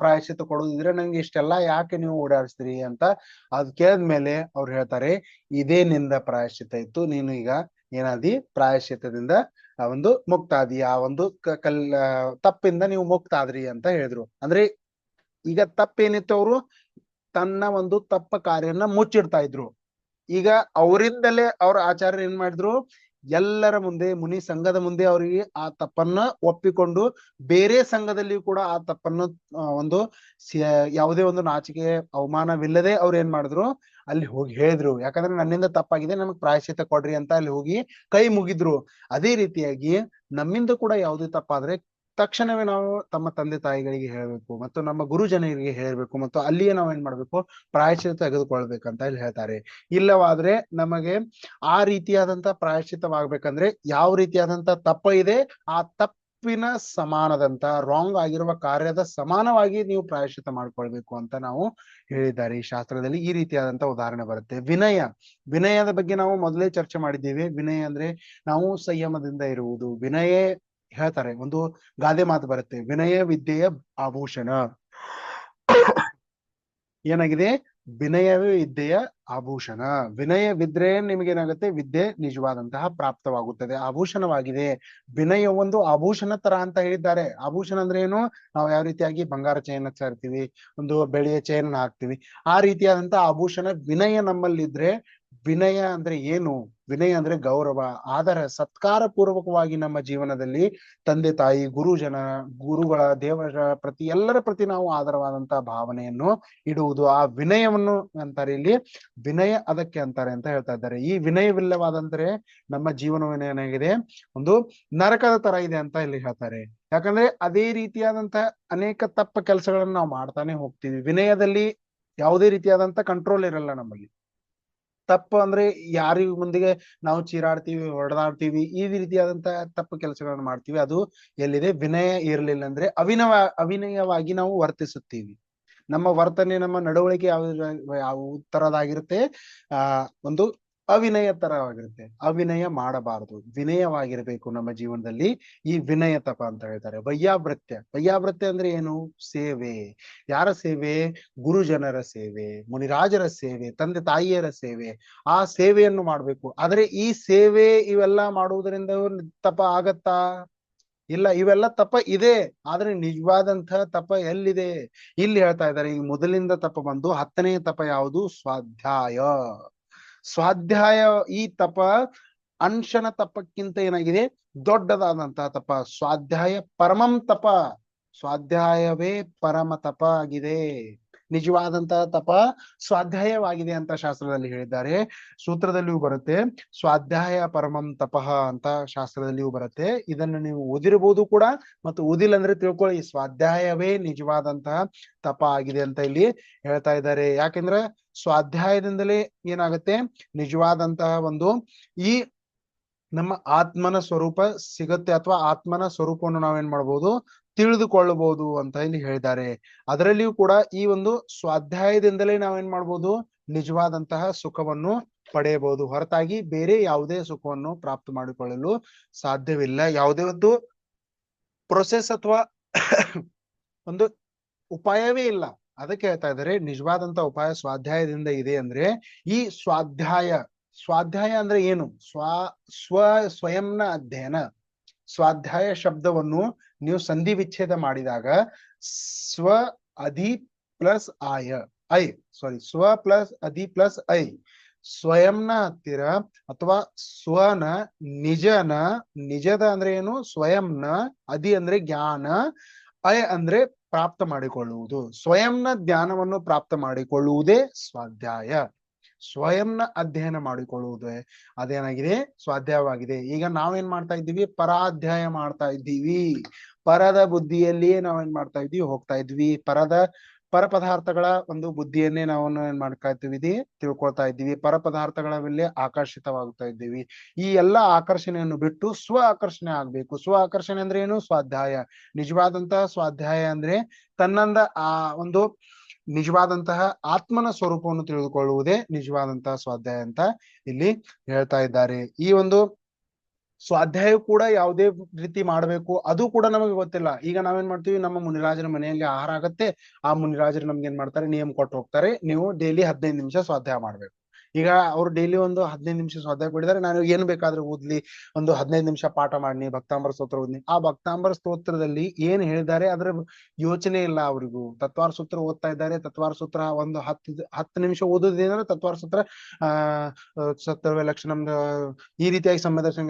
ಪ್ರಾಯಶ್ಚಿತ್ತ ಕೊಡೋದಿದ್ರೆ ನಂಗೆ ಇಷ್ಟೆಲ್ಲಾ ಯಾಕೆ ನೀವು ಓಡಾಡಿಸ್ತೀರಿ ಅಂತ ಅದ್ ಕೇಳಿದ್ಮೇಲೆ ಅವ್ರು ಹೇಳ್ತಾರೆ, ಇದೇ ನಿಂದ ಪ್ರಾಯಶ್ಚಿತ್ತ ಇತ್ತು, ನೀನು ಈಗ ಏನಾದಿ ಪ್ರಾಯಶ್ಚಿತ್ತದಿಂದ ಒಂದು ಮುಕ್ತ ಆದಿ, ಆ ಒಂದು ತಪ್ಪಿಂದ ನೀವು ಮುಕ್ತ ಆದ್ರಿ ಅಂತ ಹೇಳಿದ್ರು. ಅಂದ್ರೆ ಈಗ ತಪ್ಪೇನಿತ್ತು, ಅವರು ತನ್ನ ಒಂದು ತಪ್ಪ ಕಾರ್ಯನ ಮುಚ್ಚಿಡ್ತಾ ಇದ್ರು. ಈಗ ಅವರಿಂದಲೇ ಅವ್ರ ಆಚಾರ್ಯರು ಏನ್ ಮಾಡಿದ್ರು, ಎಲ್ಲರ ಮುಂದೆ ಮುನಿ ಸಂಘದ ಮುಂದೆ ಅವರಿಗೆ ಆ ತಪ್ಪನ್ನ ಒಪ್ಪಿಕೊಂಡು ಬೇರೆ ಸಂಘದಲ್ಲಿಯೂ ಕೂಡ ಆ ತಪ್ಪನ್ನು ಒಂದು ಯಾವುದೇ ಒಂದು ನಾಚಿಕೆ ಅವಮಾನವಿಲ್ಲದೆ ಅವ್ರು ಏನ್ ಮಾಡಿದ್ರು, ಅಲ್ಲಿ ಹೋಗಿ ಹೇಳಿದ್ರು, ಯಾಕಂದ್ರೆ ನನ್ನಿಂದ ತಪ್ಪಾಗಿದೆ, ನಮಗ್ ಪ್ರಾಯಶ್ಚಿತ್ತ ಕೊಡ್ರಿ ಅಂತ ಅಲ್ಲಿ ಹೋಗಿ ಕೈ ಮುಗಿದ್ರು. ಅದೇ ರೀತಿಯಾಗಿ ನಮ್ಮಿಂದ ಕೂಡ ಯಾವುದೇ ತಪ್ಪಾದ್ರೆ ತಕ್ಷಣವೇ ನಾವು ತಮ್ಮ ತಂದೆ ತಾಯಿಗಳಿಗೆ ಹೇಳಬೇಕು ಮತ್ತು ನಮ್ಮ ಗುರುಜನರಿಗೆ ಹೇಳಬೇಕು ಮತ್ತು ಅಲ್ಲಿಯೇ ನಾವು ಏನ್ ಮಾಡ್ಬೇಕು, ಪ್ರಾಯಶ್ಚಿತ್ತ ತೆಗೆದುಕೊಳ್ಬೇಕಂತ ಇಲ್ಲಿ ಹೇಳ್ತಾರೆ. ಇಲ್ಲವಾದ್ರೆ ನಮಗೆ ಆ ರೀತಿಯಾದಂತ ಪ್ರಾಯಶ್ಚಿತ್ತವಾಗ್ಬೇಕಂದ್ರೆ ಯಾವ ರೀತಿಯಾದಂತ ತಪ್ಪ ಇದೆ ಆ ತಪ್ಪಿನ ಸಮಾನದಂತ ರಾಂಗ್ ಆಗಿರುವ ಕಾರ್ಯದ ಸಮಾನವಾಗಿ ನೀವು ಪ್ರಾಯಶ್ಚಿತ್ತ ಮಾಡ್ಕೊಳ್ಬೇಕು ಅಂತ ನಾವು ಹೇಳಿದ್ದಾರೆ. ಈ ಶಾಸ್ತ್ರದಲ್ಲಿ ಈ ರೀತಿಯಾದಂತ ಉದಾಹರಣೆ ಬರುತ್ತೆ. ವಿನಯದ ಬಗ್ಗೆ ನಾವು ಮೊದಲೇ ಚರ್ಚೆ ಮಾಡಿದ್ದೇವೆ. ವಿನಯ ಅಂದ್ರೆ ನಾವು ಸಂಯಮದಿಂದ ಇರುವುದು. ವಿನಯ ಹೇಳ್ತಾರೆ, ಒಂದು ಗಾದೆ ಮಾತು ಬರುತ್ತೆ, ವಿನಯ ವಿದ್ಯೆಯ ಆಭೂಷಣ. ಏನಾಗಿದೆ, ವಿನಯವೇ ವಿದ್ಯೆಯ ಆಭೂಷಣ. ವಿನಯವಿದ್ರೆ ನಿಮಗೇನಾಗುತ್ತೆ, ವಿದ್ಯೆ ನಿಜವಾದಂತಹ ಪ್ರಾಪ್ತವಾಗುತ್ತದೆ, ಆಭೂಷಣವಾಗಿದೆ. ವಿನಯ ಒಂದು ಆಭೂಷಣ ತರ ಅಂತ ಹೇಳಿದ್ದಾರೆ. ಆಭೂಷಣ ಅಂದ್ರೆ ಏನು, ನಾವು ಯಾವ ರೀತಿಯಾಗಿ ಬಂಗಾರ ಚೈನ್ ಹಚ್ಚಿರ್ತೀವಿ, ಒಂದು ಬೆಳ್ಳಿಯ ಚೈನ್ ಹಾಕ್ತಿವಿ, ಆ ರೀತಿಯಾದಂತಹ ಆಭೂಷಣ ವಿನಯ ನಮ್ಮಲ್ಲಿದ್ರೆ. ವಿನಯ ಅಂದ್ರೆ ಏನು, ವಿನಯ ಅಂದ್ರೆ ಗೌರವ, ಆದರ ಸತ್ಕಾರ ಪೂರ್ವಕವಾಗಿ ನಮ್ಮ ಜೀವನದಲ್ಲಿ ತಂದೆ ತಾಯಿ ಗುರುಗಳ ದೇವರ ಪ್ರತಿ ಎಲ್ಲರ ಪ್ರತಿ ನಾವು ಆದರವಾದಂತಹ ಭಾವನೆಯನ್ನು ಇಡುವುದು, ಆ ವಿನಯವನ್ನು ಅಂತಾರೆ ಇಲ್ಲಿ. ವಿನಯ ಅದಕ್ಕೆ ಅಂತಾರೆ ಅಂತ ಹೇಳ್ತಾ ಇದ್ದಾರೆ. ಈ ವಿನಯವಿಲ್ಲವಾದಂದ್ರೆ ನಮ್ಮ ಜೀವನವೇನಾಗಿದೆ, ಒಂದು ನರಕದ ತರ ಇದೆ ಅಂತ ಇಲ್ಲಿ ಹೇಳ್ತಾರೆ. ಯಾಕಂದ್ರೆ ಅದೇ ರೀತಿಯಾದಂತ ಅನೇಕ ತಪ್ಪ ಕೆಲಸಗಳನ್ನ ನಾವು ಮಾಡ್ತಾನೆ ಹೋಗ್ತೀವಿ. ವಿನಯದಲ್ಲಿ ಯಾವುದೇ ರೀತಿಯಾದಂತ ಕಂಟ್ರೋಲ್ ಇರಲ್ಲ ನಮ್ಮಲ್ಲಿ. ತಪ್ಪು ಅಂದ್ರೆ ಯಾರಿಗ ಮುಂದಿಗೆ ನಾವು ಚೀರಾಡ್ತೀವಿ, ಹೊಡೆದಾಡ್ತೀವಿ, ಈ ರೀತಿಯಾದಂತ ತಪ್ಪು ಕೆಲಸಗಳನ್ನು ಮಾಡ್ತೀವಿ. ಅದು ಎಲ್ಲಿದೆ, ವಿನಯ ಇರಲಿಲ್ಲ ಅಂದ್ರೆ ಅವಿನಯವಾಗಿ ನಾವು ವರ್ತಿಸುತ್ತೀವಿ. ನಮ್ಮ ವರ್ತನೆ, ನಮ್ಮ ನಡವಳಿಕೆ ಯಾವ ತರದಾಗಿರುತ್ತೆ, ಒಂದು ಅವಿನಯ ತರವಾಗಿರುತ್ತೆ. ಅವಿನಯ ಮಾಡಬಾರದು, ವಿನಯವಾಗಿರ್ಬೇಕು ನಮ್ಮ ಜೀವನದಲ್ಲಿ. ಈ ವಿನಯ ತಪ ಅಂತ ಹೇಳ್ತಾರೆ. ವೈಯಾವೃತ್ಯ ಅಂದ್ರೆ ಏನು, ಸೇವೆ. ಯಾರ ಸೇವೆ, ಗುರುಜನರ ಸೇವೆ, ಮುನಿರಾಜರ ಸೇವೆ, ತಂದೆ ತಾಯಿಯರ ಸೇವೆ. ಆ ಸೇವೆಯನ್ನು ಮಾಡ್ಬೇಕು. ಆದ್ರೆ ಈ ಸೇವೆ ಇವೆಲ್ಲ ಮಾಡುವುದರಿಂದ ತಪ ಆಗತ್ತಾ, ಇಲ್ಲ. ಇವೆಲ್ಲ ತಪ ಇದೆ, ಆದ್ರೆ ನಿಜವಾದಂತಹ ತಪ ಎಲ್ಲಿದೆ, ಇಲ್ಲಿ ಹೇಳ್ತಾ ಇದ್ದಾರೆ. ಈ ಮೊದಲಿಂದ ತಪ ಬಂದು 10ನೇ ತಪ ಯಾವುದು, ಸ್ವಾಧ್ಯಾಯ. ಈ ತಪ ಅಂಶನ ತಪಕ್ಕಿಂತ ಏನಾಗಿದೆ, ದೊಡ್ಡದಾದಂತಹ ತಪ. ಸ್ವಾಧ್ಯಾಯ ಪರಮಂ ತಪ, ಸ್ವಾಧ್ಯಾಯವೇ ಪರಮ ತಪ ಆಗಿದೆ. ನಿಜವಾದಂತಹ ತಪ ಸ್ವಾಧ್ಯಾಯವಾಗಿದೆ ಅಂತ ಶಾಸ್ತ್ರದಲ್ಲಿ ಹೇಳಿದ್ದಾರೆ. ಸೂತ್ರದಲ್ಲಿಯೂ ಬರುತ್ತೆ, ಸ್ವಾಧ್ಯಾಯ ಪರಮಂ ತಪಃ ಅಂತ ಶಾಸ್ತ್ರದಲ್ಲಿಯೂ ಬರುತ್ತೆ. ಇದನ್ನು ನೀವು ಓದಿರಬಹುದು ಕೂಡ, ಮತ್ತು ಓದಿಲ್ಲ ಅಂದ್ರೆ ತಿಳ್ಕೊಳ್ಳಿ, ಸ್ವಾಧ್ಯಾಯವೇ ನಿಜವಾದಂತಹ ತಪ ಆಗಿದೆ ಅಂತ ಇಲ್ಲಿ ಹೇಳ್ತಾ ಇದ್ದಾರೆ. ಯಾಕೆಂದ್ರೆ ಸ್ವಾಧ್ಯಾಯದಿಂದಲೇ ಏನಾಗುತ್ತೆ, ನಿಜವಾದಂತಹ ಒಂದು ಈ ನಮ್ಮ ಆತ್ಮನ ಸ್ವರೂಪ ಸಿಗುತ್ತೆ, ಅಥವಾ ಆತ್ಮನ ಸ್ವರೂಪವನ್ನು ನಾವೇನ್ ಮಾಡ್ಬೋದು, ತಿಳಿದುಕೊಳ್ಳಬಹುದು ಅಂತ ಇಲ್ಲಿ ಹೇಳಿದ್ದಾರೆ. ಅದರಲ್ಲಿಯೂ ಕೂಡ ಈ ಒಂದು ಸ್ವಾಧ್ಯಾಯದಿಂದಲೇ ನಾವೇನ್ ಮಾಡ್ಬೋದು, ನಿಜವಾದಂತಹ ಸುಖವನ್ನು ಪಡೆಯಬಹುದು, ಹೊರತಾಗಿ ಬೇರೆ ಯಾವುದೇ ಸುಖವನ್ನು ಪ್ರಾಪ್ತ ಮಾಡಿಕೊಳ್ಳಲು ಸಾಧ್ಯವಿಲ್ಲ. ಯಾವುದೇ ಒಂದು ಪ್ರೊಸೆಸ್ ಅಥವಾ ಒಂದು ಉಪಾಯವೇ ಇಲ್ಲ. ಅದಕ್ಕೆ ಹೇಳ್ತಾ ಇದ್ದಾರೆ, ನಿಜವಾದಂತ ಉಪಾಯ ಸ್ವಾಧ್ಯಾಯದಿಂದ ಇದೆ ಅಂದ್ರೆ ಈ ಸ್ವಾಧ್ಯಾಯ ಅಂದ್ರೆ ಏನು? ಸ್ವಯಂನ ಅಧ್ಯಯನ. ಸ್ವಾಧ್ಯಾಯ ಶಬ್ದವನ್ನು ನೀವು ಸಂಧಿ ವಿಚ್ಛೇದ ಮಾಡಿದಾಗ ಸ್ವ ಅಧಿ ಪ್ಲಸ್ ಸ್ವ ಪ್ಲಸ್ ಅಧಿ ಪ್ಲಸ್ ಸ್ವಯಂನ ಹತ್ತಿರ ಅಥವಾ ಸ್ವನ ನಿಜದ ಅಂದ್ರೆ ಏನು? ಸ್ವಯಂನ. ಅಧಿ ಅಂದ್ರೆ ಜ್ಞಾನ, ಅಂದ್ರೆ ಪ್ರಾಪ್ತ ಮಾಡಿಕೊಳ್ಳುವುದು. ಸ್ವಯಂನ ಜ್ಞಾನವನ್ನು ಪ್ರಾಪ್ತ ಮಾಡಿಕೊಳ್ಳುವುದೇ ಸ್ವಾಧ್ಯಾಯ. ಸ್ವಯಂನ ಅಧ್ಯಯನ ಮಾಡಿಕೊಳ್ಳುವುದೇ ಅದೇನಾಗಿದೆ? ಸ್ವಾಧ್ಯಾಯವಾಗಿದೆ. ಈಗ ನಾವೇನ್ ಮಾಡ್ತಾ ಇದ್ದೀವಿ? ಪರಾಧ್ಯಾಯ ಮಾಡ್ತಾ ಇದ್ದೀವಿ. ಪರದ ಬುದ್ಧಿಯಲ್ಲಿಯೇ ನಾವೇನ್ ಮಾಡ್ತಾ ಇದ್ವಿ? ಹೋಗ್ತಾ ಇದ್ವಿ. ಪರ ಪದಾರ್ಥಗಳ ಒಂದು ಬುದ್ಧಿಯನ್ನೇ ನಾವು ಏನ್ ಮಾಡ್ತಾ ಇದ್ದೀವಿ? ತಿಳ್ಕೊಳ್ತಾ ಇದ್ದೀವಿ. ಪರ ಪದಾರ್ಥಗಳ ಮೇಲೆ ಆಕರ್ಷಿತವಾಗ್ತಾ ಇದ್ದೀವಿ. ಈ ಎಲ್ಲಾ ಆಕರ್ಷಣೆಯನ್ನು ಬಿಟ್ಟು ಸ್ವ ಆಕರ್ಷಣೆ ಆಗ್ಬೇಕು. ಸ್ವ ಆಕರ್ಷಣೆ ಅಂದ್ರೆ ಏನು? ಸ್ವಾಧ್ಯಾಯ. ನಿಜವಾದಂತಹ ಸ್ವಾಧ್ಯಾಯ ಅಂದ್ರೆ ತನ್ನಂದ ಒಂದು ನಿಜವಾದಂತಹ ಆತ್ಮನ ಸ್ವರೂಪವನ್ನು ತಿಳಿದುಕೊಳ್ಳುವುದೇ ನಿಜವಾದಂತಹ ಸ್ವಾಧ್ಯಾಯ ಅಂತ ಇಲ್ಲಿ ಹೇಳ್ತಾ ಇದ್ದಾರೆ. ಈ ಒಂದು ಸ್ವಾಧ್ಯಾಯ ಕೂಡ ಯಾವುದೇ ರೀತಿ ಮಾಡ್ಬೇಕು ಅದು ಕೂಡ ನಮಗೆ ಗೊತ್ತಿಲ್ಲ. ಈಗ ನಾವೇನ್ ಮಾಡ್ತೀವಿ? ನಮ್ಮ ಮುನಿರಾಜರ ಮನೆಯಲ್ಲಿ ಆಹಾರ ಆಗತ್ತೆ, ಆ ಮುನಿರಾಜರು ನಮ್ಗೆ ಏನ್ ಮಾಡ್ತಾರೆ? ನಿಯಮ ಕೊಟ್ಟು ಹೋಗ್ತಾರೆ, ನೀವು ಡೈಲಿ 15 ನಿಮಿಷ ಸ್ವಾಧ್ಯಾಯ ಮಾಡ್ಬೇಕು. ಈಗ ಅವ್ರು ಡೈಲಿ ಒಂದು 15 ನಿಮಿಷ ಸ್ವಾಧ್ಯಾಯ ಕೊಡಿದಾರೆ, ನಾನು ಏನ್ ಬೇಕಾದ್ರೂ ಓದ್ಲಿ, ಒಂದು 15 ನಿಮಿಷ ಪಾಠ ಮಾಡಿ ಭಕ್ತಾಂಬರ ಸ್ತೋತ್ರ ಓದ್ನಿ. ಆ ಭಕ್ತಾಂಬರ ಸ್ತೋತ್ರದಲ್ಲಿ ಏನ್ ಹೇಳಿದ್ದಾರೆ ಅದ್ರ ಯೋಚನೆ ಇಲ್ಲ ಅವರಿಗೂ. ತತ್ವಾರ ಸೂತ್ರ ಓದ್ತಾ ಇದ್ದಾರೆ, ತತ್ವಾರ ಸೂತ್ರ ಒಂದು 10 ನಿಮಿಷ ಓದೋದೇನಾದ್ರೆ ತತ್ವಾರ ಸೂತ್ರ ಸತ್ಯವೇ ಲಕ್ಷಣ ಈ ರೀತಿಯಾಗಿ ಸಂವೇದರ್ಶನ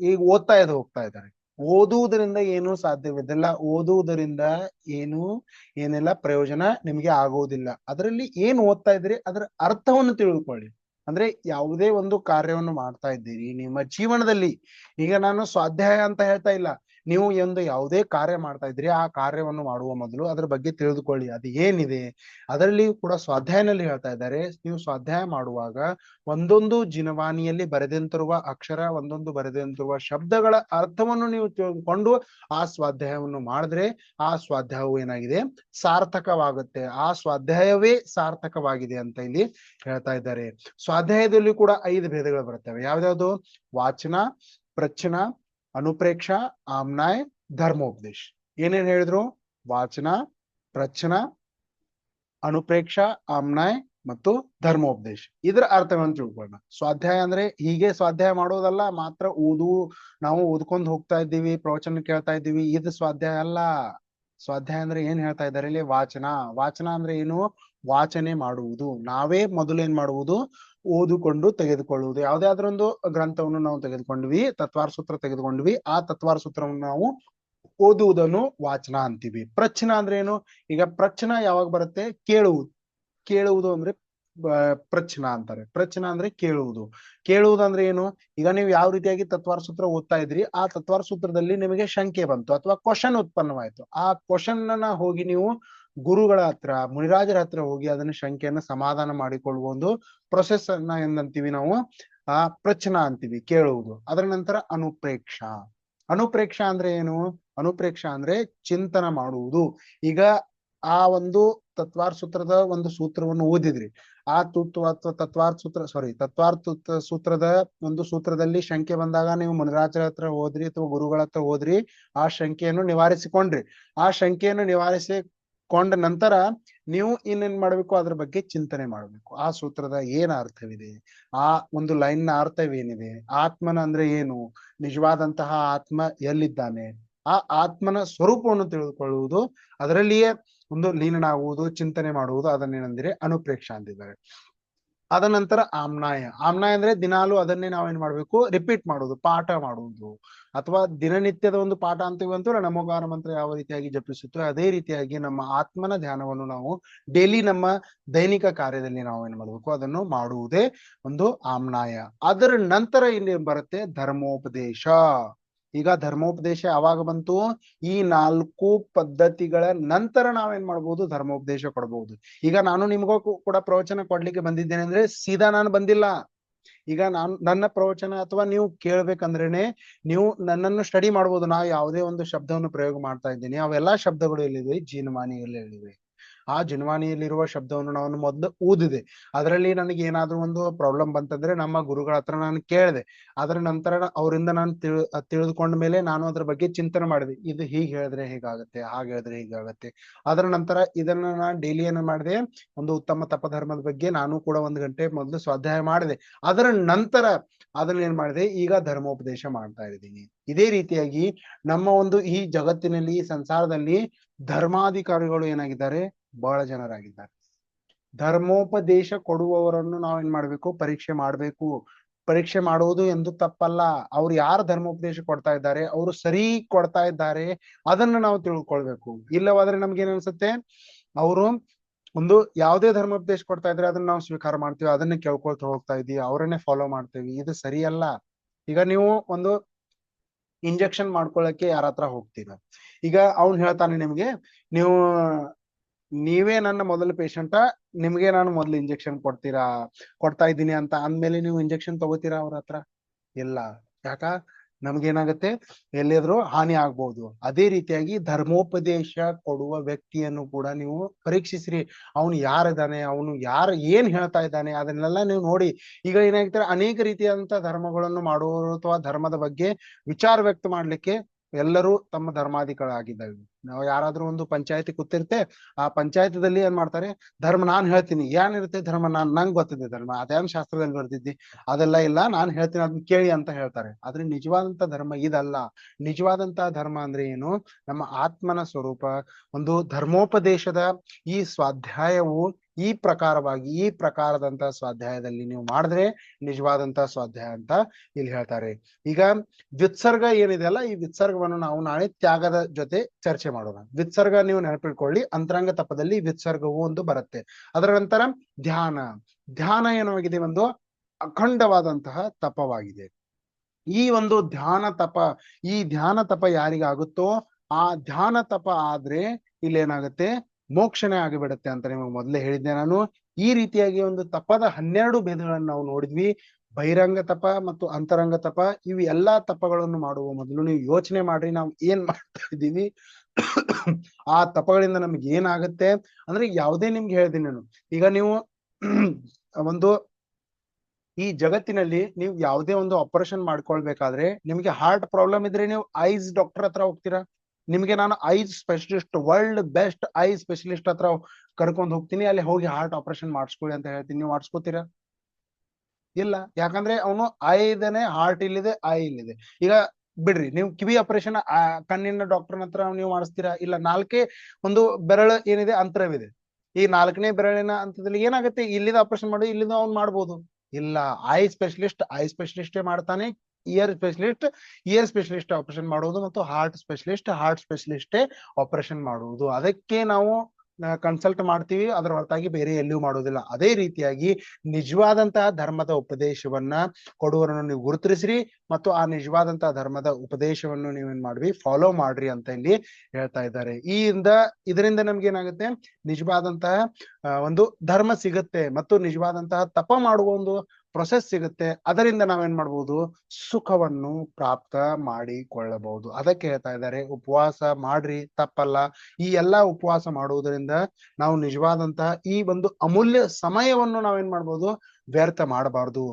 ಈಗ ಹೋಗ್ತಾ ಇದ್ದಾರೆ. ಓದುವುದರಿಂದ ಏನು ಸಾಧ್ಯವಿಲ್ಲ. ಓದುವುದರಿಂದ ಏನೆಲ್ಲ ಪ್ರಯೋಜನ ನಿಮಗೆ ಆಗುವುದಿಲ್ಲ. ಅದರಲ್ಲಿ ಏನ್ ಓದ್ತಾ ಇದ್ದೀರಿ ಅದರ ಅರ್ಥವನ್ನು ತಿಳಿದುಕೊಳ್ಳಿ. ಅಂದ್ರೆ ಯಾವುದೇ ಒಂದು ಕಾರ್ಯವನ್ನು ಮಾಡ್ತಾ ಇದ್ದೀರಿ ನಿಮ್ಮ ಜೀವನದಲ್ಲಿ, ಈಗ ನಾನು ಸ್ವಾಧ್ಯಾಯ ಅಂತ ಹೇಳ್ತಾ ಇಲ್ಲ, ನೀವು ಯಾವುದೇ ಕಾರ್ಯ ಮಾಡ್ತಾ ಇದ್ರಿ, ಆ ಕಾರ್ಯವನ್ನು ಮಾಡುವ ಮೊದಲು ಅದ್ರ ಬಗ್ಗೆ ತಿಳಿದುಕೊಳ್ಳಿ, ಅದು ಏನಿದೆ. ಅದರಲ್ಲಿ ಕೂಡ ಸ್ವಾಧ್ಯಾಯನಲ್ಲಿ ಹೇಳ್ತಾ ಇದ್ದಾರೆ, ನೀವು ಸ್ವಾಧ್ಯಾಯ ಮಾಡುವಾಗ ಒಂದೊಂದು ಜಿನವಾಣಿಯಲ್ಲಿ ಬರೆದಂತಿರುವ ಅಕ್ಷರ, ಒಂದೊಂದು ಬರೆದಂತಿರುವ ಶಬ್ದಗಳ ಅರ್ಥವನ್ನು ನೀವು ತಿಳಿದುಕೊಂಡು ಆ ಸ್ವಾಧ್ಯಾಯವನ್ನು ಮಾಡಿದ್ರೆ ಆ ಸ್ವಾಧ್ಯಾಯವು ಏನಾಗಿದೆ? ಸಾರ್ಥಕವಾಗುತ್ತೆ. ಆ ಸ್ವಾಧ್ಯಾಯವೇ ಸಾರ್ಥಕವಾಗಿದೆ ಅಂತ ಇಲ್ಲಿ ಹೇಳ್ತಾ ಇದ್ದಾರೆ. ಸ್ವಾಧ್ಯಾಯದಲ್ಲಿ ಕೂಡ 5 ಭೇದಗಳು ಬರ್ತವೆ. ಯಾವ್ಯಾವ್ದು? ವಾಚನ, ಪ್ರಚ್ಛನ, ಅನುಪ್ರೇಕ್ಷ, ಆಮ್ನಾಯ, ಧರ್ಮೋಪದೇಶ. ಏನೇನ್ ಹೇಳಿದ್ರು? ವಾಚನ, ಪ್ರಚ್ಛನ, ಅನುಪ್ರೇಕ್ಷ, ಆಮ್ನಾಯ ಮತ್ತು ಧರ್ಮೋಪದೇಶ. ಇದರ ಅರ್ಥಗಳನ್ನು ತಿಳ್ಕೊಳ್ಳೋಣ. ಸ್ವಾಧ್ಯಾಯ ಅಂದ್ರೆ ಹೀಗೆ ಸ್ವಾಧ್ಯಾಯ ಮಾಡೋದಲ್ಲ, ಮಾತ್ರ ನಾವು ಓದ್ಕೊಂಡು ಹೋಗ್ತಾ ಇದ್ದೀವಿ, ಪ್ರವಚನ ಕೇಳ್ತಾ ಇದ್ದೀವಿ, ಇದು ಸ್ವಾಧ್ಯಾಯ ಅಲ್ಲ. ಸ್ವಾಧ್ಯಾಯ ಅಂದ್ರೆ ಏನ್ ಹೇಳ್ತಾ ಇದ್ದಾರೆ ಇಲ್ಲಿ? ವಾಚನ ಅಂದ್ರೆ ಏನು? ವಾಚನೆ ಮಾಡುವುದು. ನಾವೇ ಮೊದಲು ಏನ್ ಮಾಡುವುದು? ಓದಿಕೊಂಡು ತೆಗೆದುಕೊಳ್ಳುವುದು. ಯಾವ್ದಾದ್ರೊಂದು ಗ್ರಂಥವನ್ನು ನಾವು ತೆಗೆದುಕೊಂಡ್ವಿ, ತತ್ವಾರ ಸೂತ್ರ ತೆಗೆದುಕೊಂಡ್ವಿ, ಆ ತತ್ವಾರ ಸೂತ್ರವನ್ನು ನಾವು ಓದುವುದನ್ನು ವಾಚನ ಅಂತೀವಿ. ಪ್ರಚ್ಛನ ಅಂದ್ರೆ ಏನು? ಈಗ ಪ್ರಚ್ಛನ ಯಾವಾಗ ಬರುತ್ತೆ? ಕೇಳುವುದು ಅಂದ್ರೆ ಪ್ರಚ್ಛನ ಅಂತಾರೆ. ಪ್ರಚ್ಛನ ಅಂದ್ರೆ ಕೇಳುವುದು ಅಂದ್ರೆ ಏನು? ಈಗ ನೀವು ಯಾವ ರೀತಿಯಾಗಿ ತತ್ವಾರ ಸೂತ್ರ ಓದ್ತಾ ಇದ್ರಿ, ಆ ತತ್ವಾರ ಸೂತ್ರದಲ್ಲಿ ನಿಮಗೆ ಶಂಕೆ ಬಂತು ಅಥವಾ ಕ್ವಶನ್ ಉತ್ಪನ್ನವಾಯ್ತು. ಆ ಕ್ವಶನ್ ಹೋಗಿ ನೀವು ಗುರುಗಳ ಹತ್ರ, ಮುನಿರಾಜರ ಹತ್ರ ಹೋಗಿ ಅದನ್ನ ಶಂಕೆಯನ್ನ ಸಮಾಧಾನ ಮಾಡಿಕೊಳ್ಳುವ ಒಂದು ಪ್ರೊಸೆಸ್ ಅನ್ನ ಏನಂತೀವಿ ನಾವು? ಪ್ರಚ್ಛನ ಅಂತೀವಿ, ಕೇಳುವುದು. ಅದರ ನಂತರ ಅನುಪ್ರೇಕ್ಷ ಅಂದ್ರೆ ಏನು? ಅನುಪ್ರೇಕ್ಷ ಅಂದ್ರೆ ಚಿಂತನ ಮಾಡುವುದು. ಈಗ ಆ ಒಂದು ತತ್ವಾರ ಸೂತ್ರದ ಒಂದು ಸೂತ್ರವನ್ನು ಓದಿದ್ರಿ, ಆ ತತ್ವಾರ ಸೂತ್ರದ ಒಂದು ಸೂತ್ರದಲ್ಲಿ ಶಂಕೆ ಬಂದಾಗ ನೀವು ಮುನಿರಾಜರ ಹತ್ರ ಹೋದ್ರಿ ಅಥವಾ ಗುರುಗಳ ಹತ್ರ ಹೋದ್ರಿ, ಆ ಶಂಕೆಯನ್ನು ನಿವಾರಿಸಿಕೊಂಡ್ರಿ. ಆ ಶಂಕೆಯನ್ನು ನಿವಾರಿಸಿಕೊಂಡ ನಂತರ ನೀವು ಇನ್ನೇನ್ ಮಾಡ್ಬೇಕು? ಅದ್ರ ಬಗ್ಗೆ ಚಿಂತನೆ ಮಾಡ್ಬೇಕು. ಆ ಸೂತ್ರದ ಏನ್ ಅರ್ಥವಿದೆ, ಆ ಒಂದು ಲೈನ್ ನ ಅರ್ಥವೇನಿದೆ, ಆತ್ಮನ ಅಂದ್ರೆ ಏನು, ನಿಜವಾದಂತಹ ಆತ್ಮ ಎಲ್ಲಿದ್ದಾನೆ, ಆ ಆತ್ಮನ ಸ್ವರೂಪವನ್ನು ತಿಳಿದುಕೊಳ್ಳುವುದು, ಅದರಲ್ಲಿಯೇ ಒಂದು ಲೀನನಾಗುವುದು, ಚಿಂತನೆ ಮಾಡುವುದು, ಅದನ್ನೇನಂದ್ರೆ ಅನುಪ್ರೇಕ್ಷ ಅಂತಿದ್ದಾರೆ. ಅದ ನಂತರ ಆಮ್ನಾಯ ಅಂದ್ರೆ ದಿನಾಲು ಅದನ್ನೇ ನಾವೇನ್ ಮಾಡ್ಬೇಕು? ರಿಪೀಟ್ ಮಾಡುವುದು, ಪಾಠ ಮಾಡುವುದು. ಅಥವಾ ದಿನನಿತ್ಯದ ಒಂದು ಪಾಠ ಅಂತೀವಿ ಅಂತೂ ನಮೋಕಾರ ಮಂತ್ರ ಯಾವ ರೀತಿಯಾಗಿ ಜಪಿಸುತ್ತೋ ಅದೇ ರೀತಿಯಾಗಿ ನಮ್ಮ ಆತ್ಮನ ಧ್ಯಾನವನ್ನು ನಾವು ಡೈಲಿ ನಮ್ಮ ದೈನಿಕ ಕಾರ್ಯದಲ್ಲಿ ನಾವು ಏನ್ ಮಾಡ್ಬೇಕು? ಅದನ್ನು ಮಾಡುವುದೇ ಒಂದು ಆಮ್ನಾಯ. ಅದರ ನಂತರ ಇಲ್ಲಿ ಬರುತ್ತೆ ಧರ್ಮೋಪದೇಶ. ಈಗ ಧರ್ಮೋಪದೇಶ ಯಾವಾಗ ಬಂತು? ಈ 4 ಪದ್ಧತಿಗಳ ನಂತರ ನಾವೇನ್ ಮಾಡ್ಬೋದು? ಧರ್ಮೋಪದೇಶ ಕೊಡಬಹುದು. ಈಗ ನಾನು ನಿಮಗೂ ಕೂಡ ಪ್ರವಚನ ಕೊಡ್ಲಿಕ್ಕೆ ಬಂದಿದ್ದೇನೆ ಅಂದ್ರೆ ಸೀದಾ ನಾನು ಬಂದಿಲ್ಲ. ಈಗ ನನ್ನ ಪ್ರವಚನ ಅಥವಾ ನೀವು ಕೇಳ್ಬೇಕಂದ್ರೇನೆ ನೀವು ನನ್ನನ್ನು ಸ್ಟಡಿ ಮಾಡ್ಬೋದು. ನಾವು ಯಾವುದೇ ಒಂದು ಶಬ್ದವನ್ನು ಪ್ರಯೋಗ ಮಾಡ್ತಾ ಇದ್ದೀನಿ, ಅವೆಲ್ಲಾ ಶಬ್ದಗಳು ಎಲ್ಲಿವೆ? ಜೀನವಾಣಿಯಲ್ಲಿ ಹೇಳಿವೆ. ಆ ಜಿನ್ವಾಣಿಯಲ್ಲಿರುವ ಶಬ್ದವನ್ನು ನಾನು ಮೊದಲು ಊದಿದೆ. ಅದರಲ್ಲಿ ನನಗೆ ಏನಾದ್ರೂ ಒಂದು ಪ್ರಾಬ್ಲಮ್ ಬಂತಂದ್ರೆ ನಮ್ಮ ಗುರುಗಳ ಹತ್ರ ನಾನು ಕೇಳಿದೆ. ಅದರ ನಂತರ ಅವರಿಂದ ನಾನು ತಿಳಿದುಕೊಂಡ ಮೇಲೆ ನಾನು ಅದ್ರ ಬಗ್ಗೆ ಚಿಂತನೆ ಮಾಡಿದೆ. ಇದು ಹೀಗೆ ಹೇಳಿದ್ರೆ ಹೀಗಾಗತ್ತೆ, ಹಾಗೆ ಹೇಳಿದ್ರೆ ಹೀಗಾಗತ್ತೆ. ಅದರ ನಂತರ ಇದನ್ನ ನಾನು ಡೈಲಿ ಏನ್ ಮಾಡಿದೆ, ಒಂದು ಉತ್ತಮ ತಪಧರ್ಮದ ಬಗ್ಗೆ ನಾನು ಕೂಡ 1 ಗಂಟೆ ಮೊದಲು ಸ್ವಾಧ್ಯಾಯ ಮಾಡಿದೆ. ಅದರ ನಂತರ ಅದನ್ನ ಏನ್ ಮಾಡಿದೆ, ಈಗ ಧರ್ಮೋಪದೇಶ ಮಾಡ್ತಾ ಇದ್ದೀನಿ. ಇದೇ ರೀತಿಯಾಗಿ ನಮ್ಮ ಒಂದು ಈ ಜಗತ್ತಿನಲ್ಲಿ, ಈ ಸಂಸಾರದಲ್ಲಿ ಧರ್ಮಾಧಿಕಾರಿಗಳು ಏನಾಗಿದ್ದಾರೆ, ಬಹಳ ಜನರಾಗಿದ್ದಾರೆ. ಧರ್ಮೋಪದೇಶ ಕೊಡುವವರನ್ನು ನಾವೇನ್ ಮಾಡ್ಬೇಕು, ಪರೀಕ್ಷೆ ಮಾಡ್ಬೇಕು. ಪರೀಕ್ಷೆ ಮಾಡುವುದು ಎಂದು ತಪ್ಪಲ್ಲ. ಅವ್ರು ಯಾರು ಧರ್ಮೋಪದೇಶ ಕೊಡ್ತಾ ಇದ್ದಾರೆ, ಅವರು ಸರಿ ಕೊಡ್ತಾ ಇದ್ದಾರೆ, ಅದನ್ನ ನಾವು ತಿಳ್ಕೊಳ್ಬೇಕು. ಇಲ್ಲವಾದ್ರೆ ನಮ್ಗೆ ಏನ್ ಅನ್ಸುತ್ತೆ, ಅವರು ಒಂದು ಯಾವುದೇ ಧರ್ಮೋಪದೇಶ ಕೊಡ್ತಾ ಇದ್ರೆ ಅದನ್ನ ನಾವು ಸ್ವೀಕಾರ ಮಾಡ್ತೀವಿ, ಅದನ್ನೇ ಕೇಳ್ಕೊಳ್ತಾ ಹೋಗ್ತಾ ಇದೀವಿ, ಅವರನ್ನೇ ಫಾಲೋ ಮಾಡ್ತೀವಿ. ಇದು ಸರಿಯಲ್ಲ. ಈಗ ನೀವು ಒಂದು ಇಂಜೆಕ್ಷನ್ ಮಾಡ್ಕೊಳ್ಳಕ್ಕೆ ಯಾರ ಹತ್ರ ಹೋಗ್ತೀರ, ಈಗ ಅವ್ನು ಹೇಳ್ತಾನೆ ನಿಮ್ಗೆ, ನೀವೇ ನನ್ನ ಮೊದಲ ಪೇಷಂಟ, ನಿಮ್ಗೆ ನಾನು ಮೊದಲು ಇಂಜೆಕ್ಷನ್ ಕೊಡ್ತಾ ಇದ್ದೀನಿ ಅಂತ ಅಂದ್ಮೇಲೆ ನೀವು ಇಂಜೆಕ್ಷನ್ ತಗೋತೀರಾ ಅವ್ರ ಹತ್ರ? ಇಲ್ಲ. ಯಾಕ? ನಮ್ಗೇನಾಗತ್ತೆ, ಎಲ್ಲಿದ್ರು ಹಾನಿ ಆಗ್ಬಹುದು. ಅದೇ ರೀತಿಯಾಗಿ ಧರ್ಮೋಪದೇಶ ಕೊಡುವ ವ್ಯಕ್ತಿಯನ್ನು ಕೂಡ ನೀವು ಪರೀಕ್ಷಿಸ್ರಿ. ಅವನು ಯಾರಿದ್ದಾನೆ, ಅವನು ಏನ್ ಹೇಳ್ತಾ ಇದ್ದಾನೆ, ಅದನ್ನೆಲ್ಲ ನೀವು ನೋಡಿ. ಈಗ ಏನಾಗ್ತಾರೆ, ಅನೇಕ ರೀತಿಯಾದಂತಹ ಧರ್ಮಗಳನ್ನು ಮಾಡುವವರು ಅಥವಾ ಧರ್ಮದ ಬಗ್ಗೆ ವಿಚಾರ ವ್ಯಕ್ತ ಮಾಡ್ಲಿಕ್ಕೆ ಎಲ್ಲರೂ ತಮ್ಮ ಧರ್ಮಾಧಿಕಾರಿಗಳಾಗಿದ್ದಾರೆ. ನಾವು ಯಾರಾದ್ರೂ ಒಂದು ಪಂಚಾಯತಿ ಕೂತಿರ್ತೆ, ಆ ಪಂಚಾಯತದಲ್ಲಿ ಏನ್ ಮಾಡ್ತಾರೆ, ಧರ್ಮ ನಾನ್ ಹೇಳ್ತೀನಿ. ಏನಿರುತ್ತೆ ಧರ್ಮ, ನಂಗೆ ಗೊತ್ತಿದೆ ಧರ್ಮ, ಅದೇನ್ ಶಾಸ್ತ್ರದಲ್ಲಿ ಬರ್ದಿದ್ದಿ, ಅದೆಲ್ಲ ಇಲ್ಲ, ನಾನ್ ಹೇಳ್ತೀನಿ, ಅದನ್ನ ಕೇಳಿ ಅಂತ ಹೇಳ್ತಾರೆ. ಆದ್ರೆ ನಿಜವಾದಂತ ಧರ್ಮ ಇದಲ್ಲ. ನಿಜವಾದಂತ ಧರ್ಮ ಅಂದ್ರೆ ಏನು, ನಮ್ಮ ಆತ್ಮನ ಸ್ವರೂಪ. ಒಂದು ಧರ್ಮೋಪದೇಶದ ಈ ಸ್ವಾಧ್ಯಾಯವು ಈ ಪ್ರಕಾರದಂತ ಸ್ವಾಧ್ಯಾಯದಲ್ಲಿ ನೀವು ಮಾಡಿದ್ರೆ ನಿಜವಾದಂತ ಸ್ವಾಧ್ಯಾಯ ಅಂತ ಇಲ್ಲಿ ಹೇಳ್ತಾರೆ. ಈಗ ವ್ಯುತ್ಸರ್ಗ ಏನಿದೆ ಅಲ್ಲ, ಈ ವ್ಯುತ್ಸರ್ಗವನ್ನು ನಾವು ನಾಳೆ ತ್ಯಾಗದ ಜೊತೆ ಚರ್ಚೆ ಮಾಡೋಣ. ವ್ಯುತ್ಸರ್ಗ ನೀವು ನೆನಪಿಟ್ಕೊಳ್ಳಿ, ಅಂತರಂಗ ತಪದಲ್ಲಿ ವ್ಯುತ್ಸರ್ಗವು ಒಂದು ಬರುತ್ತೆ. ಅದರ ನಂತರ ಧ್ಯಾನ ಏನಾಗಿದೆ, ಒಂದು ಅಖಂಡವಾದಂತಹ ತಪವಾಗಿದೆ. ಈ ಒಂದು ಧ್ಯಾನ ತಪ ಯಾರಿಗಾಗುತ್ತೋ, ಆ ಧ್ಯಾನ ತಪ ಆದ್ರೆ ಇಲ್ಲೇನಾಗುತ್ತೆ, ಮೋಕ್ಷಣೆ ಆಗಿಬಿಡುತ್ತೆ ಅಂತ ನಿಮಗೆ ಮೊದಲೇ ಹೇಳಿದ್ದೆ ನಾನು. ಈ ರೀತಿಯಾಗಿ ಒಂದು ತಪದ 12 ಭೇದಗಳನ್ನು ನಾವು ನೋಡಿದ್ವಿ. ಬಹಿರಂಗ ತಪ ಮತ್ತು ಅಂತರಂಗ ತಪ, ಇವು ಎಲ್ಲಾ ತಪಗಳನ್ನು ಮಾಡುವ ಮೊದಲು ನೀವು ಯೋಚನೆ ಮಾಡ್ರಿ, ನಾವು ಏನ್ ಮಾಡ್ತಾ ಇದ್ದೀವಿ, ಆ ತಪಗಳಿಂದ ನಮ್ಗೆ ಏನಾಗುತ್ತೆ ಅಂದ್ರೆ, ಯಾವುದೇ ನಿಮ್ಗೆ ಹೇಳಿದೀನಿ ನಾನು. ಈಗ ನೀವು ಒಂದು ಈ ಜಗತ್ತಿನಲ್ಲಿ ನೀವು ಯಾವುದೇ ಒಂದು ಆಪರೇಷನ್ ಮಾಡ್ಕೊಳ್ಬೇಕಾದ್ರೆ, ನಿಮ್ಗೆ ಹಾರ್ಟ್ ಪ್ರಾಬ್ಲಮ್ ಇದ್ರೆ ನೀವು ಐಸ್ ಡಾಕ್ಟರ್ ಹತ್ರ ಹೋಗ್ತೀರಾ? ನಿಮ್ಗೆ ನಾನು ice specialist, world best I specialist ಹತ್ರ ಕರ್ಕೊಂಡು ಹೋಗ್ತೀನಿ, ಅಲ್ಲಿ ಹೋಗಿ ಹಾರ್ಟ್ ಆಪರೇಷನ್ ಮಾಡಿಸ್ಕೊಳ್ಳಿ ಅಂತ ಹೇಳ್ತೀನಿ. ನೀವು ಮಾಡಿಸ್ಕೋತೀರಾ? ಇಲ್ಲ. ಯಾಕಂದ್ರೆ ಅವನು ಐ ಇದ್ದಾನೆ, ಹಾರ್ಟ್ ಇಲ್ಲಿದೆ, ಐ ಇಲ್ಲಿದೆ. ಈಗ ಬಿಡ್ರಿ, ನೀವು ಕಿವಿ ಆಪರೇಷನ್ ಕಣ್ಣಿನ ಡಾಕ್ಟರ್ನ ಹತ್ರ ನೀವು ಮಾಡಿಸ್ತೀರಾ? ಇಲ್ಲ. 4 ಒಂದು ಬೆರಳು ಏನಿದೆ ಅಂತರವಿದೆ, ಈ 4ನೇ ಬೆರಳಿನ ಹಂತದಲ್ಲಿ ಏನಾಗುತ್ತೆ, ಇಲ್ಲಿದ ಆಪರೇಷನ್ ಮಾಡಿ, ಇಲ್ಲಿಂದ ಅವ್ನು ಮಾಡ್ಬೋದು. ಇಲ್ಲ. ಐ ಸ್ಪೆಷಲಿಸ್ಟೇ ಮಾಡ್ತಾನೆ, ಇಯರ್ ಸ್ಪೆಷಲಿಸ್ಟ್ ಆಪರೇಷನ್ ಮಾಡುವುದು, ಮತ್ತು ಹಾರ್ಟ್ ಸ್ಪೆಷಲಿಸ್ಟೇ ಆಪರೇಷನ್ ಮಾಡುವುದು. ಅದಕ್ಕೆ ನಾವು ಕನ್ಸಲ್ಟ್ ಮಾಡ್ತೀವಿ, ಅದರ ಹೊರತಾಗಿ ಬೇರೆ ಎಲ್ಲಿಯೂ ಮಾಡೋದಿಲ್ಲ. ಅದೇ ರೀತಿಯಾಗಿ ನಿಜವಾದಂತಹ ಧರ್ಮದ ಉಪದೇಶವನ್ನ ಕೊಡುವರನ್ನು ನೀವು ಗುರುತಿಸ್ರಿ, ಮತ್ತು ಆ ನಿಜವಾದಂತಹ ಧರ್ಮದ ಉಪದೇಶವನ್ನು ನೀವೇನ್ ಮಾಡ್ರಿ, ಫಾಲೋ ಮಾಡ್ರಿ ಅಂತ ಇಲ್ಲಿ ಹೇಳ್ತಾ ಇದ್ದಾರೆ. ಇದರಿಂದ ನಮ್ಗೆ ಏನಾಗುತ್ತೆ, ನಿಜವಾದಂತಹ ಒಂದು ಧರ್ಮ ಸಿಗುತ್ತೆ, ಮತ್ತು ನಿಜವಾದಂತಹ ತಪ ಮಾಡುವ ಒಂದು ಪ್ರೊಸೆಸ್ ಸಿಗುತ್ತೆ. ಅದರಿಂದ ನಾವೇನ್ ಮಾಡ್ಬೋದು, ಸುಖವನ್ನು ಪ್ರಾಪ್ತ ಮಾಡಿಕೊಳ್ಳಬಹುದು. ಅದಕ್ಕೆ ಹೇಳ್ತಾ ಇದ್ದಾರೆ, ಉಪವಾಸ ಮಾಡ್ರಿ, ತಪ್ಪಲ್ಲ. ಈ ಎಲ್ಲಾ ಉಪವಾಸ ಮಾಡುವುದರಿಂದ ನಾವು ನಿಜವಾದಂತಹ ಈ ಒಂದು ಅಮೂಲ್ಯ ಸಮಯವನ್ನು ನಾವೇನ್ ಮಾಡ್ಬೋದು, ವ್ಯರ್ಥ ಮಾಡಬಾರ್ದು.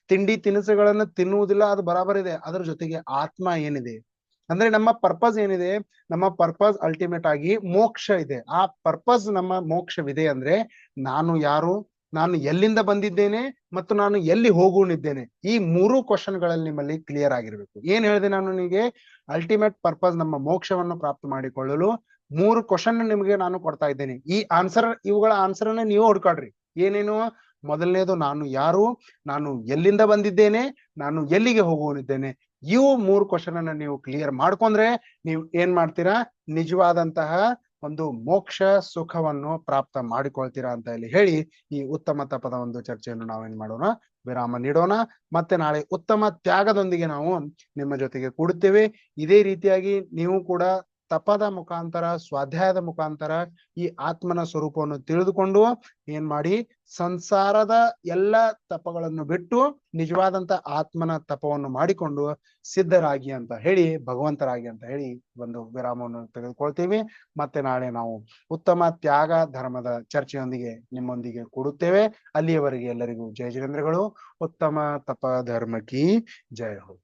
ತಿಂಡಿ ತಿನಿಸುಗಳನ್ನು ತಿನ್ನುವುದಿಲ್ಲ, ಅದು ಬರಾಬರಿದೆ. ಅದ್ರ ಜೊತೆಗೆ ಆತ್ಮ ಏನಿದೆ ಅಂದ್ರೆ, ನಮ್ಮ ಪರ್ಪಸ್ ಏನಿದೆ, ನಮ್ಮ ಪರ್ಪಸ್ ಅಲ್ಟಿಮೇಟ್ ಆಗಿ ಮೋಕ್ಷ ಇದೆ. ಆ ಪರ್ಪಸ್ ನಮ್ಮ ಮೋಕ್ಷವಿದೆ ಅಂದ್ರೆ, ನಾನು ಯಾರು, ನಾನು ಎಲ್ಲಿಂದ ಬಂದಿದ್ದೇನೆ, ಮತ್ತು ನಾನು ಎಲ್ಲಿ ಹೋಗುವನಿದ್ದೇನೆ, ಈ 3 ಕ್ವಶನ್ಗಳಲ್ಲಿ ನಿಮ್ಮಲ್ಲಿ ಕ್ಲಿಯರ್ ಆಗಿರ್ಬೇಕು. ಏನ್ ಹೇಳಿದೆ ನಾನು ನಿಮಗೆ, ಅಲ್ಟಿಮೇಟ್ ಪರ್ಪಸ್ ನಮ್ಮ ಮೋಕ್ಷವನ್ನು ಪ್ರಾಪ್ತ ಮಾಡಿಕೊಳ್ಳಲು 3 ಕ್ವಶನ್ ನಿಮಗೆ ನಾನು ಕೊಡ್ತಾ ಇದ್ದೇನೆ. ಇವುಗಳ ಆನ್ಸರ್ ಅನ್ನ ನೀವು ಹುಡ್ಕಾಡ್ರಿ. ಏನೇನು? ಮೊದಲನೇದು, ನಾನು ಯಾರು, ನಾನು ಎಲ್ಲಿಂದ ಬಂದಿದ್ದೇನೆ, ನಾನು ಎಲ್ಲಿಗೆ ಹೋಗುವನಿದ್ದೇನೆ. ಇವು 3 ಕ್ವಶನ್ ಅನ್ನ ನೀವು ಕ್ಲಿಯರ್ ಮಾಡ್ಕೊಂಡ್ರೆ ನೀವು ಏನ್ ಮಾಡ್ತೀರಾ, ನಿಜವಾದಂತಹ ಒಂದು ಮೋಕ್ಷ ಸುಖವನ್ನು ಪ್ರಾಪ್ತ ಮಾಡಿಕೊಳ್ತೀರಾ ಅಂತ ಇಲ್ಲಿ ಹೇಳಿ, ಈ ಉತ್ತಮ ತಪದ ಒಂದು ಚರ್ಚೆಯನ್ನು ನಾವೇನ್ ಮಾಡೋಣ, ವಿರಾಮ ನೀಡೋಣ. ಮತ್ತೆ ನಾಳೆ ಉತ್ತಮ ತ್ಯಾಗದೊಂದಿಗೆ ನಾವು ನಿಮ್ಮ ಜೊತೆಗೆ ಕೂಡುತ್ತೇವೆ. ಇದೇ ರೀತಿಯಾಗಿ ನೀವು ಕೂಡ ತಪದ ಮುಖಾಂತರ, ಸ್ವಾಧ್ಯಾಯದ ಮುಖಾಂತರ ಈ ಆತ್ಮನ ಸ್ವರೂಪವನ್ನು ತಿಳಿದುಕೊಂಡು ಏನ್ ಮಾಡಿ ಸಂಸಾರದ ಎಲ್ಲ ತಪಗಳನ್ನು ಬಿಟ್ಟು ನಿಜವಾದಂತ ಆತ್ಮನ ತಪವನ್ನು ಮಾಡಿಕೊಂಡು ಸಿದ್ಧರಾಗಿ ಅಂತ ಹೇಳಿ, ಭಗವಂತರಾಗಿ ಅಂತ ಹೇಳಿ ಒಂದು ವಿರಾಮವನ್ನು ತೆಗೆದುಕೊಳ್ತೀವಿ. ಮತ್ತೆ ನಾಳೆ ನಾವು ಉತ್ತಮ ತ್ಯಾಗ ಧರ್ಮದ ಚರ್ಚೆಯೊಂದಿಗೆ ನಿಮ್ಮೊಂದಿಗೆ ಕೂಡುತ್ತೇವೆ. ಅಲ್ಲಿಯವರೆಗೆ ಎಲ್ಲರಿಗೂ ಜಯ ಜಿನೇಂದ್ರಗಳು. ಉತ್ತಮ ತಪ ಧರ್ಮ ಕಿ ಜಯ ಹೋ.